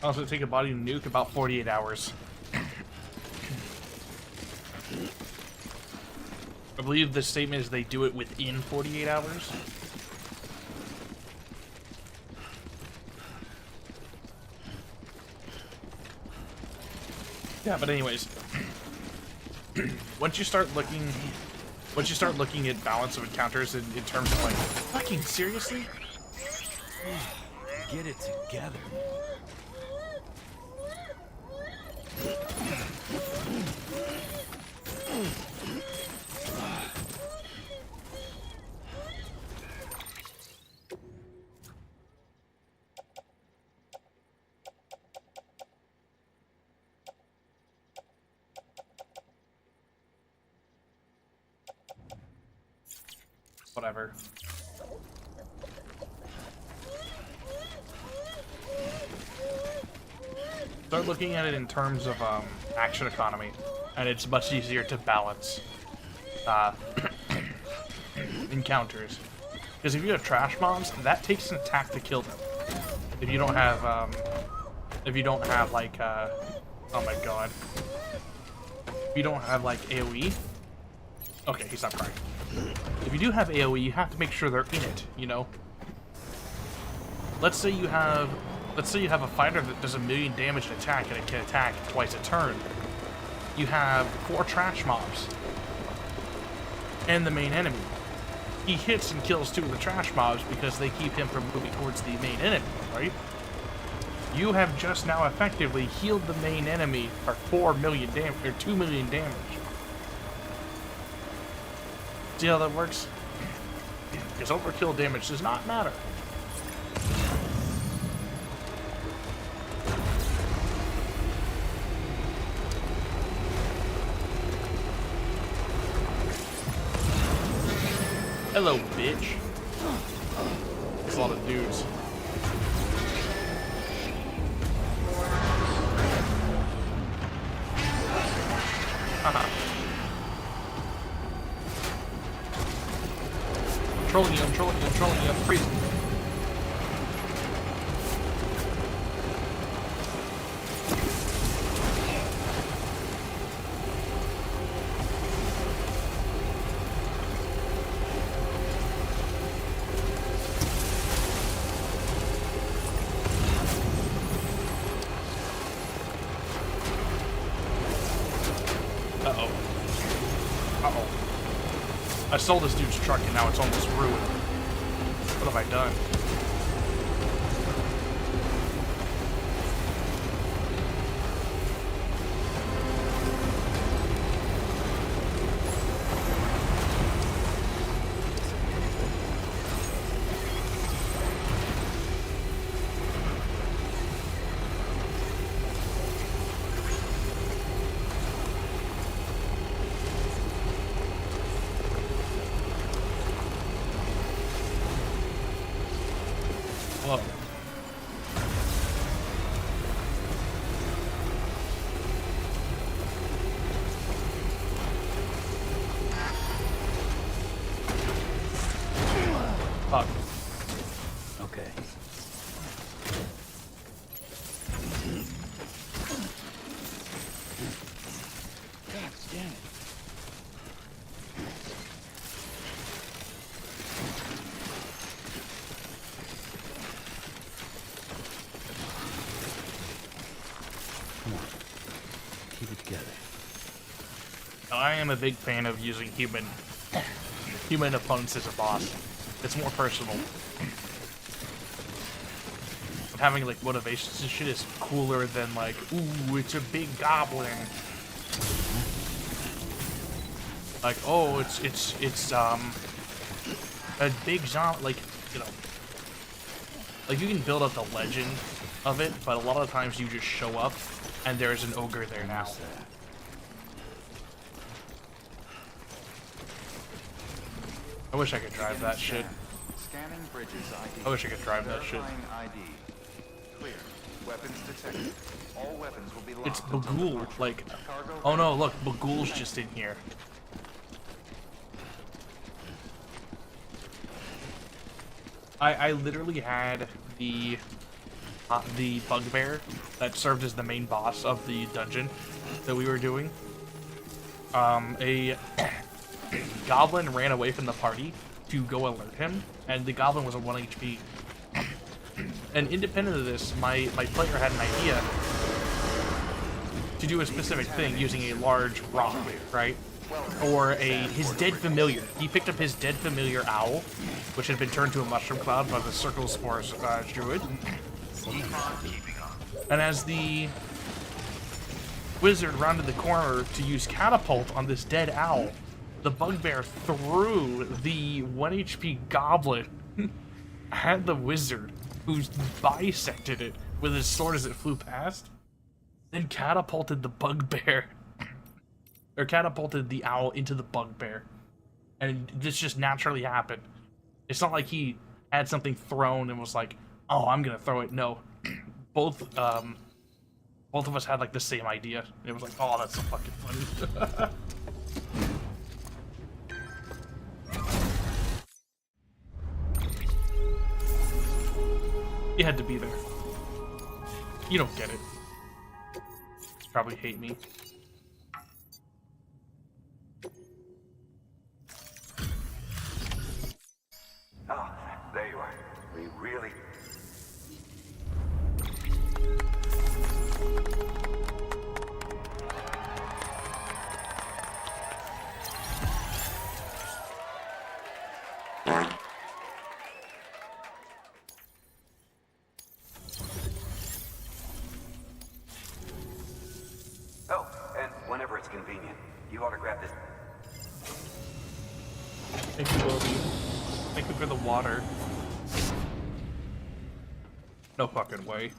Also, take a body to nuke about 48 hours. I believe the statement is they do it within 48 hours. Yeah, but anyways, once you start looking at balance of encounters in terms of like, fucking seriously? Get it together. whatever. Start looking at it in terms of action economy, and it's much easier to balance encounters. Because if you have trash mobs, that takes an attack to kill them. If you don't have like, oh my god. If you don't have like AoE, okay, he's not crying. If you do have AoE, you have to make sure they're in it, you know? Let's say you have a fighter that does 1,000,000 damage an attack and it can attack twice a turn. You have 4 trash mobs and the main enemy. He hits and kills 2 of the trash mobs because they keep him from moving towards the main enemy, right? You have just now effectively healed the main enemy for 4 million damage, or 2 million damage. See how that works? Because overkill damage does not matter. Hello, bitch. There's a lot of dudes. Trolling you, I'm trolling you, I'm trolling you, I'm freezing. Uh-oh. Uh-oh. I sold this dude's truck and now it's almost ruined. What have I done? Whoa. Fuck. Okay. God damn it. I am a big fan of using human opponents as a boss. It's more personal. And having like motivations and shit is cooler than like, ooh, it's a big goblin. Like, oh, it's a big zombie, like, you know. Like, you can build up the legend of it, but a lot of times you just show up and there's an ogre there now. I wish I could drive that shit. Scanning bridges ID. I wish I could drive that shit. ID. Clear. Weapons detected. All weapons will be locked. It's Bagul, like, oh no, look, Bagul's just in here. I literally had the bugbear that served as the main boss of the dungeon that we were doing. A goblin ran away from the party to go alert him, and the goblin was at 1 HP. And independent of this, my player had an idea to do a specific thing using a large rock, right? Or his dead familiar. He picked up his dead familiar owl, which had been turned to a mushroom cloud by the Circle Spores druid. And as the wizard rounded the corner to use catapult on this dead owl, the bugbear threw the 1 HP goblin at the wizard, who bisected it with his sword as it flew past, then catapulted the bugbear, or catapulted the owl into the bugbear. and this just naturally happened. It's not like he had something thrown and was like, "Oh, I'm gonna throw it." No, both of us had like the same idea. It was like, "Oh, that's so fucking funny." You had to be there. You don't get it. You probably hate me. Oh, there you are. We really... Oh, and whenever it's convenient, you ought to grab this. Thank you, Wilby. Thank you for the water. No fucking way.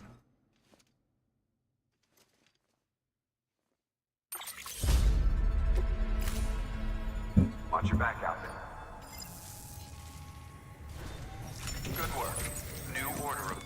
Watch your back out there. Good work. New order of...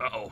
Uh-oh.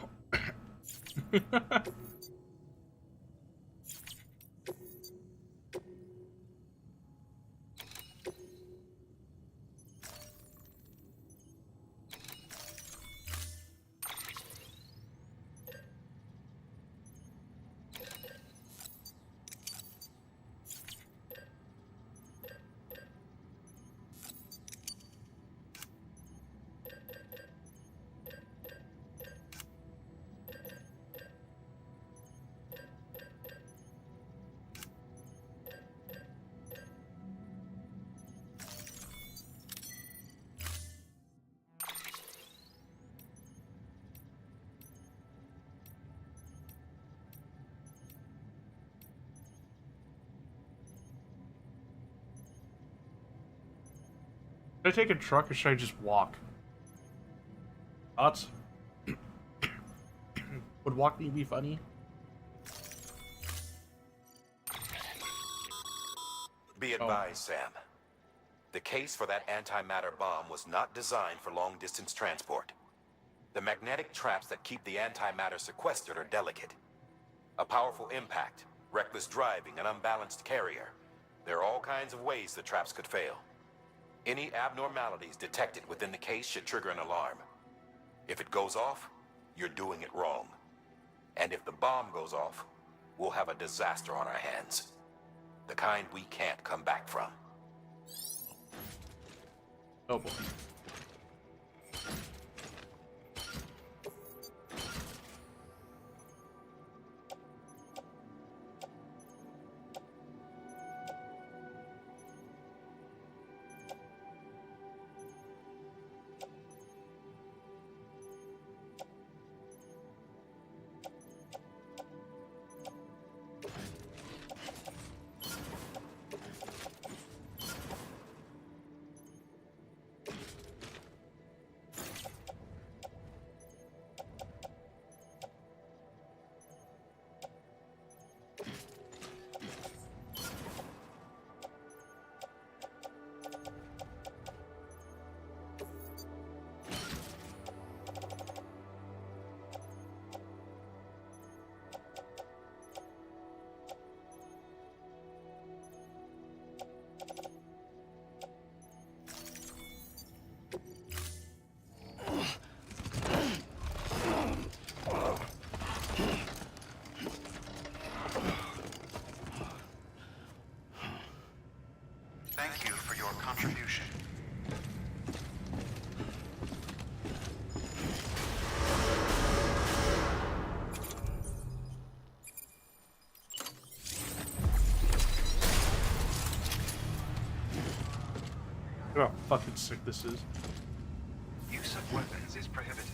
Should I take a truck or should I just walk? Thoughts? Would walking be funny? Be advised, Sam. The case for that antimatter bomb was not designed for long-distance transport. The magnetic traps that keep the antimatter sequestered are delicate. A powerful impact, reckless driving, an unbalanced carrier. There are all kinds of ways the traps could fail. Any abnormalities detected within the case should trigger an alarm. If it goes off, you're doing it wrong. And if the bomb goes off, we'll have a disaster on our hands. The kind we can't come back from. Oh boy. fucking sick this is. Use of weapons is prohibited.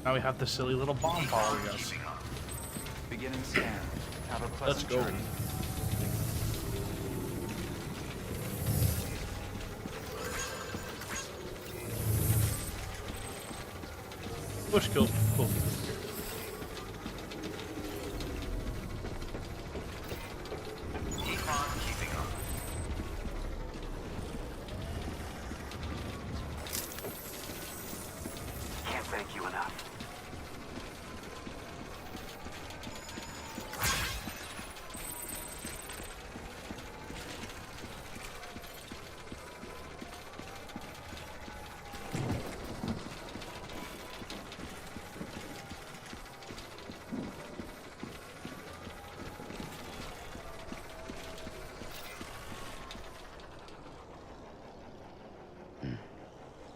Now we have the silly little bomb following us. Beginning scan. Have a Let's pleasant go. journey. Push kills. Cool. Keep on keeping on. Can't thank you enough.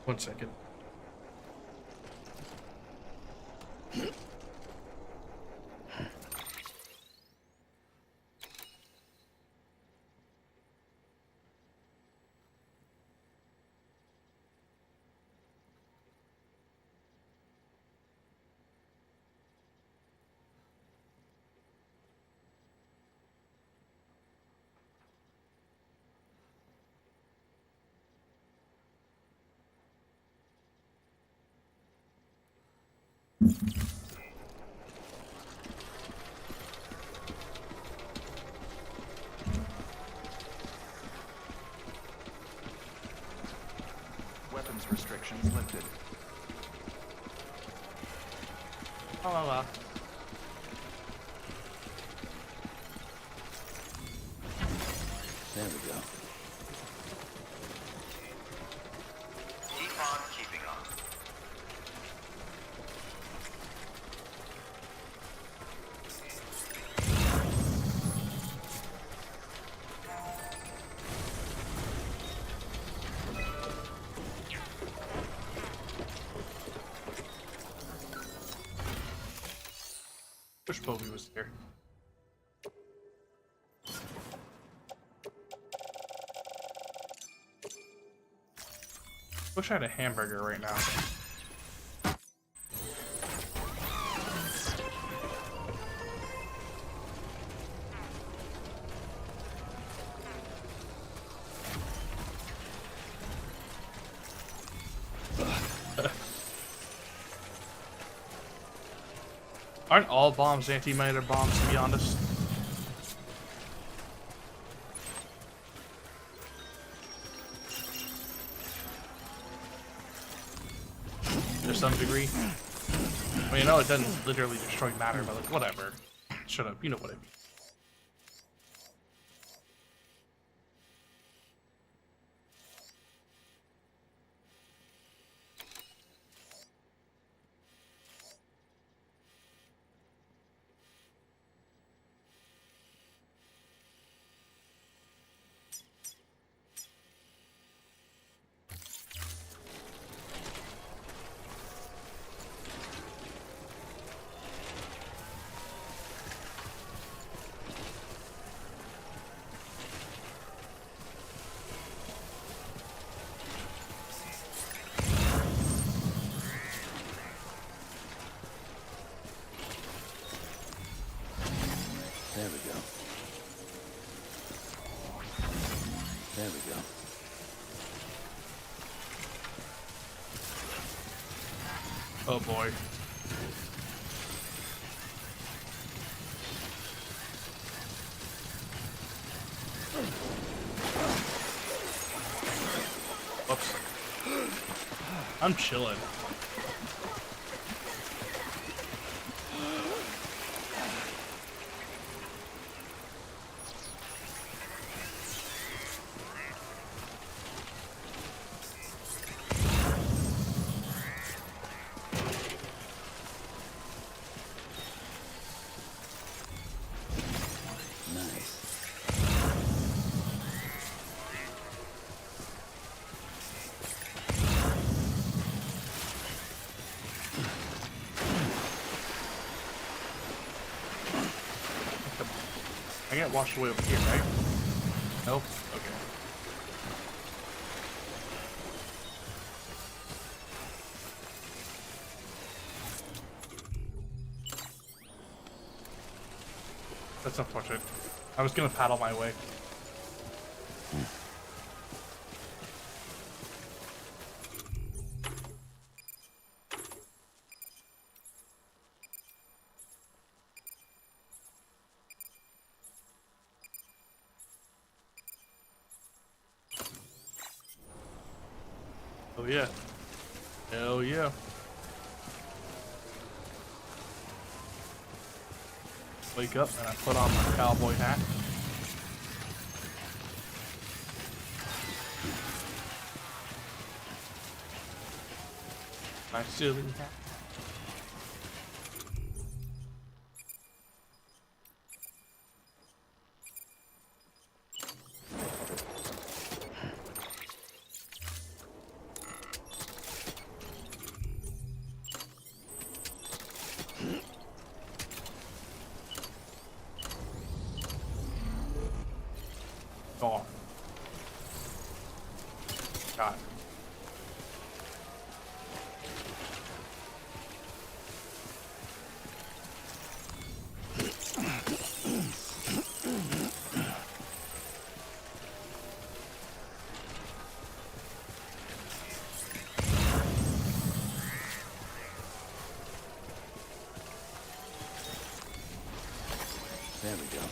One second. Weapons restrictions lifted. La la la. There we go. Keep on keeping on. Wish Bobby was there. Wish I had a hamburger right now. Aren't all bombs anti-matter bombs, to be honest? To some degree. Well, you know, it doesn't literally destroy matter, but like, whatever. Shut up, you know what I mean. There we go. There we go. Oh boy. Whoops. I'm chilling. I get washed away over here, right? Nope. Okay. That's unfortunate. I was gonna paddle my way. Oh yeah. Hell yeah. Wake up and I put on my cowboy hat. My silly hat. God. God. There we go.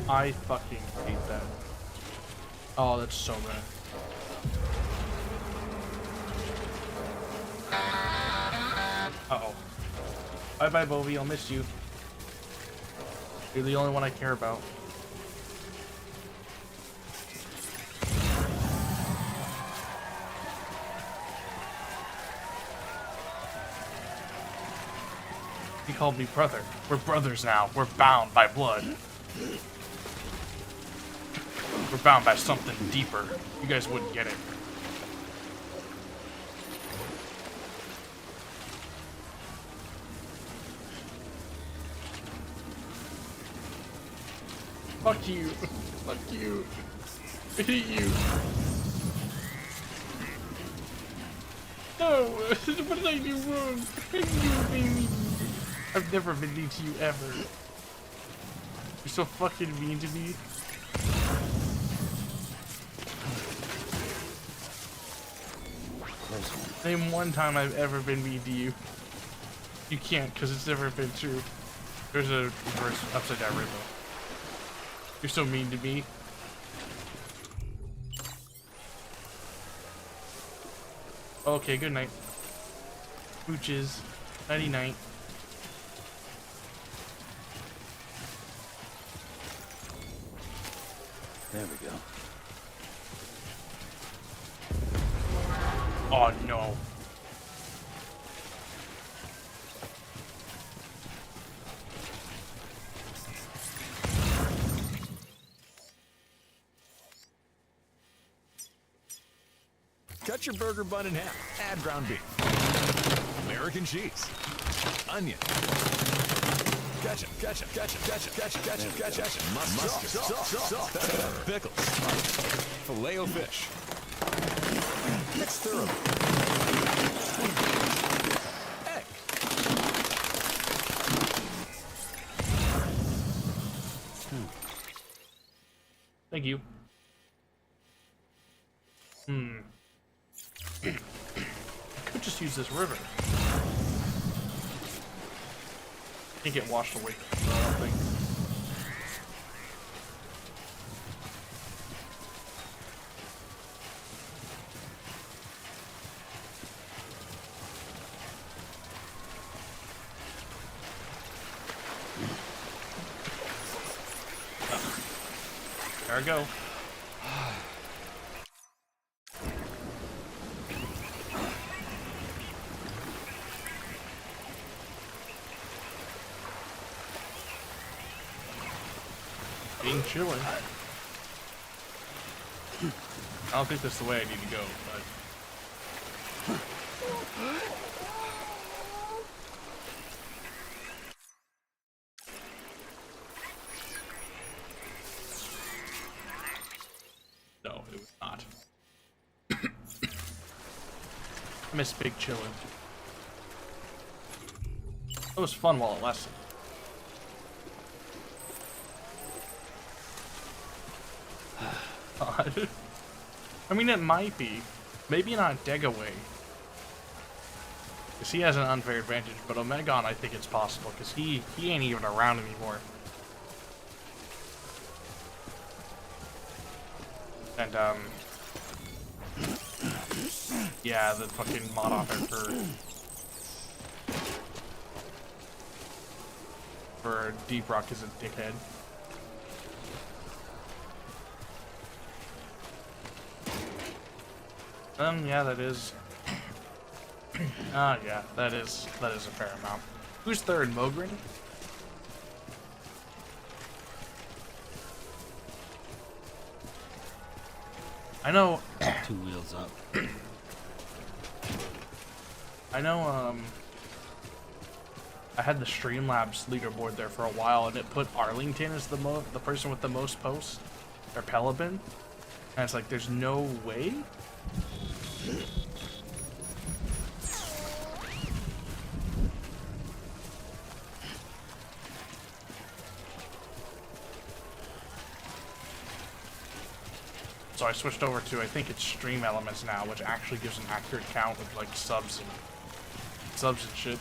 I fucking hate that. Oh, that's so bad. Uh-oh. Bye-bye, Bovie. I'll miss you. You're the only one I care about. He called me brother. We're brothers now. We're bound by blood. We're bound by something deeper. You guys wouldn't get it. Fuck you. Fuck you. I hate you. No! What did I do wrong? I've never been mean to you ever. You're so fucking mean to me. Name one time I've ever been mean to you. You can't, because it's never been true. There's a reverse upside down rainbow. You're so mean to me. Okay, good night. Smooches. Nighty night. There we go. Oh no. Cut your burger bun in half. Add ground beef. American cheese. Onion. Ketchup, ketchup, ketchup, ketchup, ketchup, ketchup, ketchup, mustard, salt, pepper, pickles, Filet-O-Fish. Mix thoroughly. Egg. Thank you. use this river. Can't get washed away, I don't think. There we go. Being chilling. I don't think that's the way I need to go, but... No, it was not. I miss big chillin'. It was fun while it lasted. I mean, it might be. Maybe not Degaway. Because he has an unfair advantage, but Omegon, I think it's possible, because he ain't even around anymore. And, yeah, the fucking mod author for Deep Rock is a dickhead. Yeah, that is. Yeah, that is a fair amount. Who's third, Mogren? I know. 2 wheels up. I know. I had the Streamlabs leaderboard there for a while, and it put Arlington as the person with the most posts, or Pelibin, and it's like, there's no way. So I switched over to, I think it's Stream Elements now, which actually gives an accurate count of like subs and shit.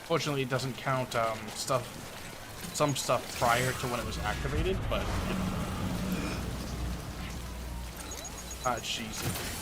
Fortunately, it doesn't count some stuff prior to when it was activated, but you know. Jeez.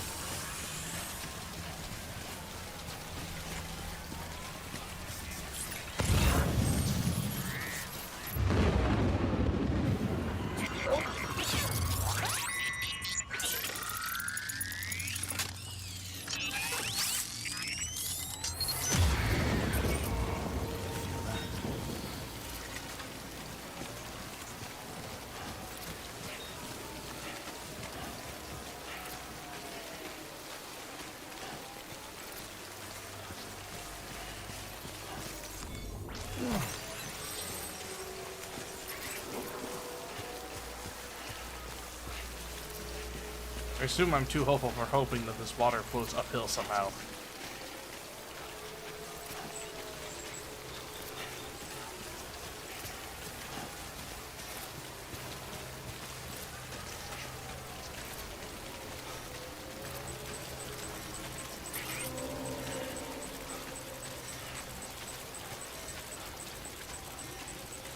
I assume I'm too hopeful for hoping that this water flows uphill somehow.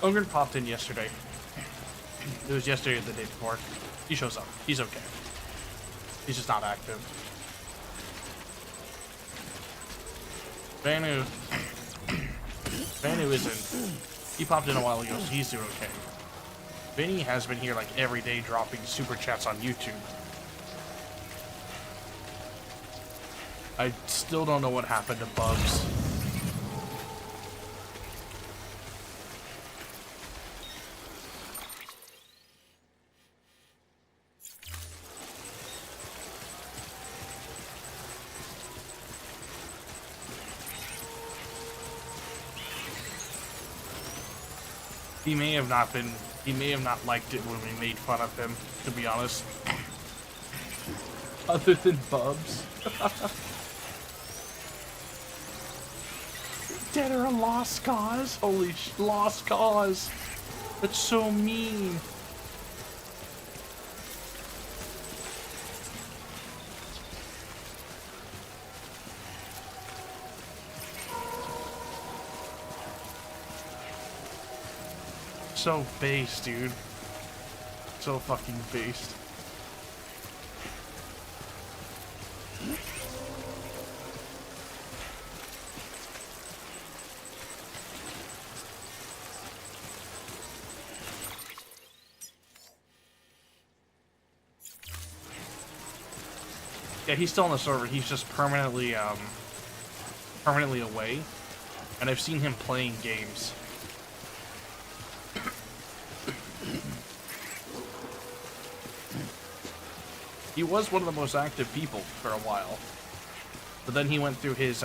Ogren popped in yesterday. It was yesterday or the day before. He shows up. He's okay. He's just not active. Vanu isn't. He popped in a while ago, so he's doing okay. Vinny has been here like every day dropping super chats on YouTube. I still don't know what happened to Bubs. He may have not liked it when we made fun of him, to be honest. Other than Bubs. Dead or a lost cause? Holy lost cause. That's so mean. So based, dude. So fucking based. Yeah, he's still on the server. He's just permanently away. And I've seen him playing games. He was one of the most active people for a while. But then he went through his,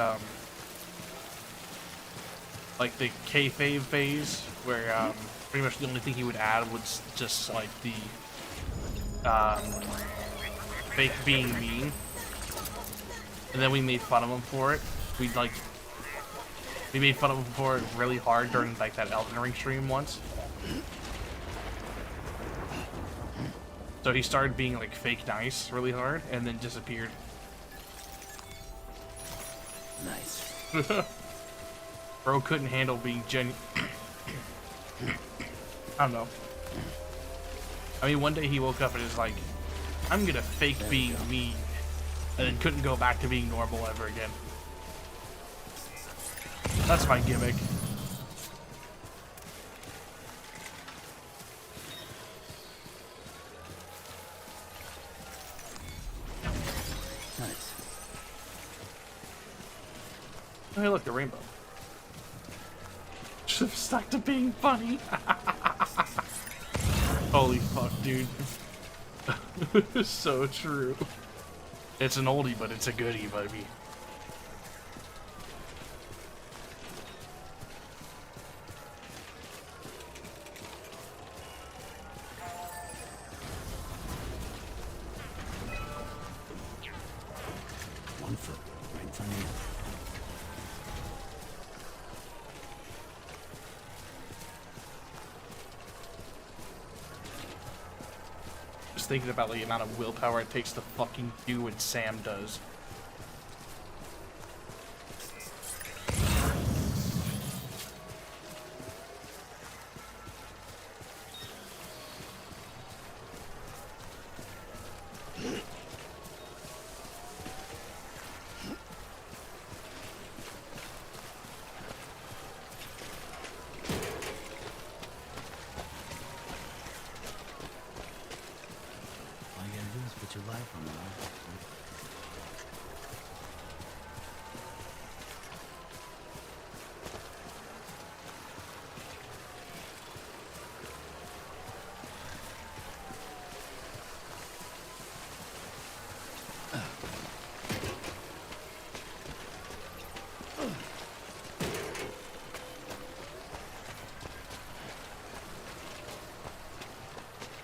like the kayfabe phase, where, pretty much the only thing he would add was just, like, the, fake being mean. And then we made fun of him for it. We made fun of him for it really hard during, like, that Elden Ring stream once. So he started being, like, fake nice really hard, and then disappeared. Nice. Bro couldn't handle being genuine. I don't know. I mean, one day he woke up and is like, I'm gonna fake being mean, and then couldn't go back to being normal ever again. That's my gimmick. Nice. Oh, hey, look, the rainbow. Should have stuck to being funny. Holy fuck, dude. So true. It's an oldie, but it's a goodie, baby. One foot right in front of you. Just thinking about the amount of willpower it takes to fucking do what Sam does. Put your life on the line.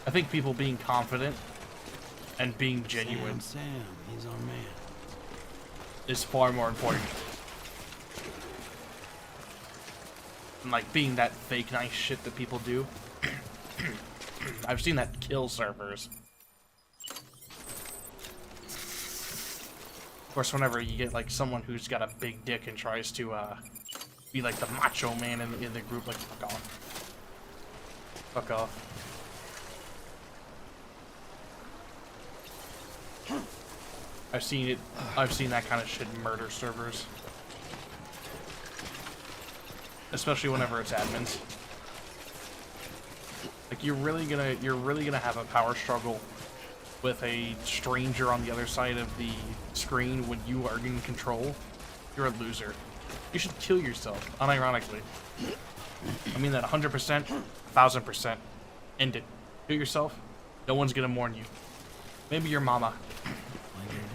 I think people being confident and being genuine Sam, he's our man. is far more important than like being that fake nice shit that people do. I've seen that kill servers. Of course, whenever you get like someone who's got a big dick and tries to be like the macho man in the group, like fuck off. Fuck off. I've seen it. I've seen that kind of shit in murder servers, especially whenever it's admins. Like you're really gonna have a power struggle with a stranger on the other side of the screen when you are in control. You're a loser. You should kill yourself, unironically. I mean that 100%, 1000%. End it. Kill yourself. No one's gonna mourn you. Maybe your mama.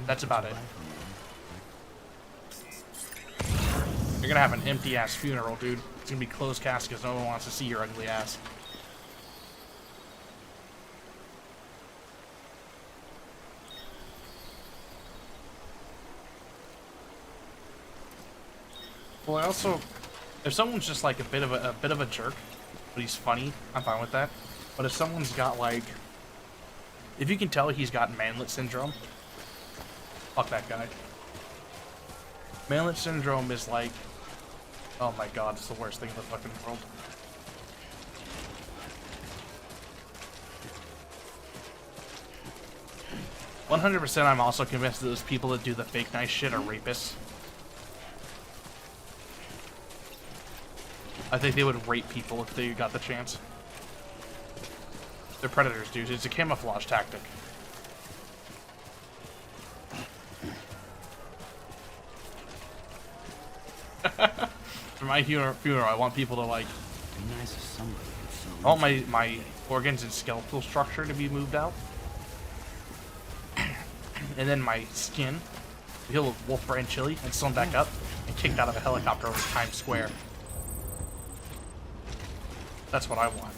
That's about it. You're gonna have an empty-ass funeral, dude. It's gonna be closed caskets. No one wants to see your ugly ass. Well, I also, if someone's just like a bit of a jerk, but he's funny, I'm fine with that. But if someone's got like, if you can tell he's got manlet syndrome, fuck that guy. Manlet syndrome is like, oh my god, it's the worst thing in the fucking world. 100% I'm also convinced that those people that do the fake nice shit are rapists. I think they would rape people if they got the chance. They're predators, dude. It's a camouflage tactic. For my funeral, I want people to like. Be nice if somebody could fill I want my organs and skeletal structure to be moved out, and then my skin, the hill of wolf brand chili, and sewn back up and kicked out of a helicopter over Times Square. That's what I want.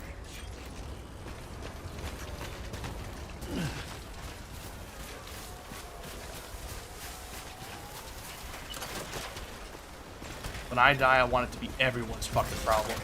When I die, I want it to be everyone's fucking problem.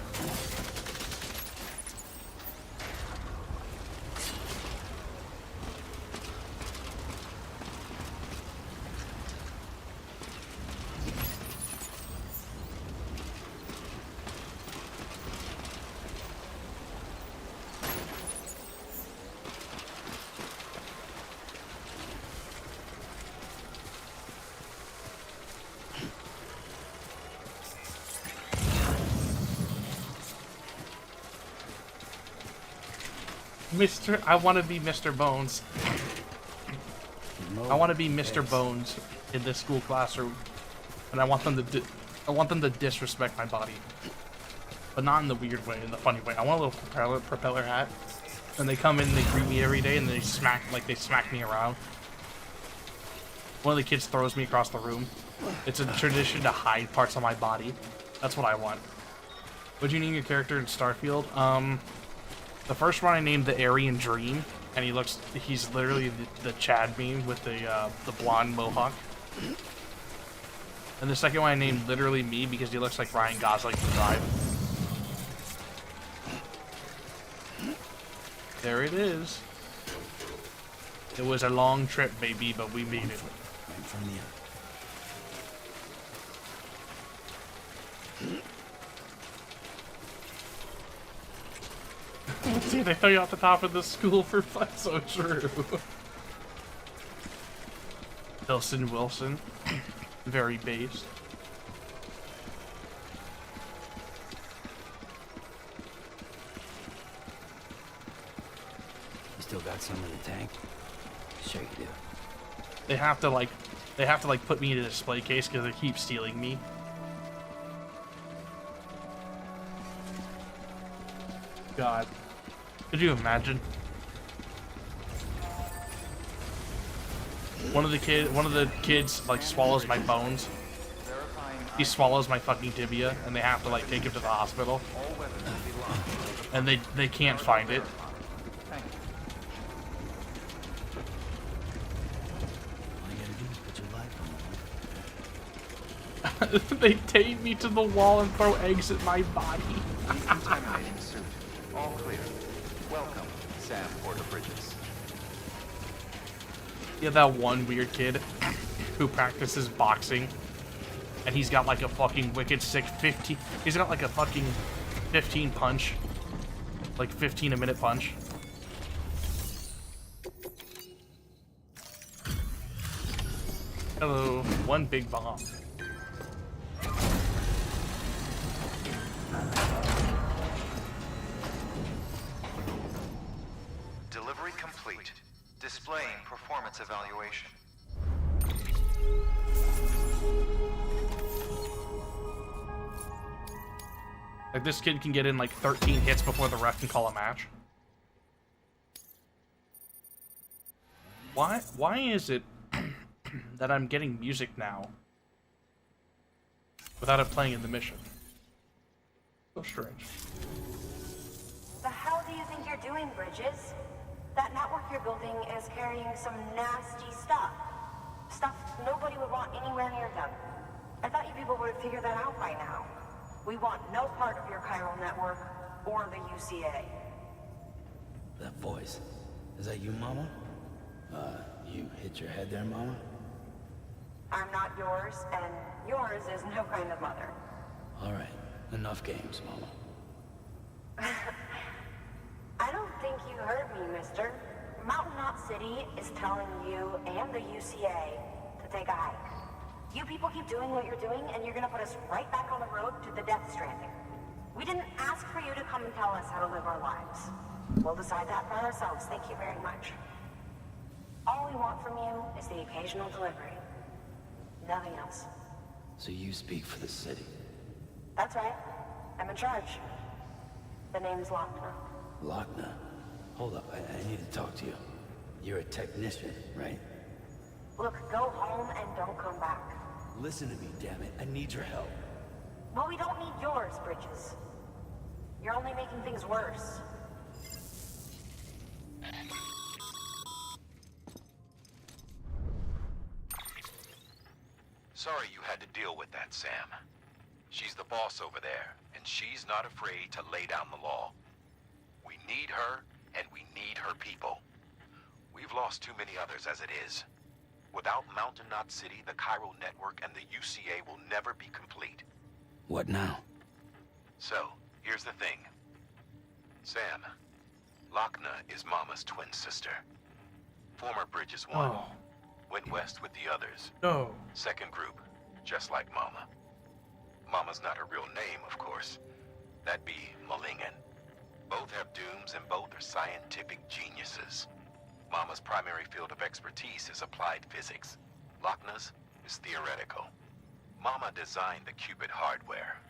I want to be Mr. Bones. I want to be Mr. Bones in this school classroom, and I want them to disrespect my body, but not in the weird way, in the funny way. I want a little propeller hat, and they come in and they greet me every day, and they smack me around. One of the kids throws me across the room. It's a tradition to hide parts of my body. That's what I want. Would you name your character in Starfield? The first one I named the Aryan Dream, and he's literally the Chad meme with the blonde mohawk. And the second one I named literally me because he looks like Ryan Gosling from Drive. There it is. It was a long trip, baby, but we made it. Right in front of the See, they throw you off the top of the school for fun. So true. Wilson. Very based. You still got some in the tank? Sure you do. They have to put me in a display case because they keep stealing me. God. Could you imagine? One of the kids like swallows my bones. He swallows my fucking tibia, and they have to like take him to the hospital. And they can't find it. They tape me to the wall and throw eggs at my body. Decontaminating suit. All clear. Welcome, Sam Porter-Bridges. Yeah, that one weird kid who practices boxing, and he's got like a fucking wicked sick 15. He's got like a fucking 15 punch, like 15 a minute punch. Hello, one big bomb. Delivery complete. Displaying performance evaluation. Like, this kid can get in like 13 hits before the ref can call a match. Why is it that I'm getting music now without it playing in the mission? So strange. The hell do you think you're doing, Bridges? That network you're building is carrying some nasty stuff. Stuff nobody would want anywhere near them. I thought you people would have figured that out by now. We want no part of your chiral network or the UCA. That voice. Is that you, Mama? You hit your head there, Mama? I'm not yours, and yours is no kind of mother. All right. Enough games, Mama. I don't think you heard me, mister. Mountain Knot City is telling you and the UCA to take a hike. You people keep doing what you're doing, and you're gonna put us right back on the road to the Death Stranding. We didn't ask for you to come and tell us how to live our lives. We'll decide that for ourselves, thank you very much. All we want from you is the occasional delivery. Nothing else. So you speak for the city? That's right. I'm in charge. The name's Lochner. Lochner? Hold up, I need to talk to you. You're a technician, right? Look, go home and don't come back. Listen to me, damn it. I need your help. Well, we don't need yours, Bridges. You're only making things worse. Sorry you had to deal with that, Sam. She's the boss over there, and she's not afraid to lay down the law. We need her, and we need her people. We've lost too many others as it is. Without Mountain Knot City, the Chiral Network, and the UCA will never be complete. What now? So, here's the thing. Sam, Lochner is Mama's twin sister. Former Bridges 1. Oh. Went west with the others. No. Second group, just like Mama. Mama's not her real name, of course. That'd be Malingen. Both have dooms and both are scientific geniuses. Mama's primary field of expertise is applied physics. Lochner's is theoretical. Mama designed the Cupid hardware.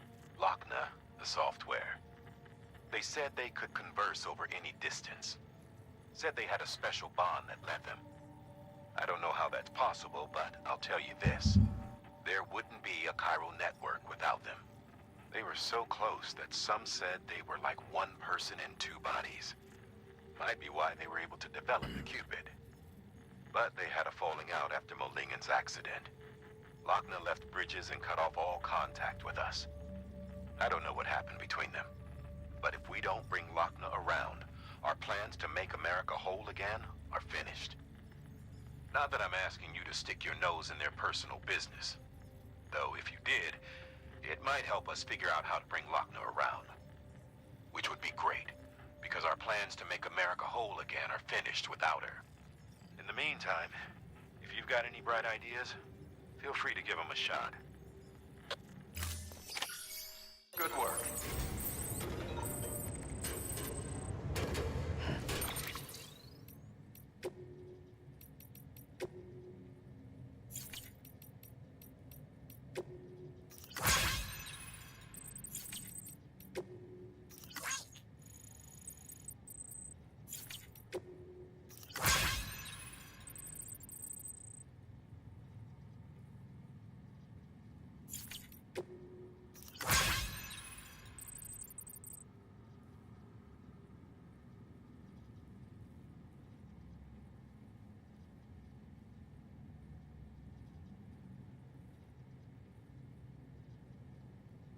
Lochner, the software. They said they could converse over any distance. Said they had a special bond that led them. I don't know how that's possible, but I'll tell you this. There wouldn't be a chiral network without them. They were so close that some said they were like one person in two bodies. Might be why they were able to develop the Cupid. But they had a falling out after Molingen's accident. Lochner left Bridges and cut off all contact with us. I don't know what happened between them. But if we don't bring Lochner around, our plans to make America whole again are finished. Not that I'm asking you to stick your nose in their personal business. Though if you did, it might help us figure out how to bring Lochner around. Which would be great, because our plans to make America whole again are finished without her. In the meantime, if you've got any bright ideas, feel free to give them a shot. Good work.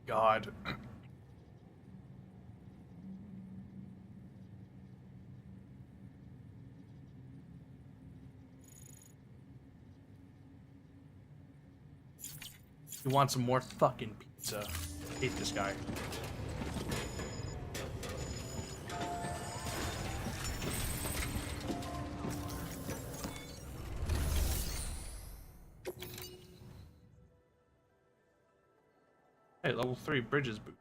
God. You want some more fucking pizza? Hate this guy. Hey, level 3 Bridges boot.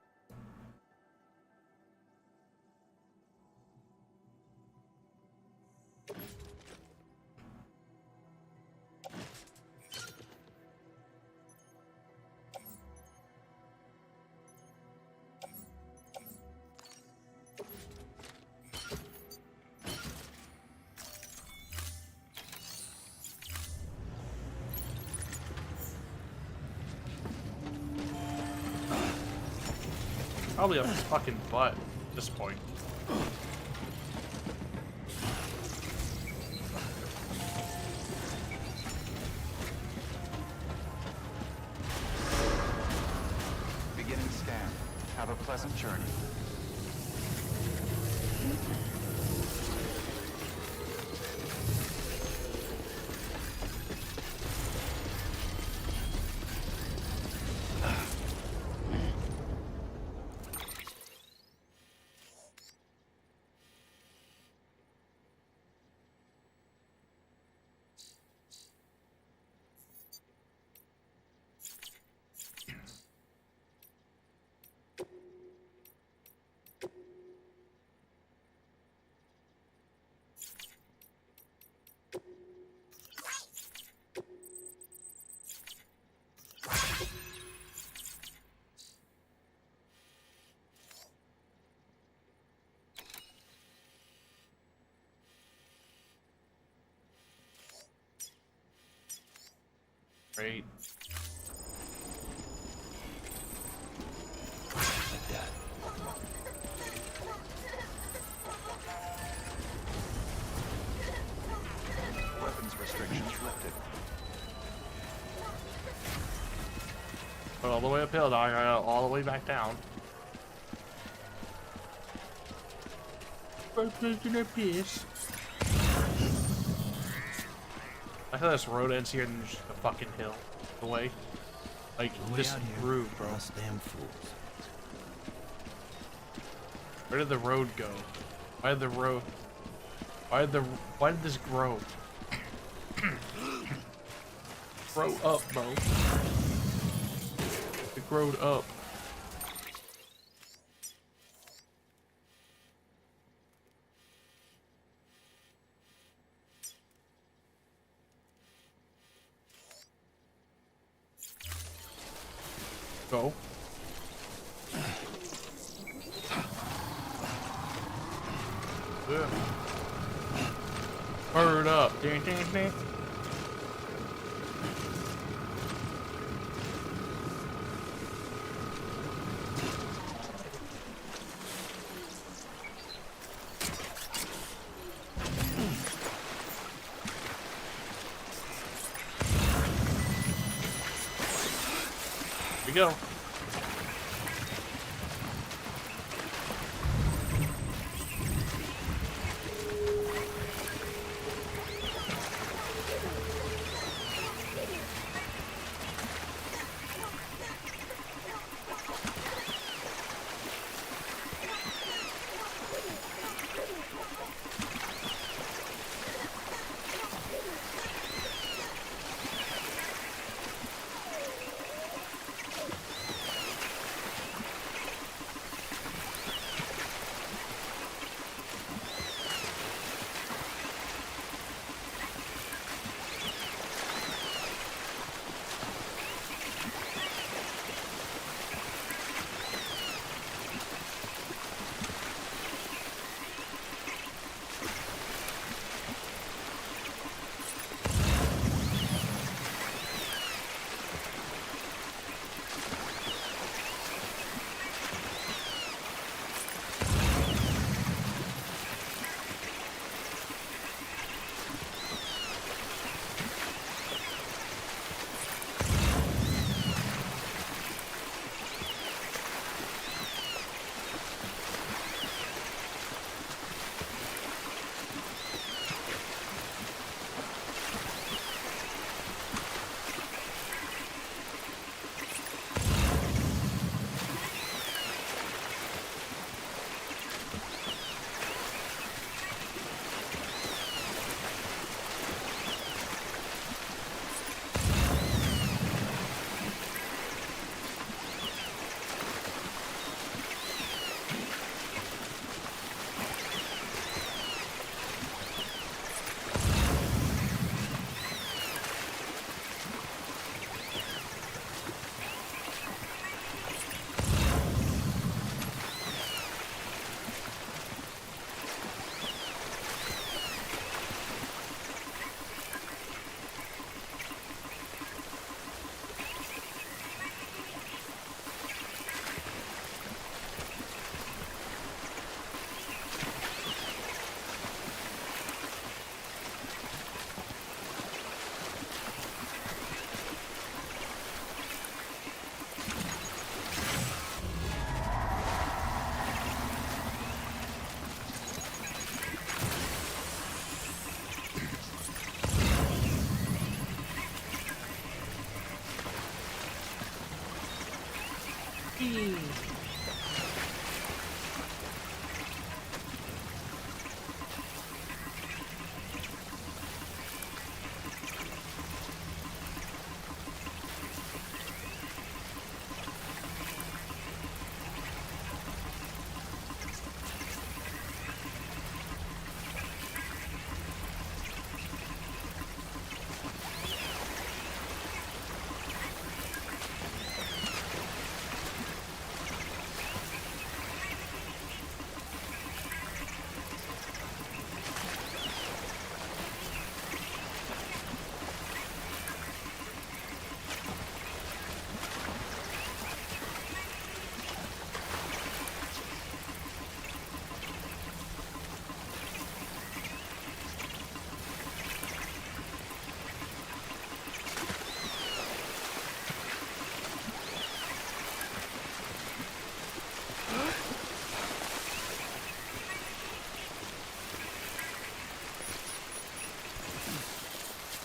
Probably up his fucking butt at this point. Beginning scan. Have a pleasant journey. Great. Like that. Weapons restrictions lifted. Put all the way uphill, dog. All the way back down. I'm taking a piss. I thought this road ends here and there's just a fucking hill. The way. Like, this road, bro. Us damn fools. Where did the road go? Why did the road... Why did this grow? Grow up, bro. It growed up. Go. Bird up. Ding, ding, ding. Here we go.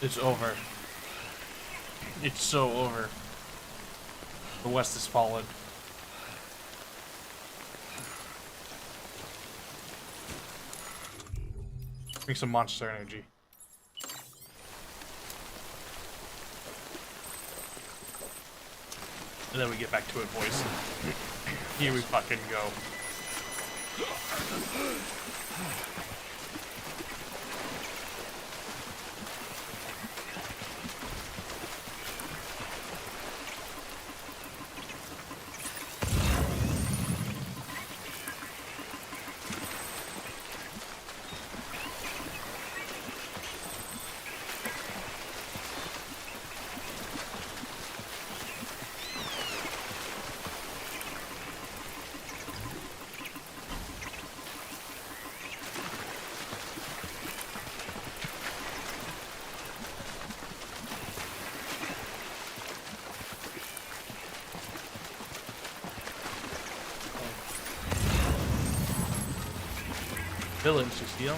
It's over. It's so over. The West has fallen. Drink some Monster Energy. And then we get back to it, boys. Here we fucking go. Villains to steal.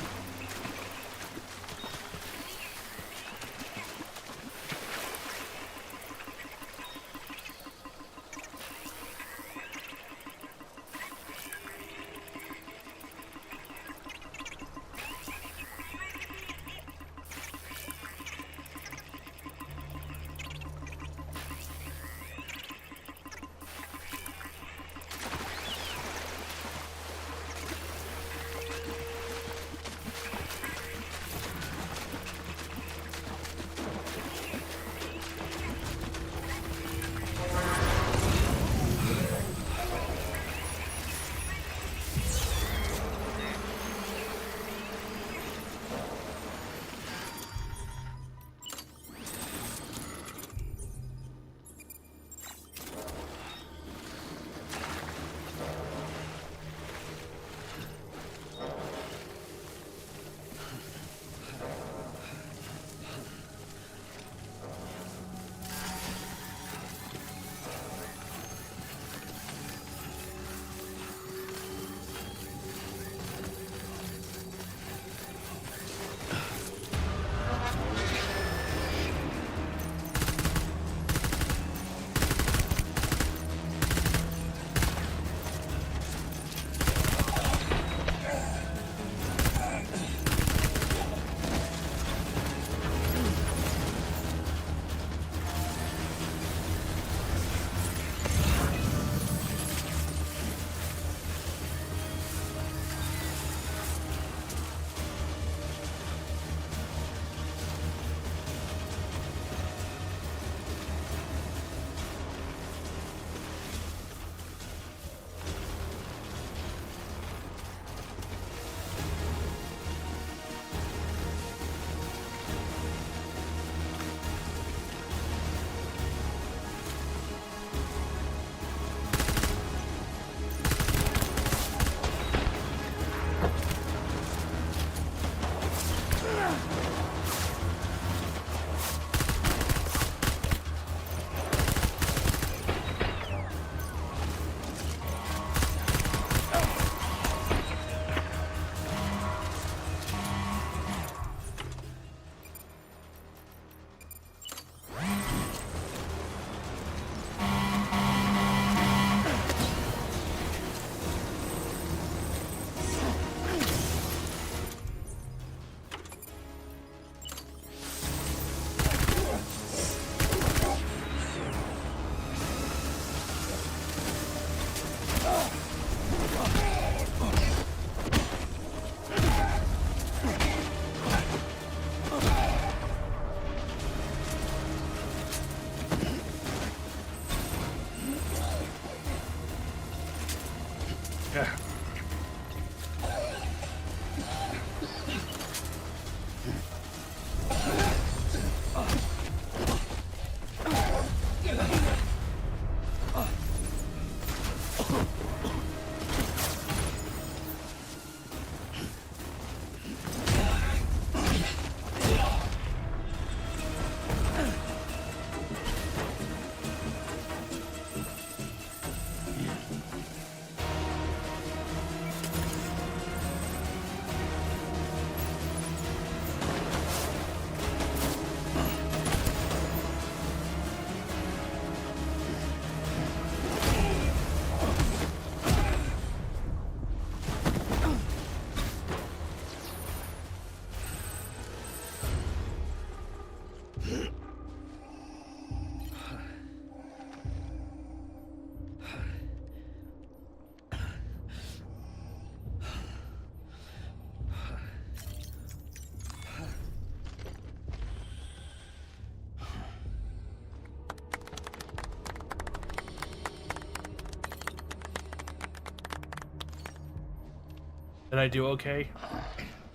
Did I do okay?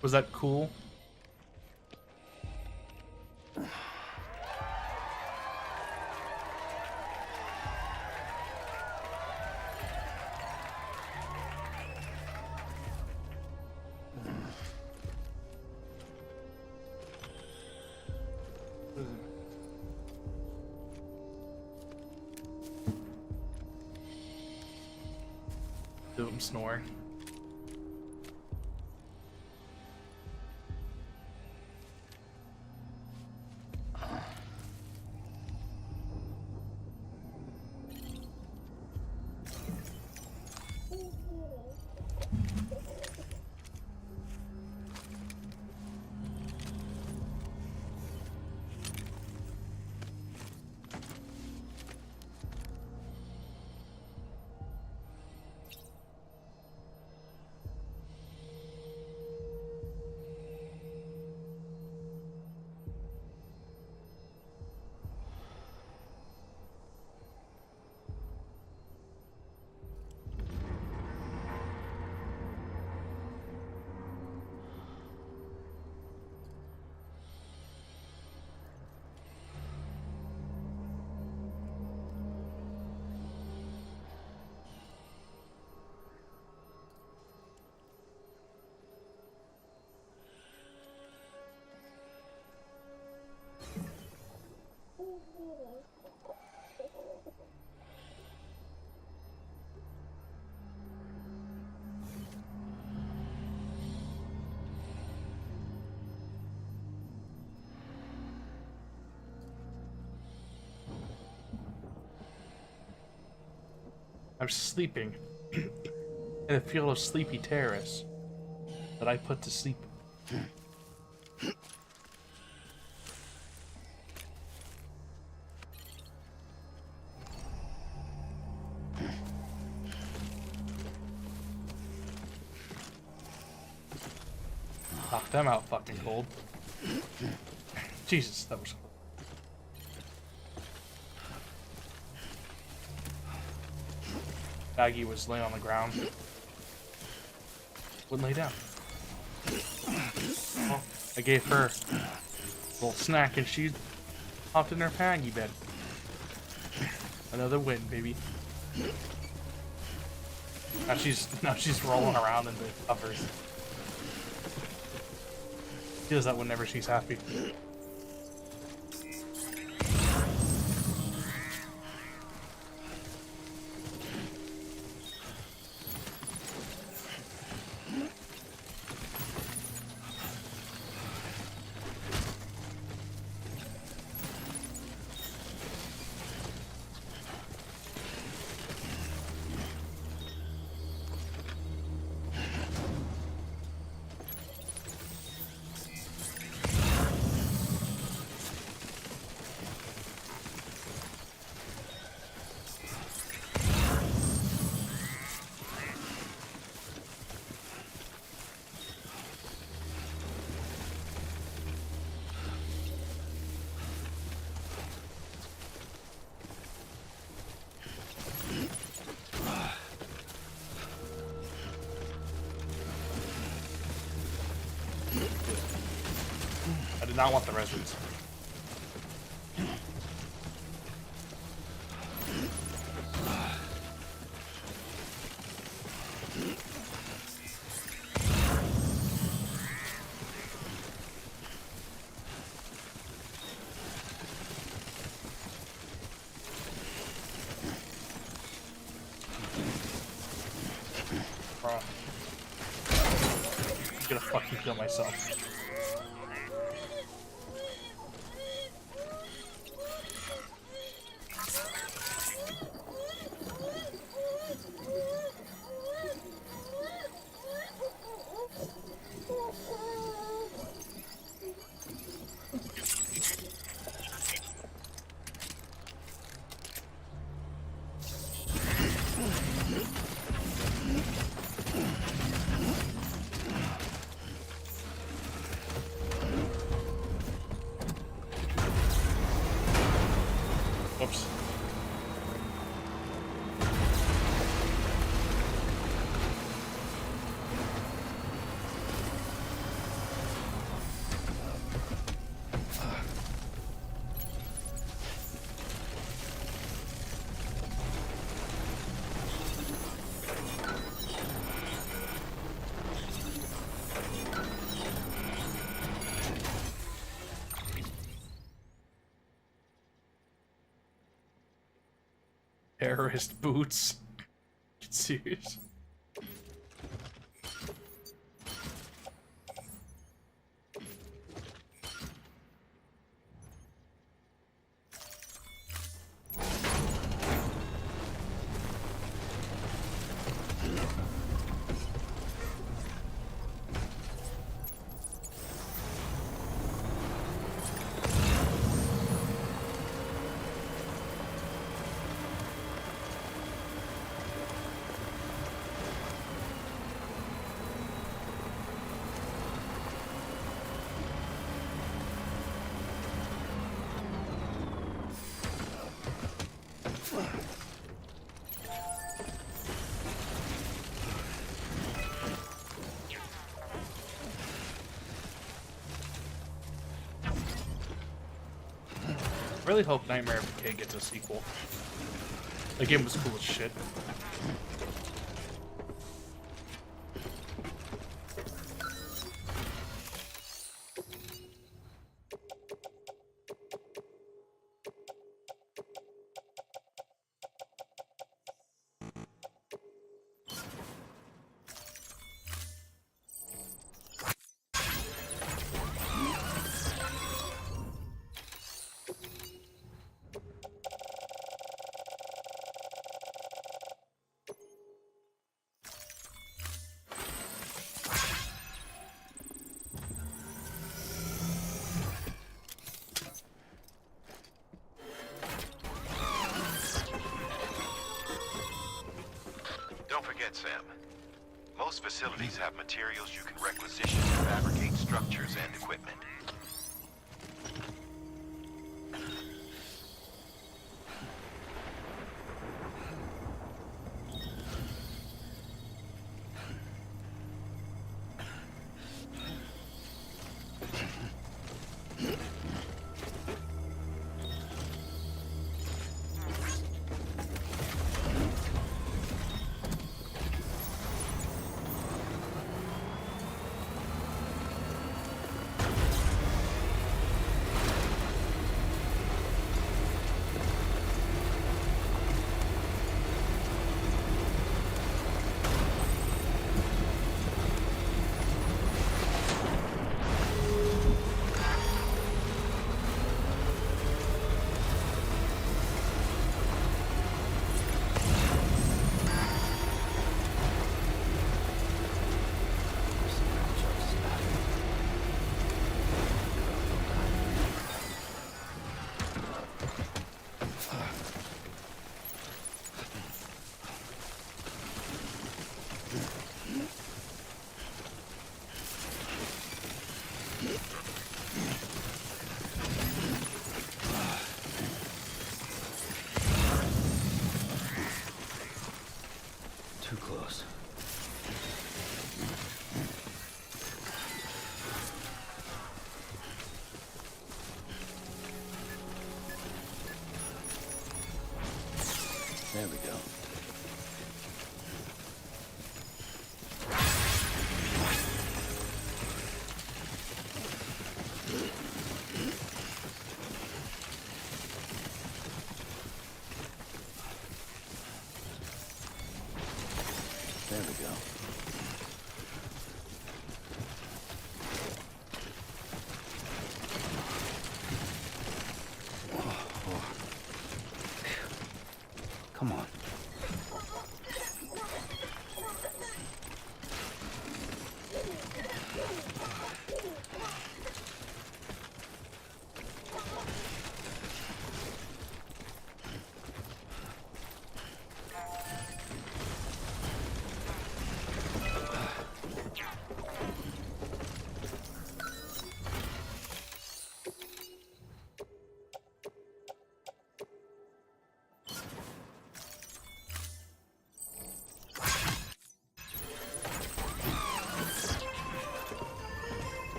Was that cool? Do him snore. I'm sleeping in a field of sleepy terrace that I put to sleep. Knock them out fucking cold. Jesus, that was cold. Maggie was laying on the ground. Wouldn't lay down. Well, I gave her a little snack and she hopped in her Maggie bed. Another win, baby. Now she's rolling around in the covers. She does that whenever she's happy. I did not want the residents. I'm gonna fucking kill myself. terrorist boots. Get serious. I really hope Nightmare of Decay gets a sequel. The game was cool as shit. Don't forget, Sam. Most facilities have materials you can requisition to fabricate structures and equipment.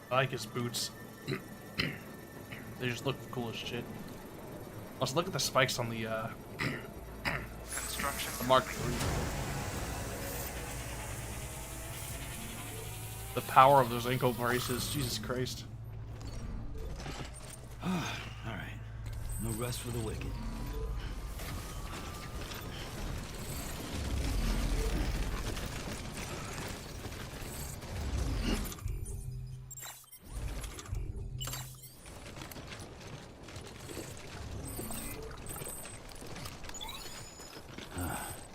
I like his boots. They just look cool as shit. Also, look at the spikes on the Construction. the Mark III. The power of those ankle braces, Jesus Christ. Alright. No rest for the wicked.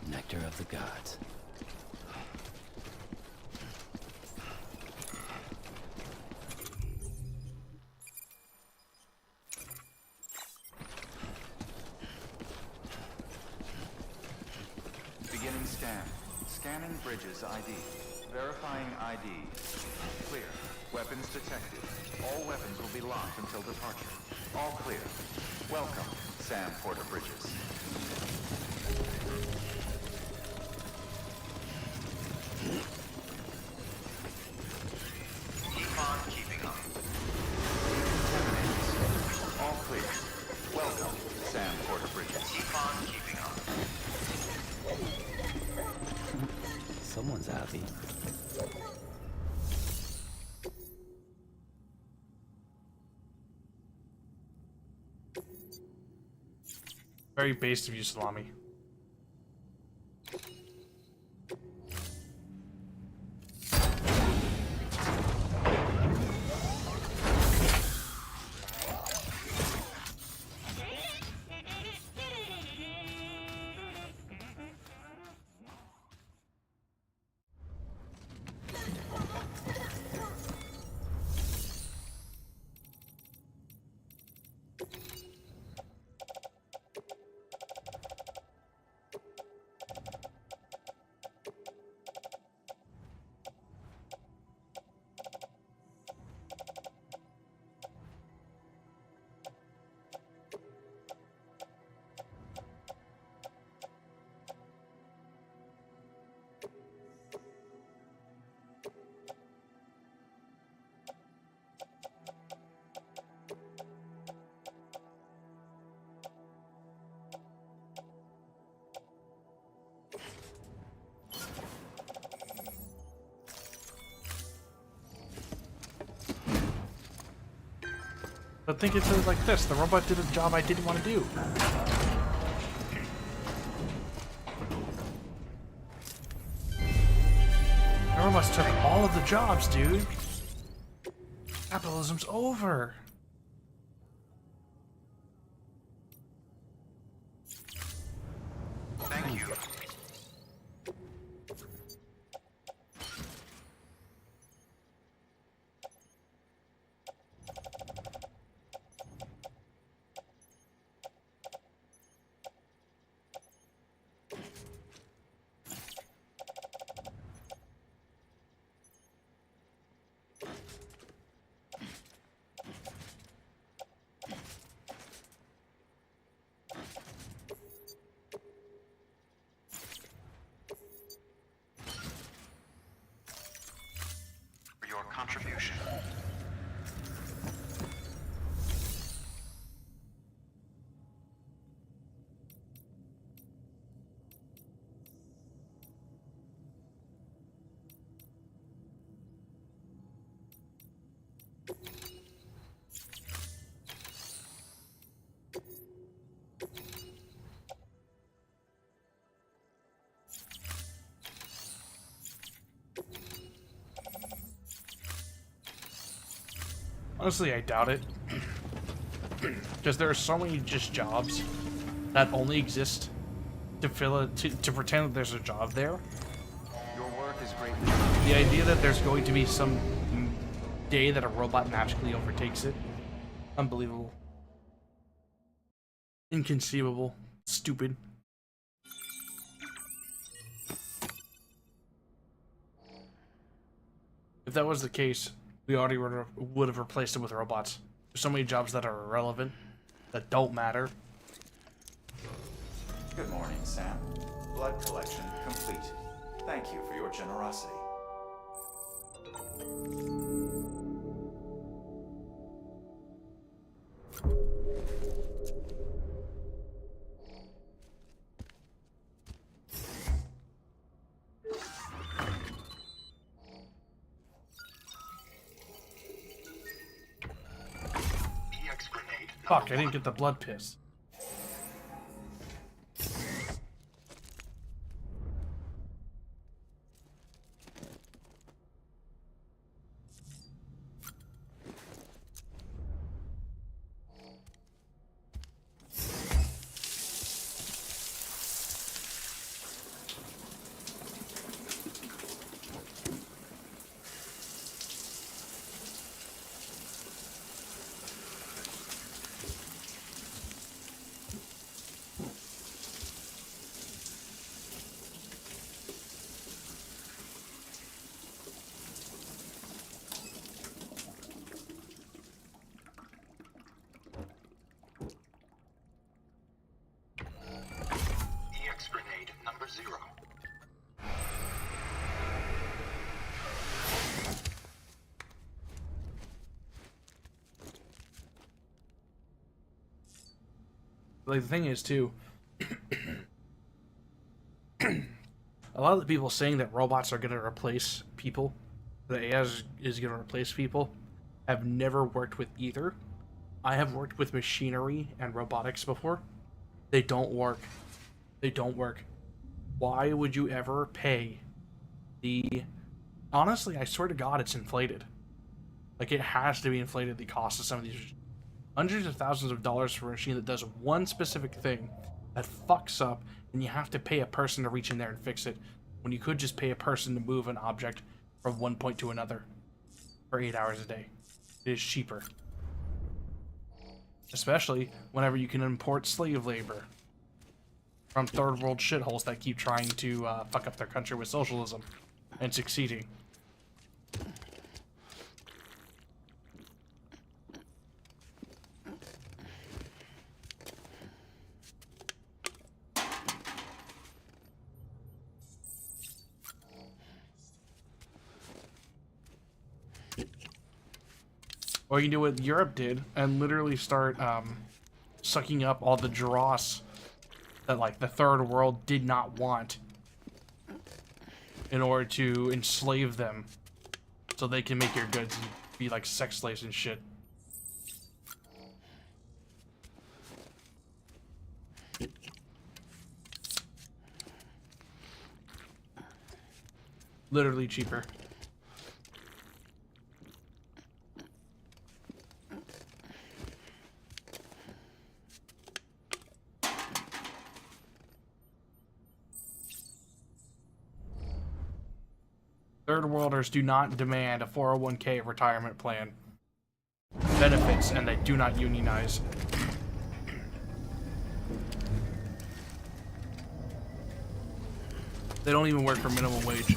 Nectar of the gods. Beginning scan. Scanning bridges ID. Verifying ID. Clear. Weapons detected. All weapons will be locked until departure. All clear. Welcome, Sam Porter Bridges. Keep on keeping up. All clear. Welcome, Sam Porter Bridges. Keep on keeping up. Someone's happy. Very based of you, Salami. But think of it like this, the robot did a job I didn't want to do. The robots took all of the jobs, dude. Capitalism's over. Thank you. For your contribution. Honestly, I doubt it. Because there are so many just jobs that only exist to fill it, to pretend that there's a job there. Your work is great. The idea that there's going to be some day that a robot magically overtakes it. Unbelievable. Inconceivable. Stupid. If that was the case, we already would have replaced it with robots. There's so many jobs that are irrelevant, that don't matter. Good morning, Sam. Blood collection complete. Thank you for your generosity. Fuck, I didn't get the blood piss. EX grenade number 0. Like, the thing is, too, a lot of the people saying that robots are going to replace people, that AI is going to replace people, have never worked with either. I have worked with machinery and robotics before. They don't work. They don't work. Why would you ever pay the... Honestly, I swear to God, it's inflated. Like, it has to be inflated, the cost of some of these... Hundreds of thousands of dollars for a machine that does one specific thing that fucks up, and you have to pay a person to reach in there and fix it, when you could just pay a person to move an object from one point to another for 8 hours a day. It is cheaper. Especially whenever you can import slave labor from third world shitholes that keep trying to fuck up their country with socialism and succeeding. Or you can do what Europe did and literally start sucking up all the dross that, like, the third world did not want in order to enslave them so they can make your goods and be like sex slaves and shit. Literally cheaper. Third worlders do not demand a 401k retirement plan benefits, and they do not unionize. They don't even work for minimum wage.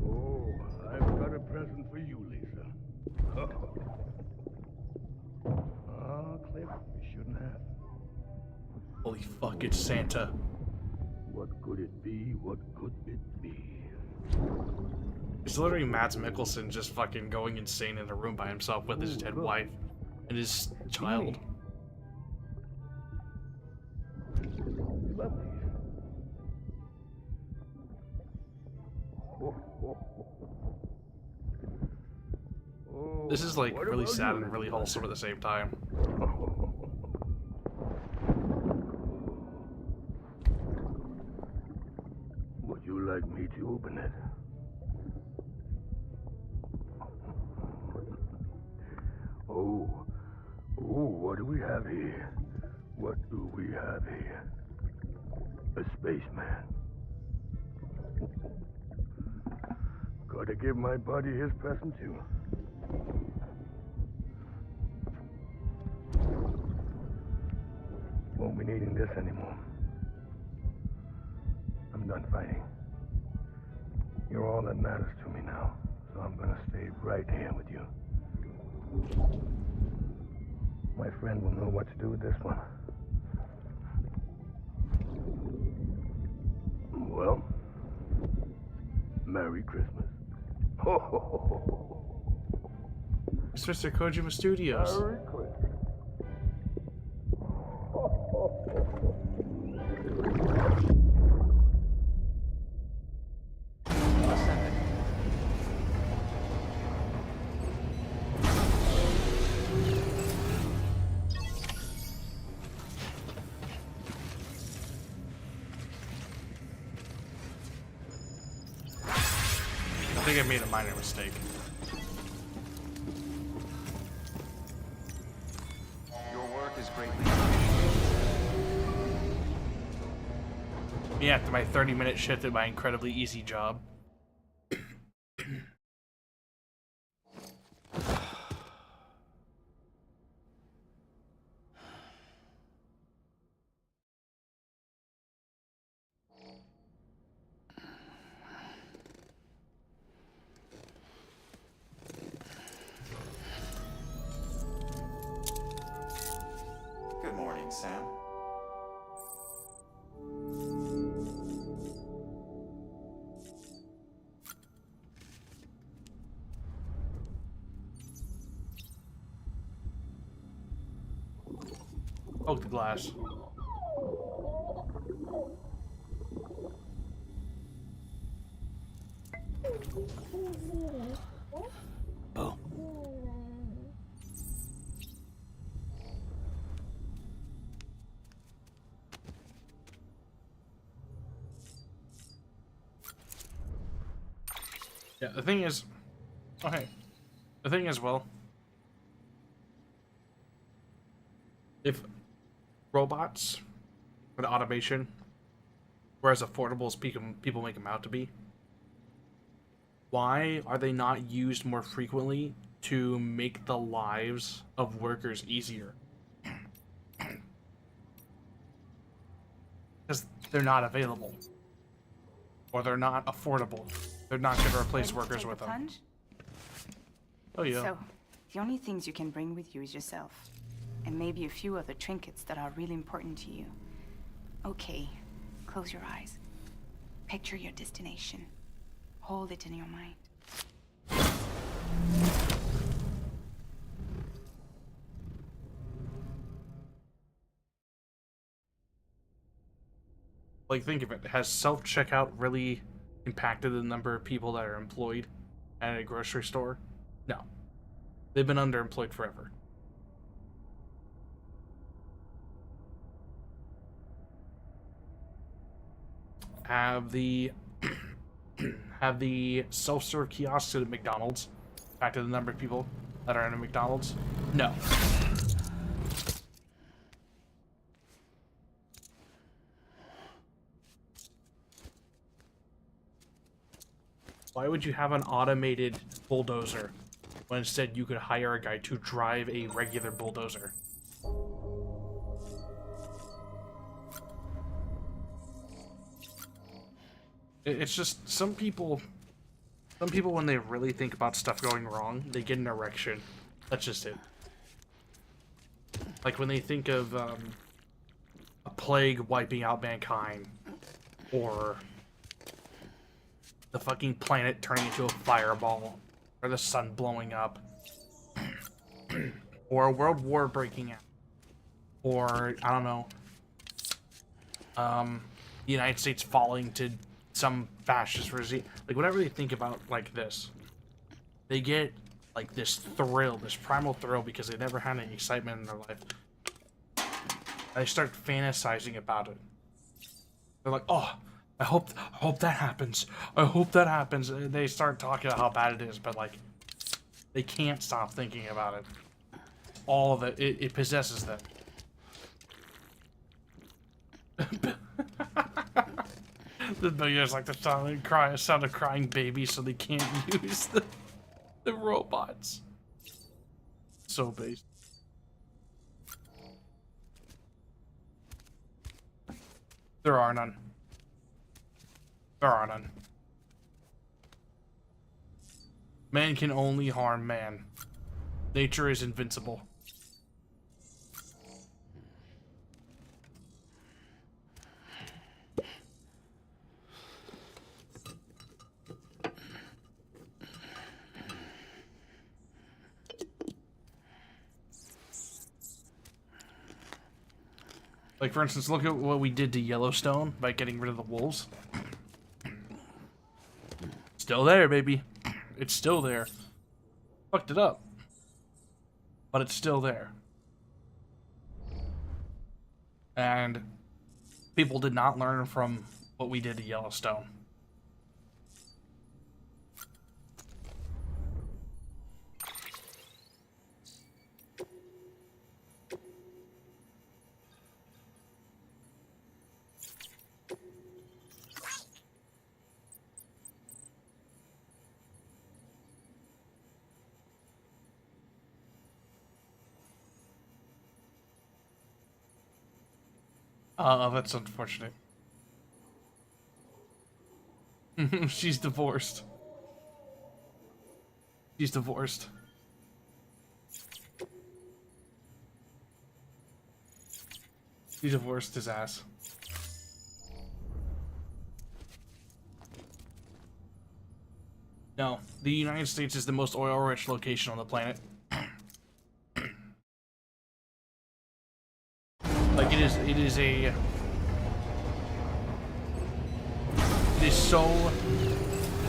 Oh, I've got a present for you, Lisa. Oh, Cliff, you shouldn't have. Holy fuck, it's Santa. What could it be? What could it be? It's literally Mads Mikkelsen just fucking going insane in a room by himself with his dead wife and his child. Lovely. This is like really sad and really wholesome at the same time. Would you like me to open it? Oh, what do we have here? What do we have here? A spaceman. Gotta give my buddy his present too. Won't be needing this anymore. I'm done fighting. You're all that matters to me now, so I'm gonna stay right here with you. My friend will know what to do with this one. Well, Merry Christmas. Ho, ho, ho, ho. It's Mr. Kojima Studios. Merry Christmas. think I made a minor mistake. Your work is greatly Yeah, after my 30-minute shift at my incredibly easy job. Good morning, Sam. Poke the glass. Boom. Yeah, the thing is... Okay. The thing is, well... If robots and automation were as affordable as people make them out to be, why are they not used more frequently to make the lives of workers easier? Because they're not available. Or they're not affordable. They're not going to replace workers with them. Plunge? Oh yeah. So, the only things you can bring with you is yourself. And maybe a few other trinkets that are really important to you. Okay, close your eyes. Picture your destination. Hold it in your mind. Like, think of it. Has self-checkout really impacted the number of people that are employed at a grocery store? No. They've been underemployed forever. Have the self-serve kiosks at McDonald's impacted the number of people that are in a McDonald's? No. Why would you have an automated bulldozer when instead you could hire a guy to drive a regular bulldozer? It's just some people when they really think about stuff going wrong, they get an erection. That's just it. Like when they think of a plague wiping out mankind, or the fucking planet turning into a fireball, or the sun blowing up, or a world war breaking out, or I don't know, the United States falling to some fascist regime. Like whenever they think about like this, they get like this thrill, this primal thrill, because they never had any excitement in their life. And they start fantasizing about it. They're like, oh, I hope that happens. I hope that happens. And they start talking about how bad it is, but like, they can't stop thinking about it. All of it, it possesses them. The billionaires like the sound of crying babies, so they can't use the robots. So base. There are none. There are none. Man can only harm man. Nature is invincible. Like, for instance, look at what we did to Yellowstone by getting rid of the wolves. Still there, baby. It's still there. Fucked it up. But it's still there. And people did not learn from what we did to Yellowstone. That's unfortunate. She's divorced. She's divorced. She divorced his ass. No, the United States is the most oil-rich location on the planet. Like it is so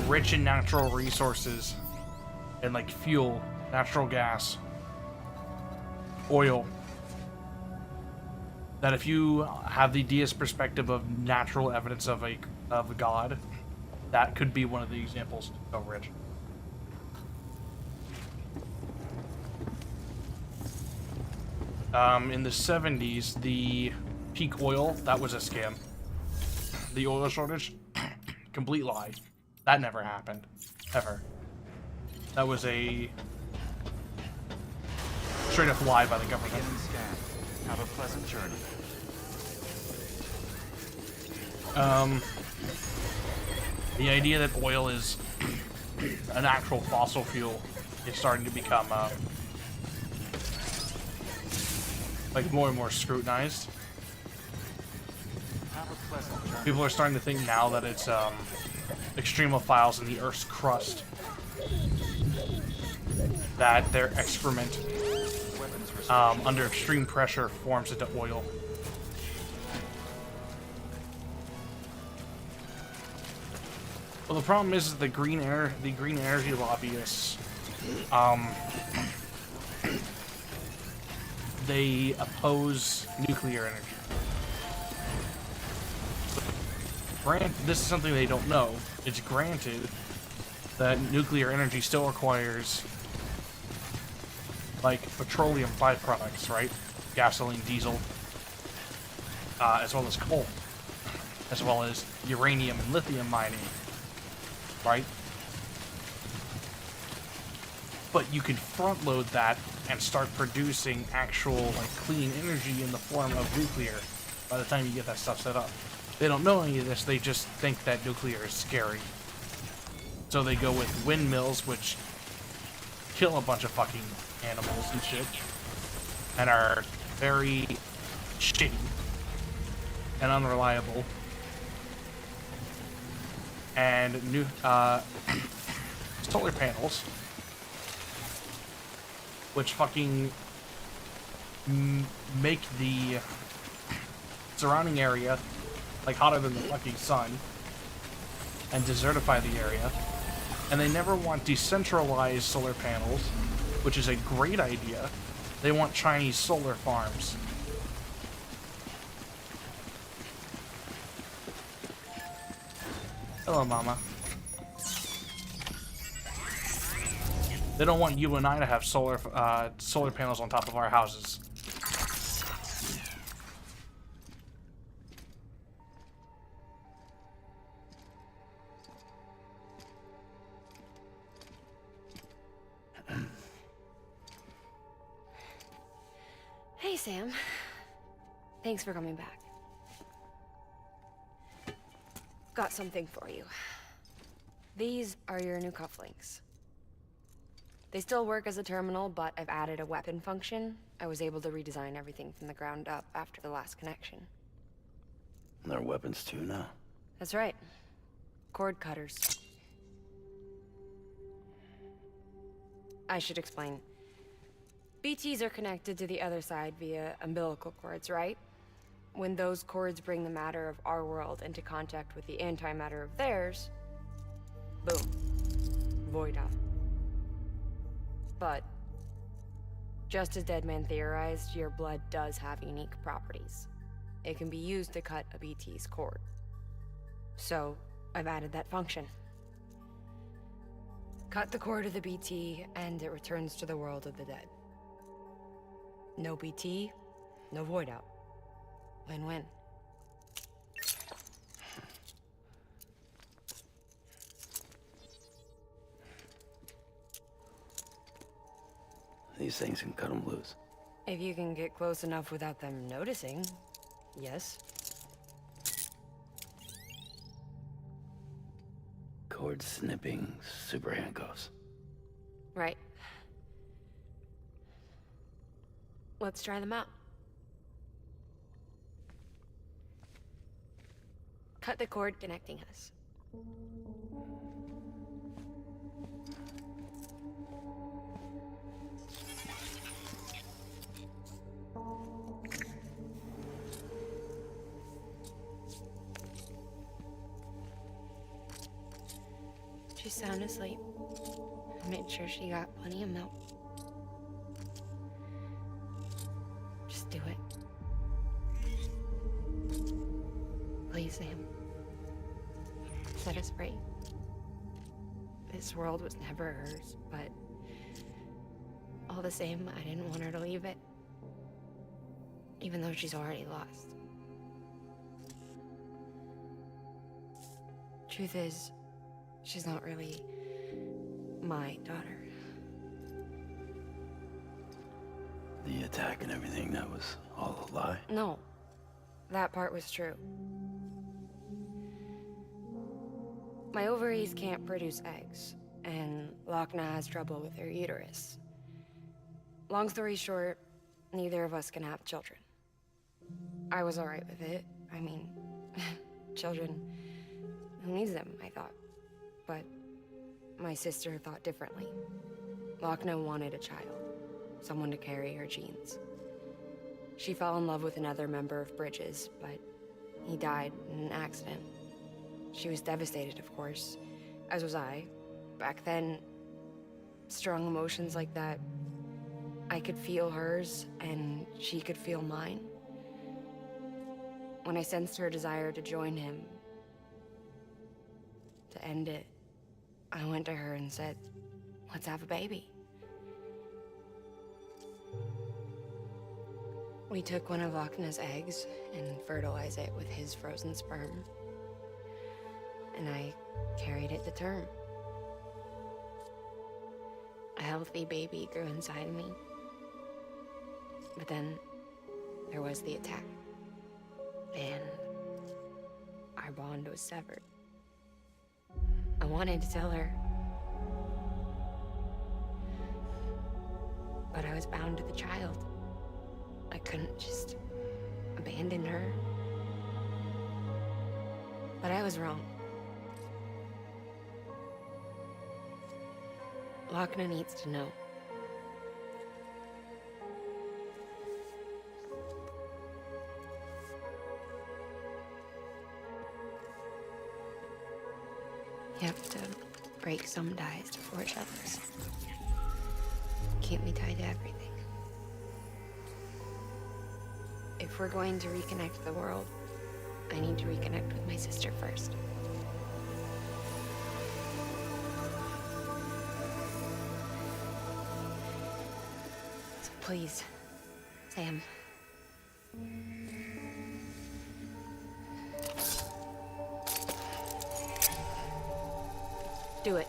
rich in natural resources and like fuel, natural gas, oil, that if you have the deist perspective of natural evidence of a god, that could be one of the examples of rich. In the 70s, the peak oil, that was a scam. The oil shortage, complete lie. That never happened. Ever. That was a straight up lie by the government. Have a pleasant journey. The idea that oil is an actual fossil fuel is starting to become like more and more scrutinized. Have a pleasant journey. People are starting to think now that it's extremophiles in the Earth's crust, that their excrement under extreme pressure forms into oil. Well, the problem is the green energy lobbyists, they oppose nuclear energy. This is something they don't know. It's granted that nuclear energy still requires, like, petroleum byproducts, right? Gasoline, diesel, as well as coal, as well as uranium and lithium mining, right? But you can front load that and start producing actual, like, clean energy in the form of nuclear by the time you get that stuff set up. They don't know any of this, they just think that nuclear is scary. So they go with windmills, which kill a bunch of fucking animals and shit, and are very shitty and unreliable. And solar panels, which fucking make the surrounding area like hotter than the fucking sun and desertify the area. And they never want decentralized solar panels, which is a great idea. They want Chinese solar farms. Hello, Mama. They don't want you and I to have solar panels on top of our houses. Hey, Sam. Thanks for coming back. Got something for you. These are your new cufflinks. They still work as a terminal, but I've added a weapon function. I was able to redesign everything from the ground up after the last connection. And they're weapons too now. That's right. Cord cutters. I should explain. BTs are connected to the other side via umbilical cords, right? When those cords bring the matter of our world into contact with the antimatter of theirs, boom, void out. But, just as Deadman theorized, your blood does have unique properties. It can be used to cut a BT's cord. So, I've added that function. Cut the cord of the BT, and it returns to the world of the dead. No BT, no void out. Win-win. These things can cut them loose. If you can get close enough without them noticing, yes. cord snipping super handcuffs. Right. Let's try them out. Cut the cord connecting us. She's sound asleep. I made sure she got plenty of milk. Just do it. Please, Sam. Set us free. This world was never hers, but all the same, I didn't want her to leave it. Even though she's already lost. Truth is, she's not really my daughter. The attack and everything, that was all a lie? No, that part was true. My ovaries can't produce eggs, and Lochna has trouble with her uterus. Long story short, neither of us can have children. I was alright with it. I mean, children, who needs them, I thought. But my sister thought differently. Lochna wanted a child, someone to carry her genes. She fell in love with another member of Bridges, but he died in an accident. She was devastated, of course, as was I. Back then, strong emotions like that, I could feel hers, and she could feel mine. When I sensed her desire to join him, to end it, I went to her and said, let's have a baby. We took one of Lochna's eggs and fertilized it with his frozen sperm. And I carried it to term. A healthy baby grew inside me. But then there was the attack. And our bond was severed. I wanted to tell her. But I was bound to the child. I couldn't just abandon her. But I was wrong. Lochna needs to know. You have to break some ties to forge others. Keep me tied to everything. If we're going to reconnect the world, I need to reconnect with my sister first. So please, Sam. Do it.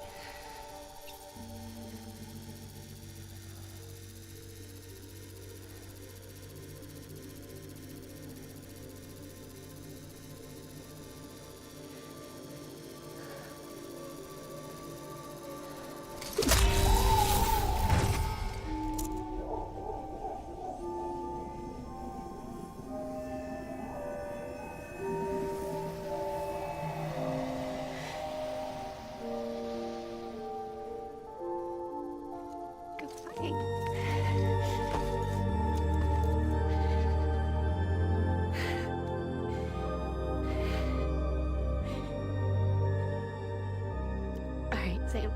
Sam.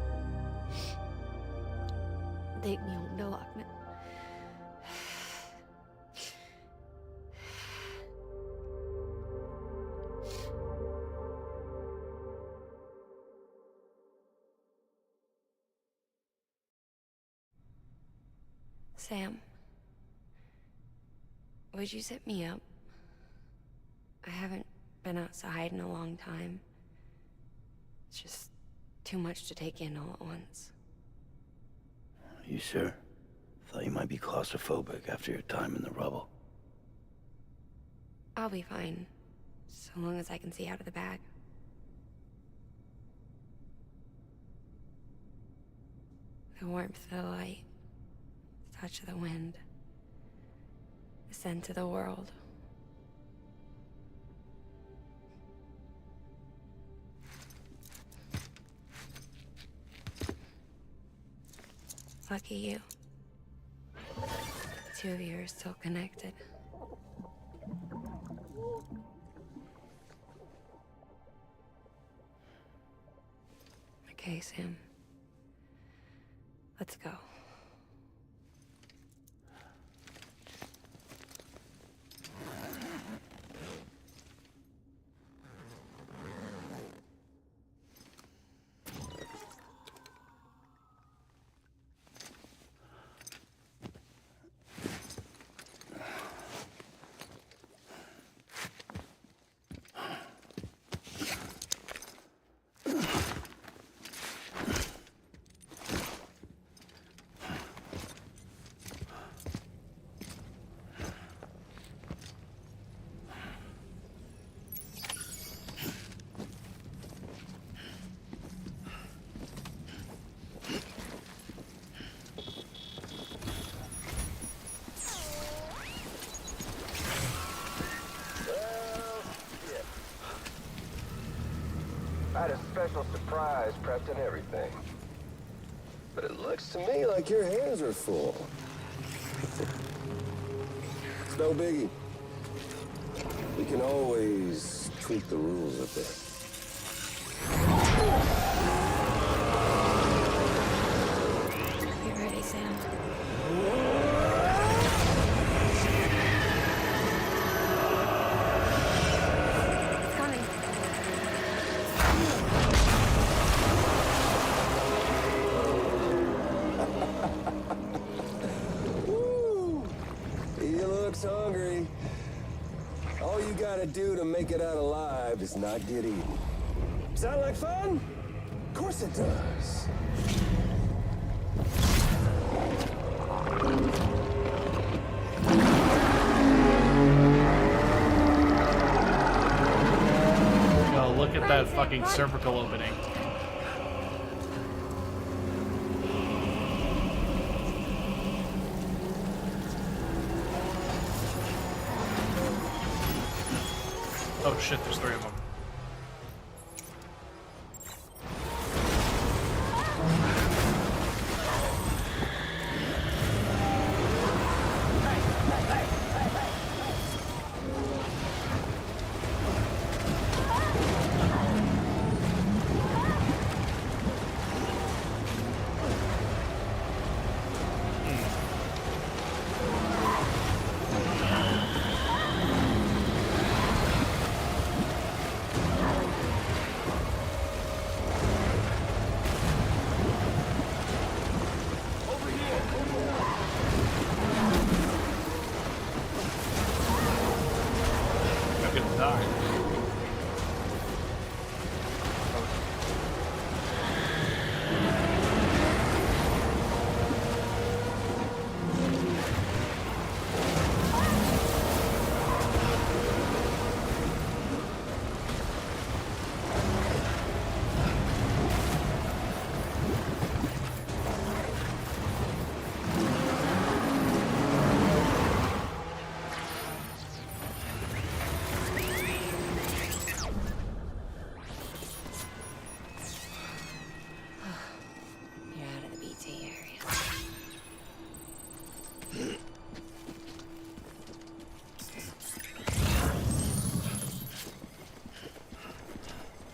Take me home to Lochna. Sam, would you sit me up? I haven't been outside in a long time. It's just too much to take in all at once. You sure? Thought you might be claustrophobic after your time in the rubble. I'll be fine, so long as I can see out of the bag. The warmth of the light, the touch of the wind, the scent of the world. Lucky you. The two of you are still connected. Okay, Sam. Let's go. I had a special surprise prepped and everything. But it looks to me like your hands are full. It's no biggie. We can always tweak the rules a bit. Get ready, Sam. It's coming. Woo! He looks hungry. All you gotta do to make it out alive is not get eaten. Sound like fun? Of course it does. Yo, look at that fucking cervical opening. Oh shit, there's 3 of them.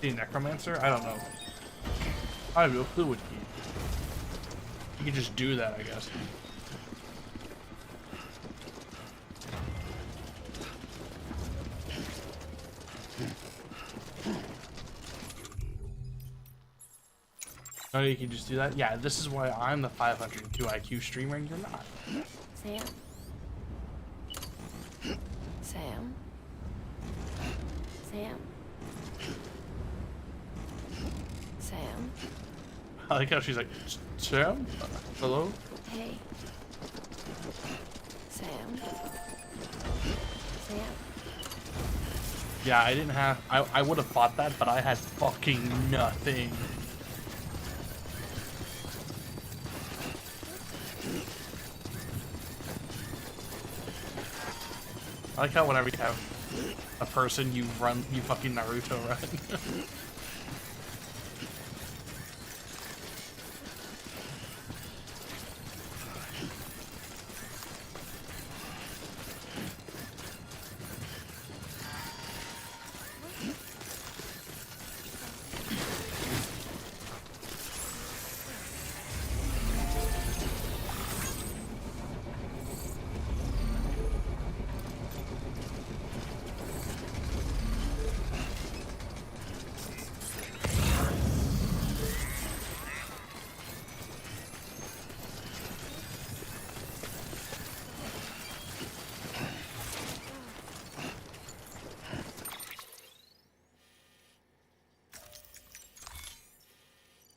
The necromancer? I don't know. I have no clue what he. You can just do that, I guess. Oh, you can just do that? Yeah, this is why I'm the 502 IQ streamer and you're not. Sam? Sam? Sam? Sam? I like how she's like, Sam? Hello? Hey. Sam? Sam? Yeah, I didn't have... I would have fought that, but I had fucking nothing. I like how whenever you have a person, you fucking Naruto run.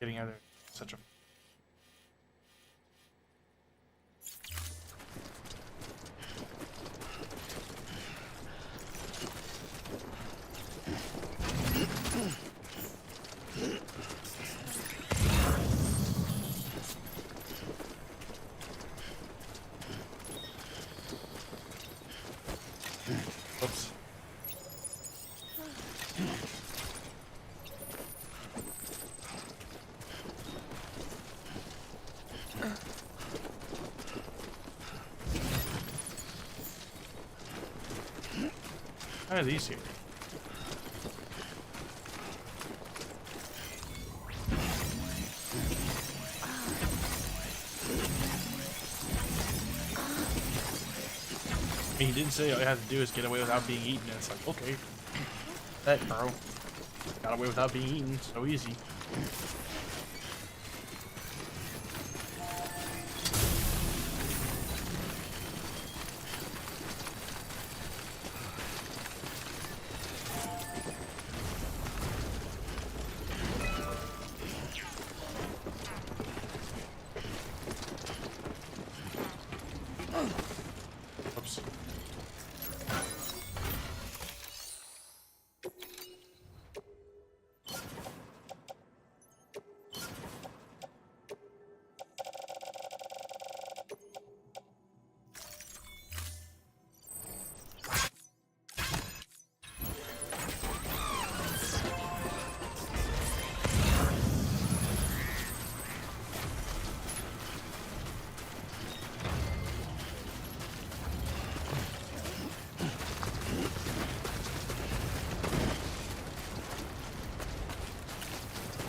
Getting out of there, such a. Oops. How are these here? He didn't say all you had to do is get away without being eaten. It's like, okay, that bro got away without being eaten, so easy. Oops.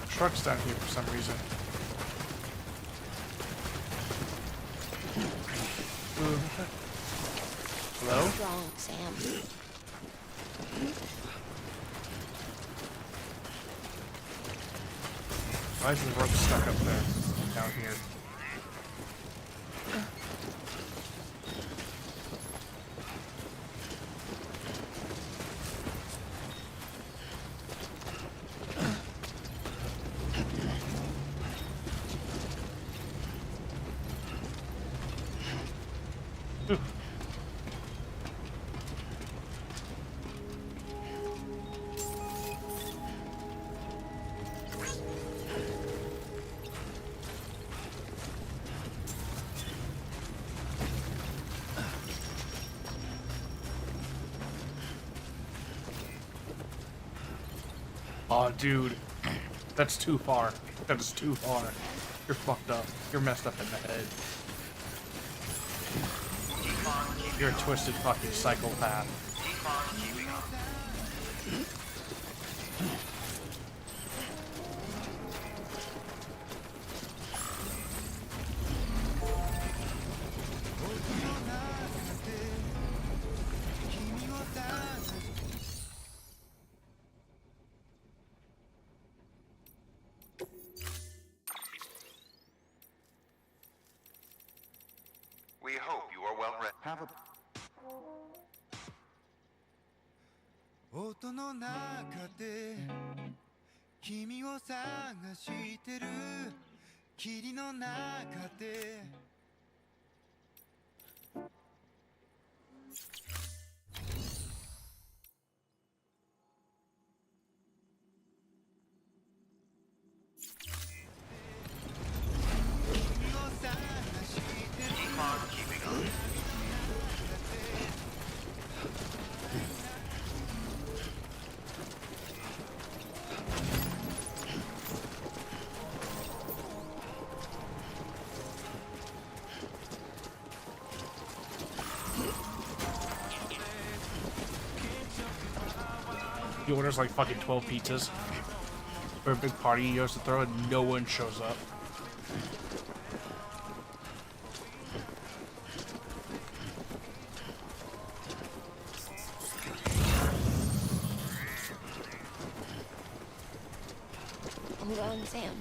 Truck's down here for some reason. Ooh. Hello? What's wrong, Sam? Why is the rope stuck up there? Down here. Ooh. Oh, dude. That's too far. That is too far. You're fucked up. You're messed up in the head. You're a twisted fucking psychopath. We hope you are well read. Have a 音の中で君を探してる霧の中で君を探してる Keep on keeping on. He orders like fucking 12 pizzas for a big party he goes to throw and no one shows up. Hold on, Sam.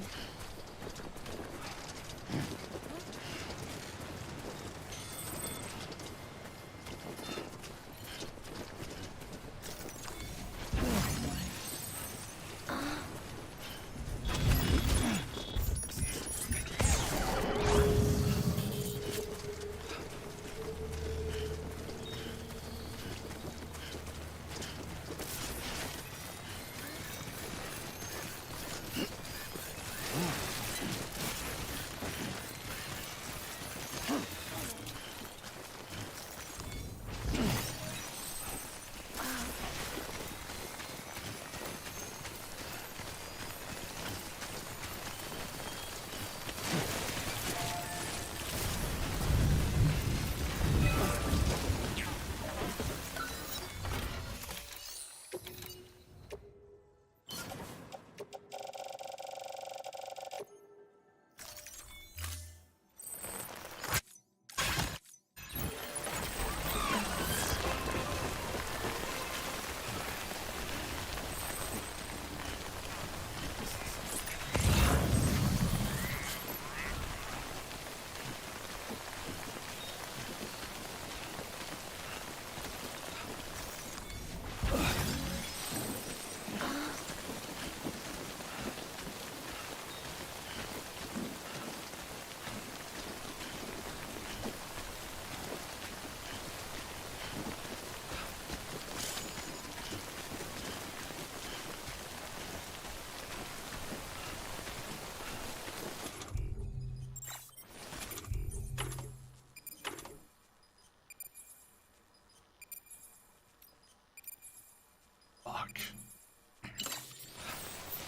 Fuck.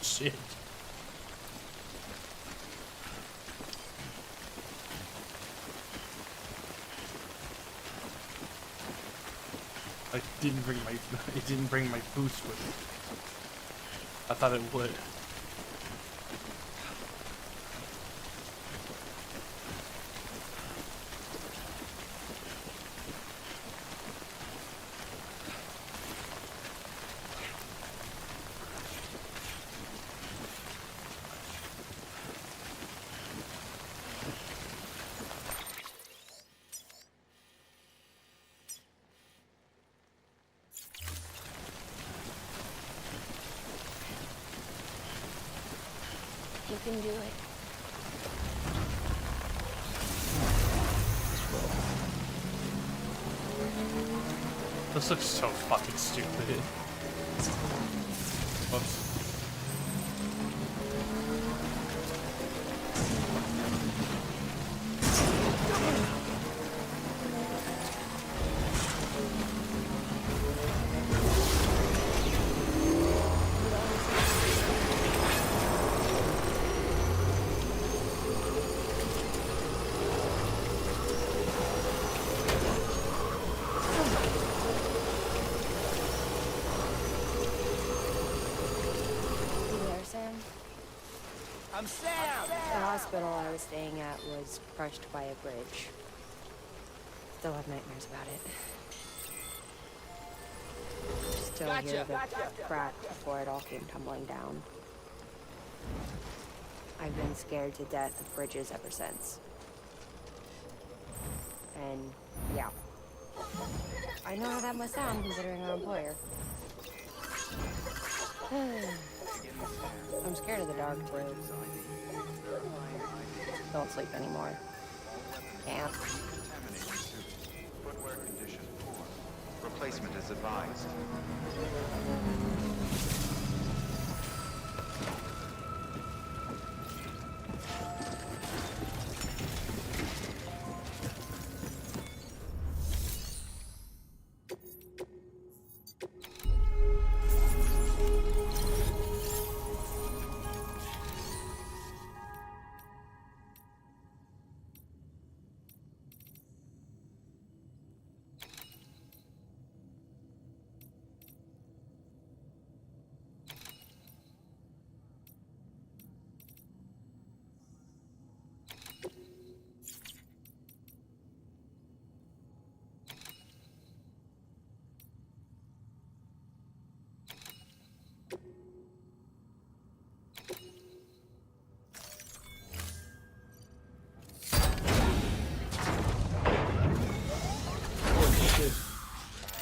Shit. I didn't bring my it didn't bring my boots with it. I thought it would. You can do it. This looks so fucking stupid. Whoops. I'm Sam! The hospital I was staying at was crushed by a bridge. Still have nightmares about it. Still hear the crack before it all came tumbling down. I've been scared to death of bridges ever since. And, yeah. I know how that must sound considering our employer. I'm scared of the dark, too. Don't sleep anymore. Can't. Footwear condition poor. Replacement is advised.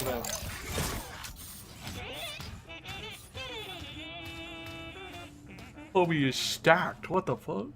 today. Homie is stacked. What the fuck?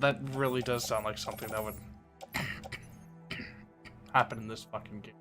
That really does sound like something that would happen in this fucking game.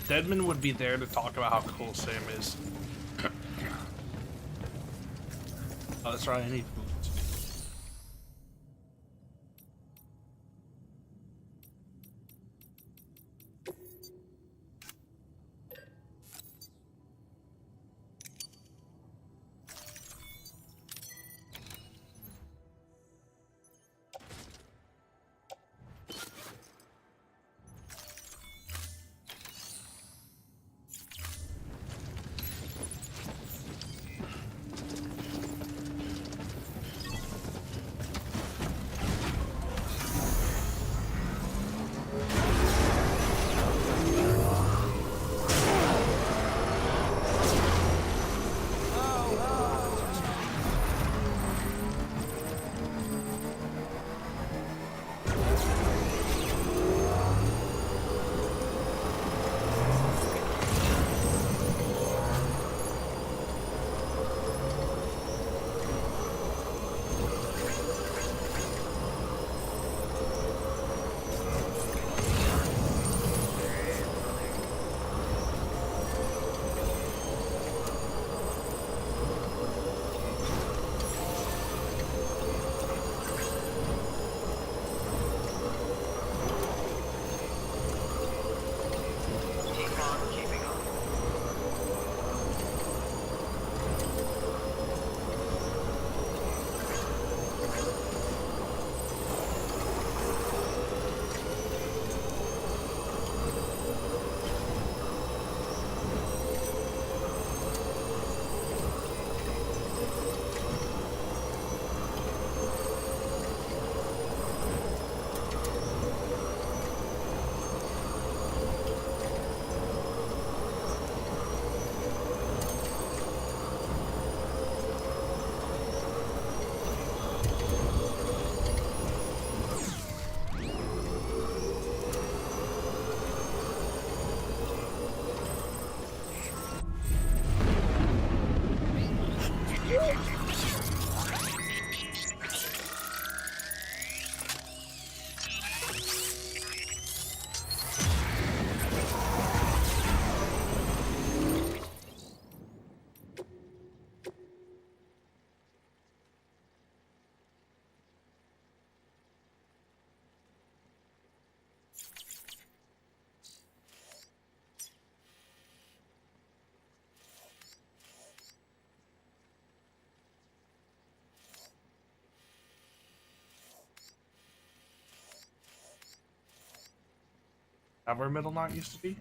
Deadman would be there to talk about how cool Sam is. Oh, that's right, I need boots. That where middle knot used to be?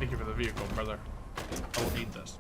Thank you for the vehicle, brother. I will need this.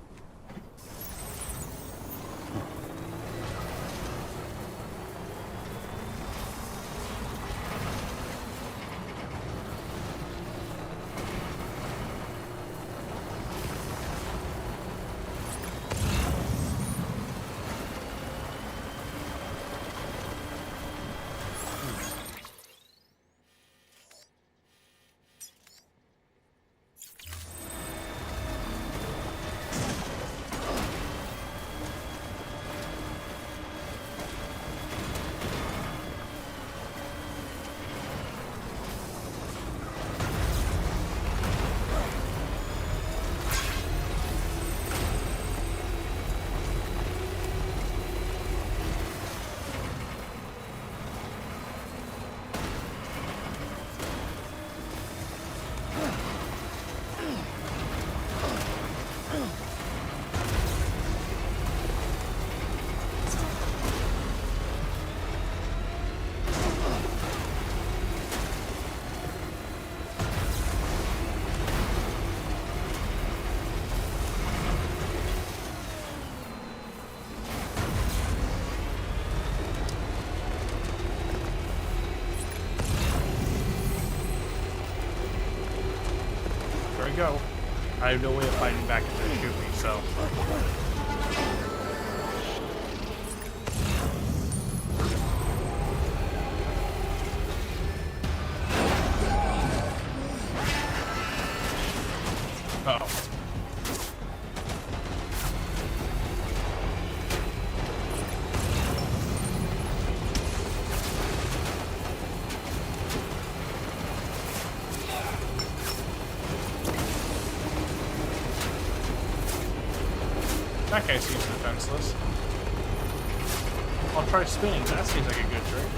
Go. I have no way of fighting back if they shoot me, so. Uh-oh. That guy seems defenseless. I'll try spinning. That seems like a good trick.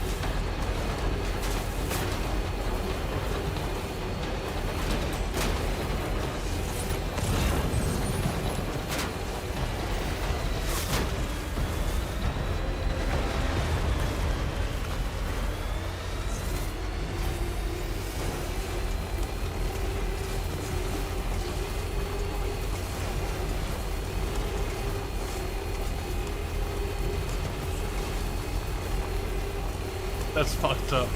That's fucked up.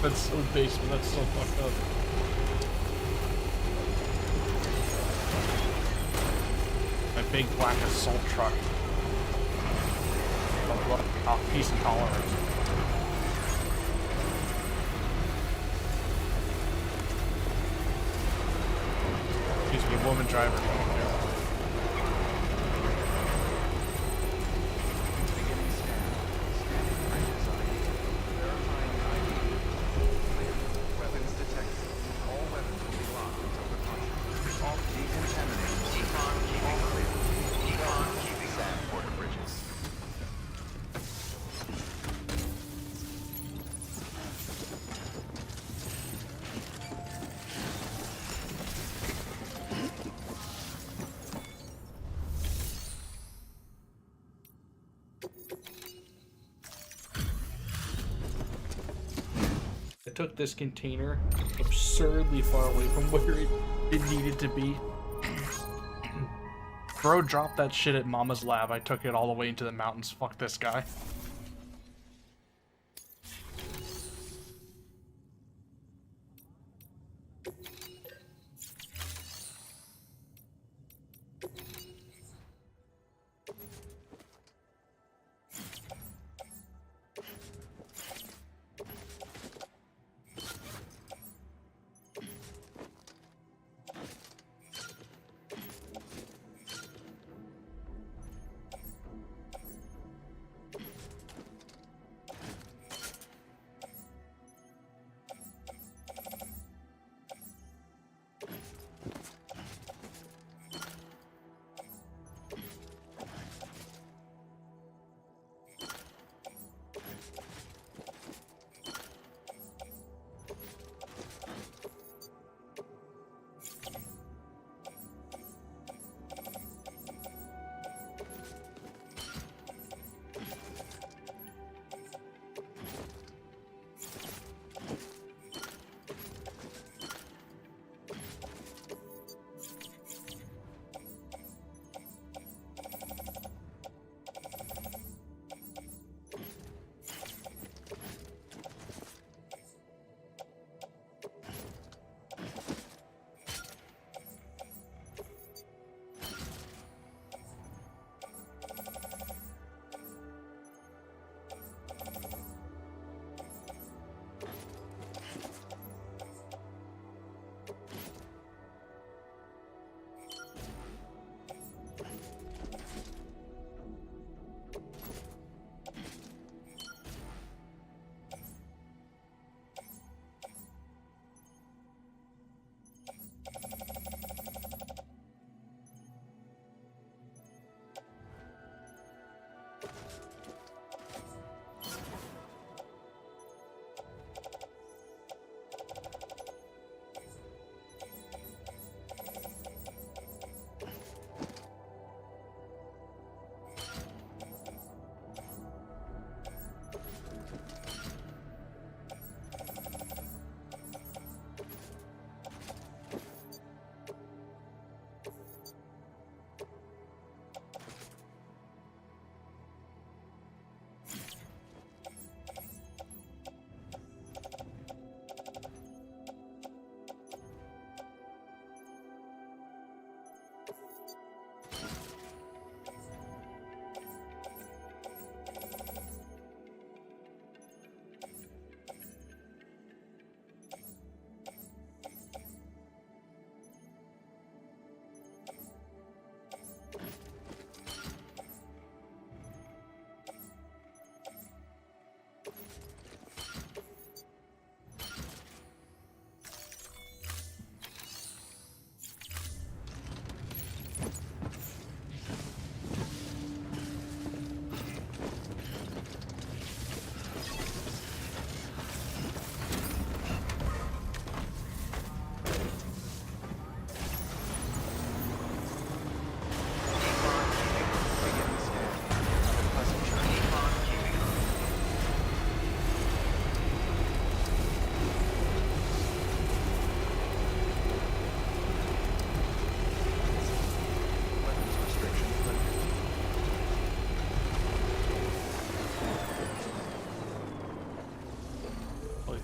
That's so base, but that's so fucked up. My big black assault truck. Peace and tolerance. Excuse me, woman driver. took this container absurdly far away from where it needed to be. Bro dropped that shit at Mama's lab. I took it all the way into the mountains. Fuck this guy.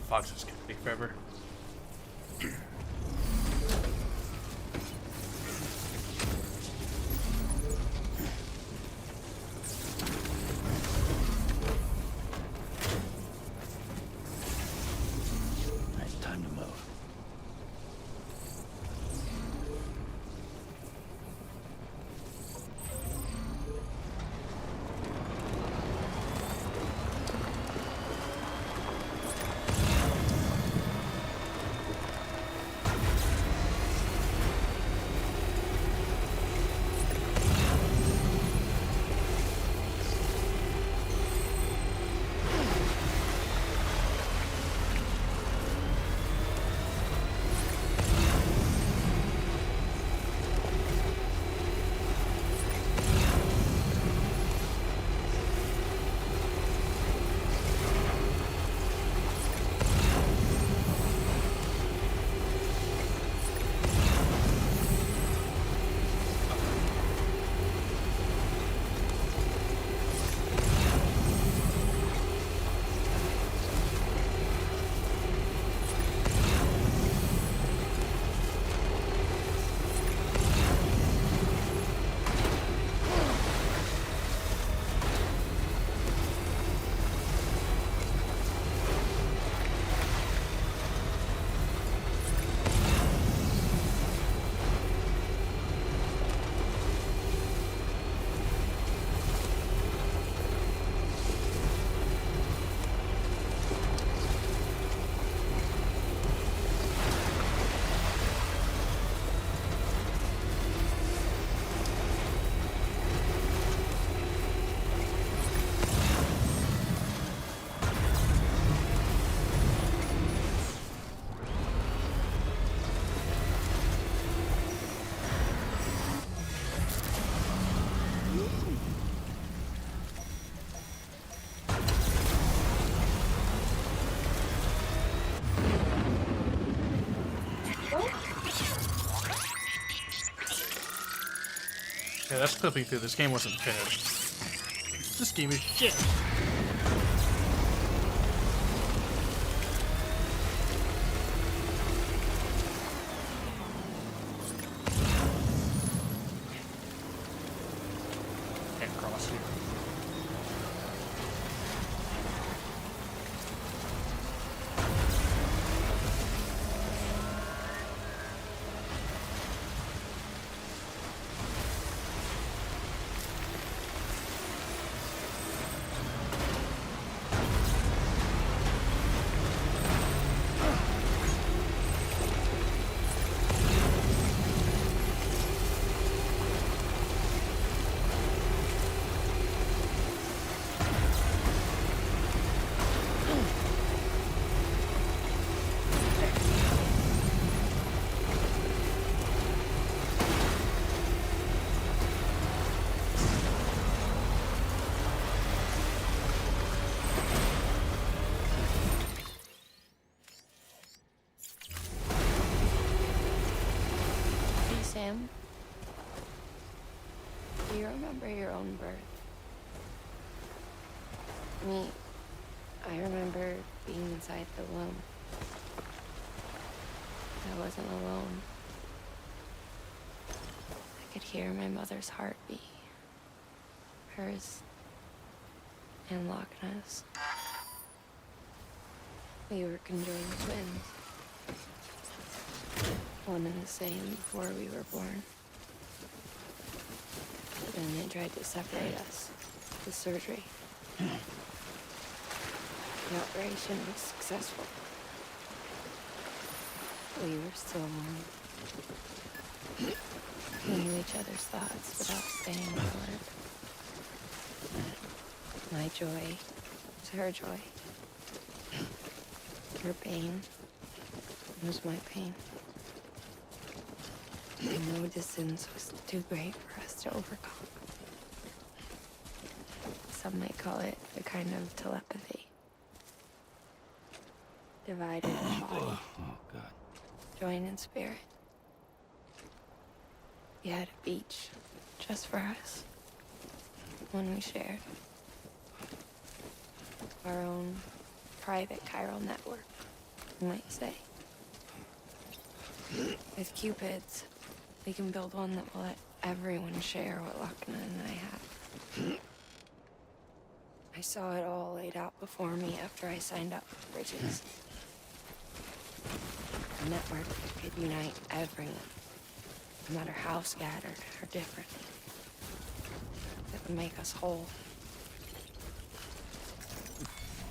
Fox is gonna take forever. Alright, time to move. Yeah, that's clipping through. This game wasn't finished. This game is shit. Can't cross here. Sam, do you remember your own birth? Me, I remember being inside the womb. I wasn't alone. I could hear my mother's heartbeat. Hers and Loch Ness. We were conjoined twins. One and the same before we were born. But then they tried to separate us with surgery. The operation was successful. We were still one. We knew each other's thoughts without saying a word. My joy was her joy. Her pain was my pain. And no distance was too great for us to overcome. Some might call it a kind of telepathy. Divided in body. Oh, God. Joined in spirit. We had a beach just for us. One we shared. Our own private chiral network, you might say. With Cupids, we can build one that will let everyone share what Lochna and I have. I saw it all laid out before me after I signed up for Bridges. A network that could unite everyone, no matter how scattered or different. That would make us whole.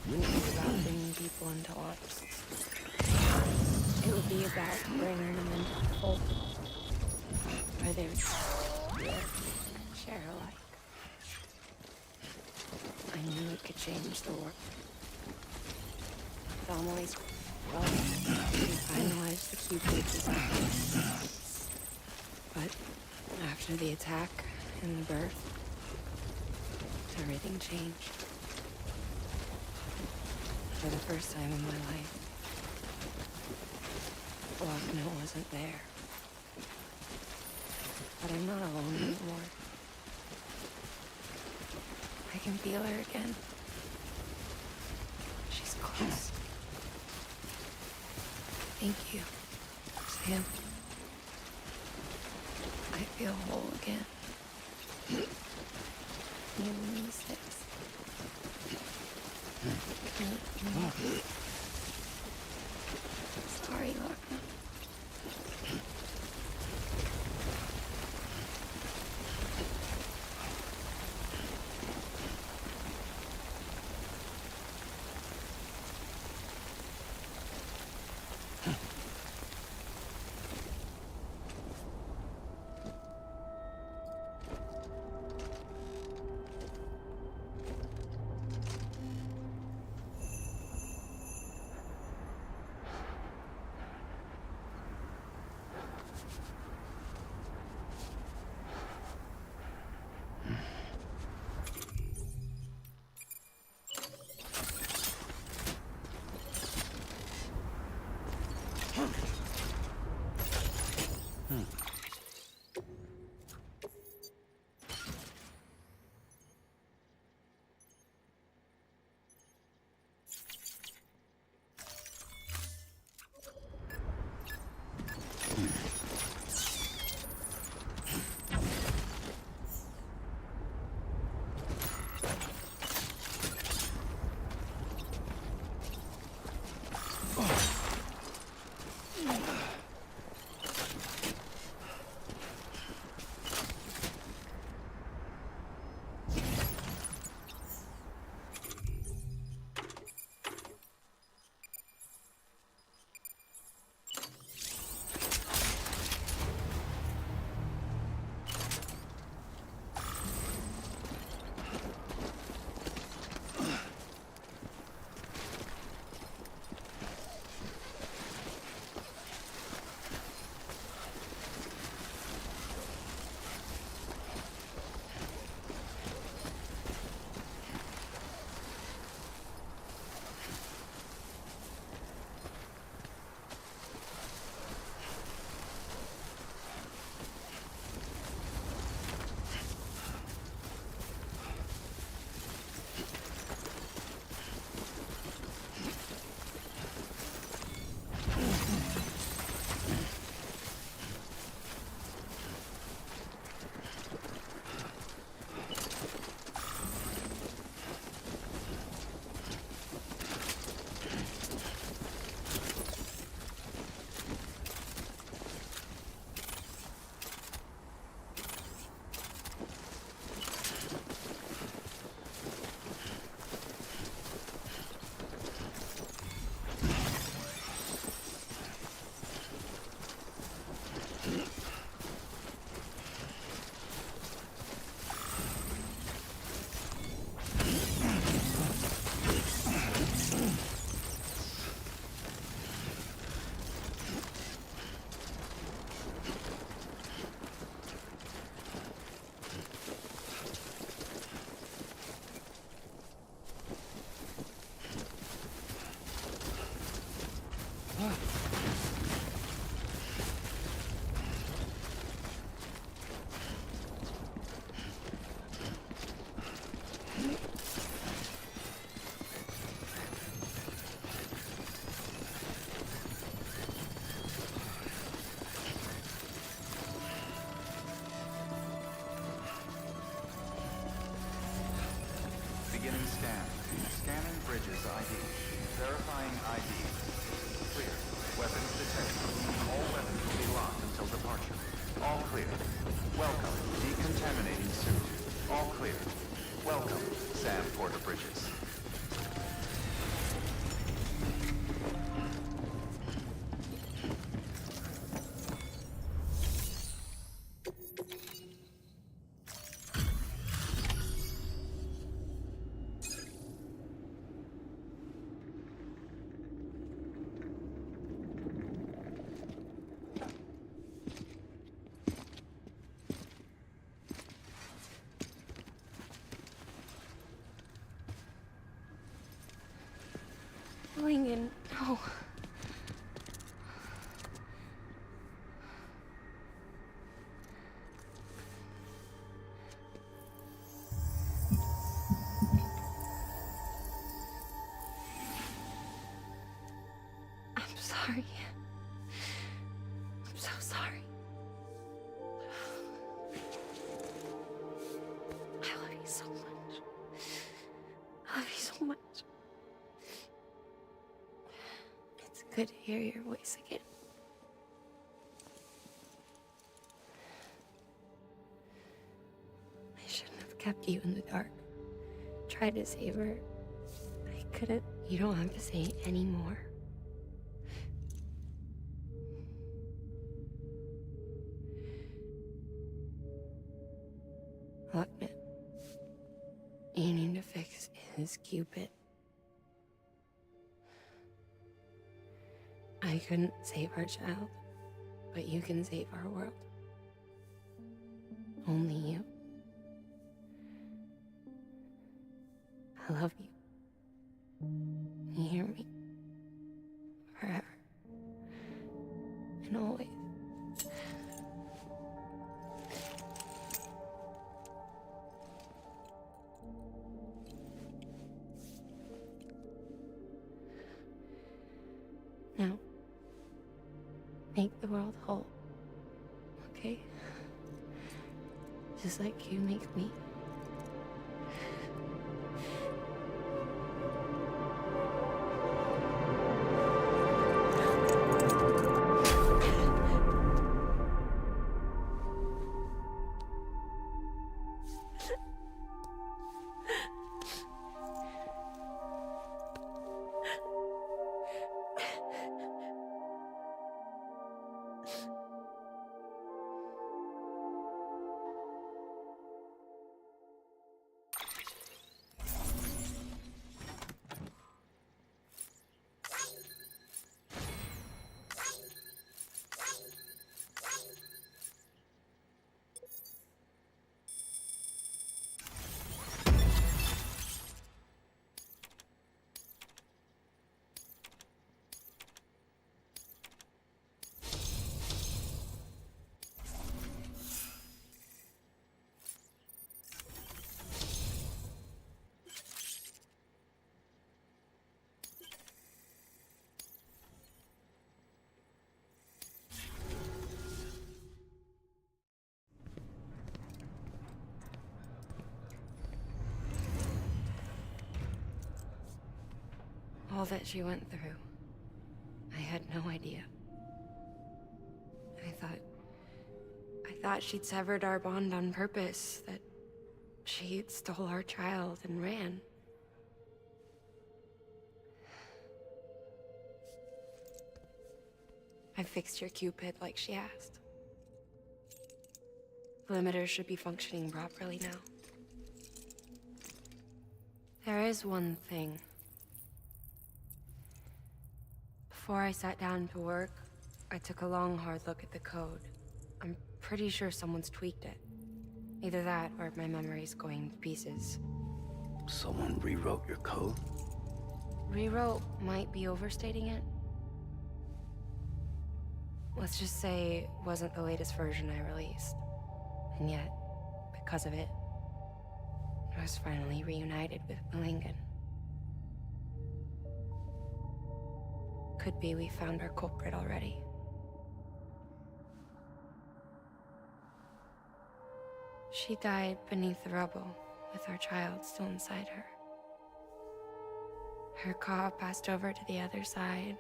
It would be about bringing people into lives. It would be about bringing them into the fold, where they would live, share alike. I knew it could change the world. With Amelie's help, we finalized the Cupid design. But after the attack and the birth, everything changed. For the first time in my life, Lochna wasn't there. But I'm not alone anymore. I can feel her again. She's close. Thank you, Sam. I feel whole again. You and me, Six. Sorry, Lochna. Bridges ID. Verifying ID. Clear. Weapons detected. All weapons will be locked until departure. All clear. Welcome. Decontaminating suit. All clear. Welcome, Sam Porter Bridges. Lincoln, no. I'm sorry. I'm so sorry. I love you so much. I love you so much. It's good to hear your voice again. I shouldn't have kept you in the dark. Tried to save her. I couldn't. You don't have to say any more. Look, man. You need to fix his Cupid. I couldn't save our child, but you can save our world. Only you. I love you. You hear me? Forever. And always. Now, make the world whole, okay? Just like you make me. All that she went through, I had no idea. I thought she'd severed our bond on purpose, that she stole our child and ran. I fixed your Cupid like she asked. The limiter should be functioning properly now. There is one thing. Before I sat down to work, I took a long, hard look at the code. I'm pretty sure someone's tweaked it. Either that, or my memory's going to pieces. Someone rewrote your code? Rewrote might be overstating it. Let's just say it wasn't the latest version I released. And yet, because of it, I was finally reunited with Lincoln. Could be we found our culprit already. She died beneath the rubble, with our child still inside her. Her claw passed over to the other side,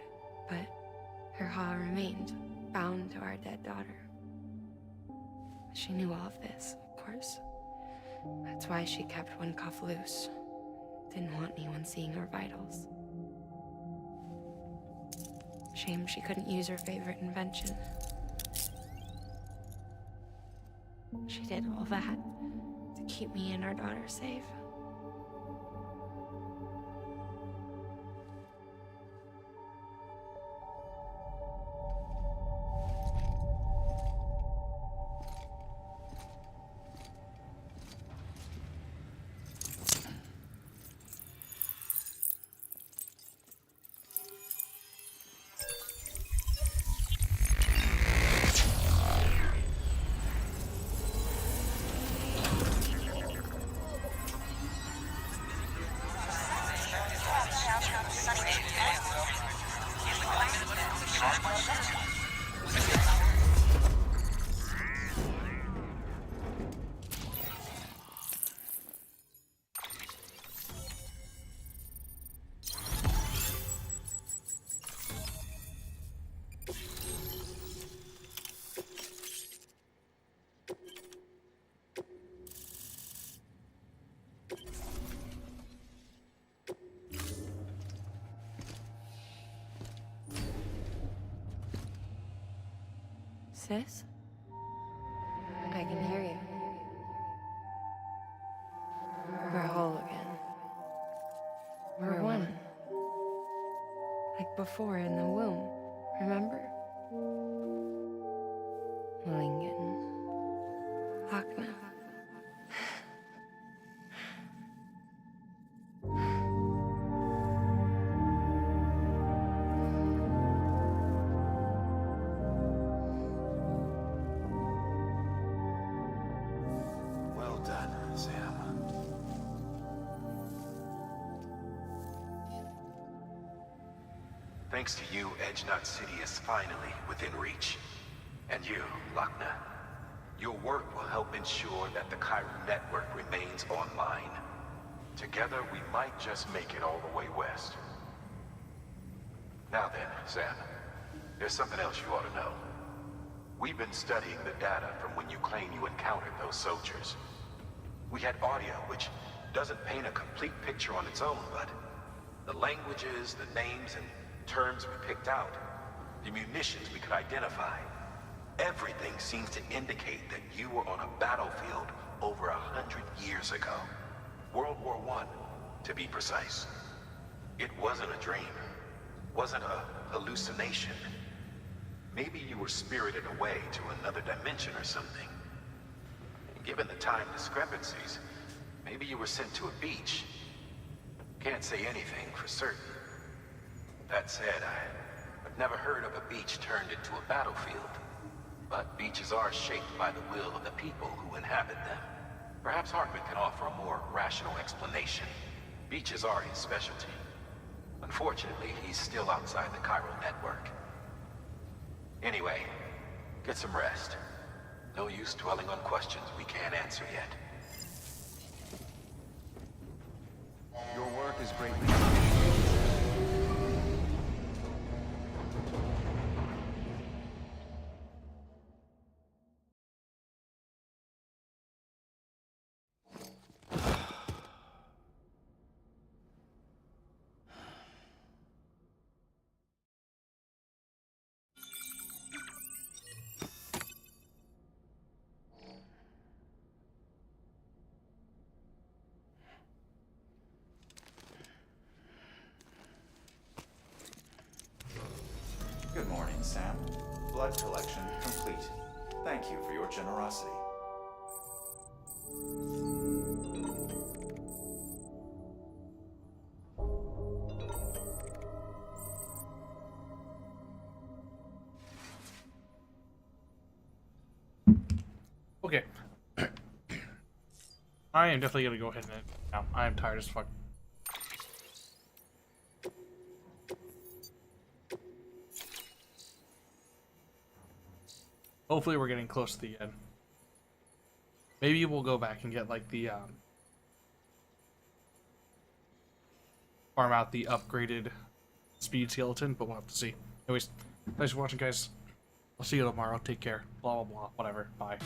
but her claw remained bound to our dead daughter. She knew all of this, of course. That's why she kept one cuff loose. Didn't want anyone seeing her vitals. Shame she couldn't use her favorite invention. She did all that to keep me and our daughter safe. Sis? I can hear you. We're whole again. We're one. Like before in the womb, remember? Lingen. Lochna. Well done, Sam. Thanks to you, Edgenut City is finally within reach. And you, Lochna, your work will help ensure that the Chiral network remains online. Together, we might just make it all the way west. Now then, Sam, there's something else you ought to know. We've been studying the data from when you claim you encountered those soldiers. We had audio, which doesn't paint a complete picture on its own, but the languages, the names, and terms we picked out, the munitions we could identify, everything seems to indicate that you were on a battlefield over 100 years ago. World War I, to be precise. It wasn't a dream. Wasn't a hallucination. Maybe you were spirited away to another dimension or something. Given the time discrepancies, maybe you were sent to a beach. Can't say anything for certain. That said, I've never heard of a beach turned into a battlefield. But beaches are shaped by the will of the people who inhabit them. Perhaps Hartman can offer a more rational explanation. Beaches are his specialty. Unfortunately, he's still outside the Chiral network. Anyway, get some rest. No use dwelling on questions we can't answer yet. Your work is greatly appreciated. Good morning, Sam. Blood collection complete. Thank you for your generosity. Okay. I am definitely gonna go ahead and now. I am tired as fuck. Hopefully we're getting close to the end. Maybe we'll go back and get like the farm out the upgraded speed skeleton, but we'll have to see. Anyways, thanks for watching, guys. I'll see you tomorrow. Take care. Blah, blah, blah. Whatever. Bye.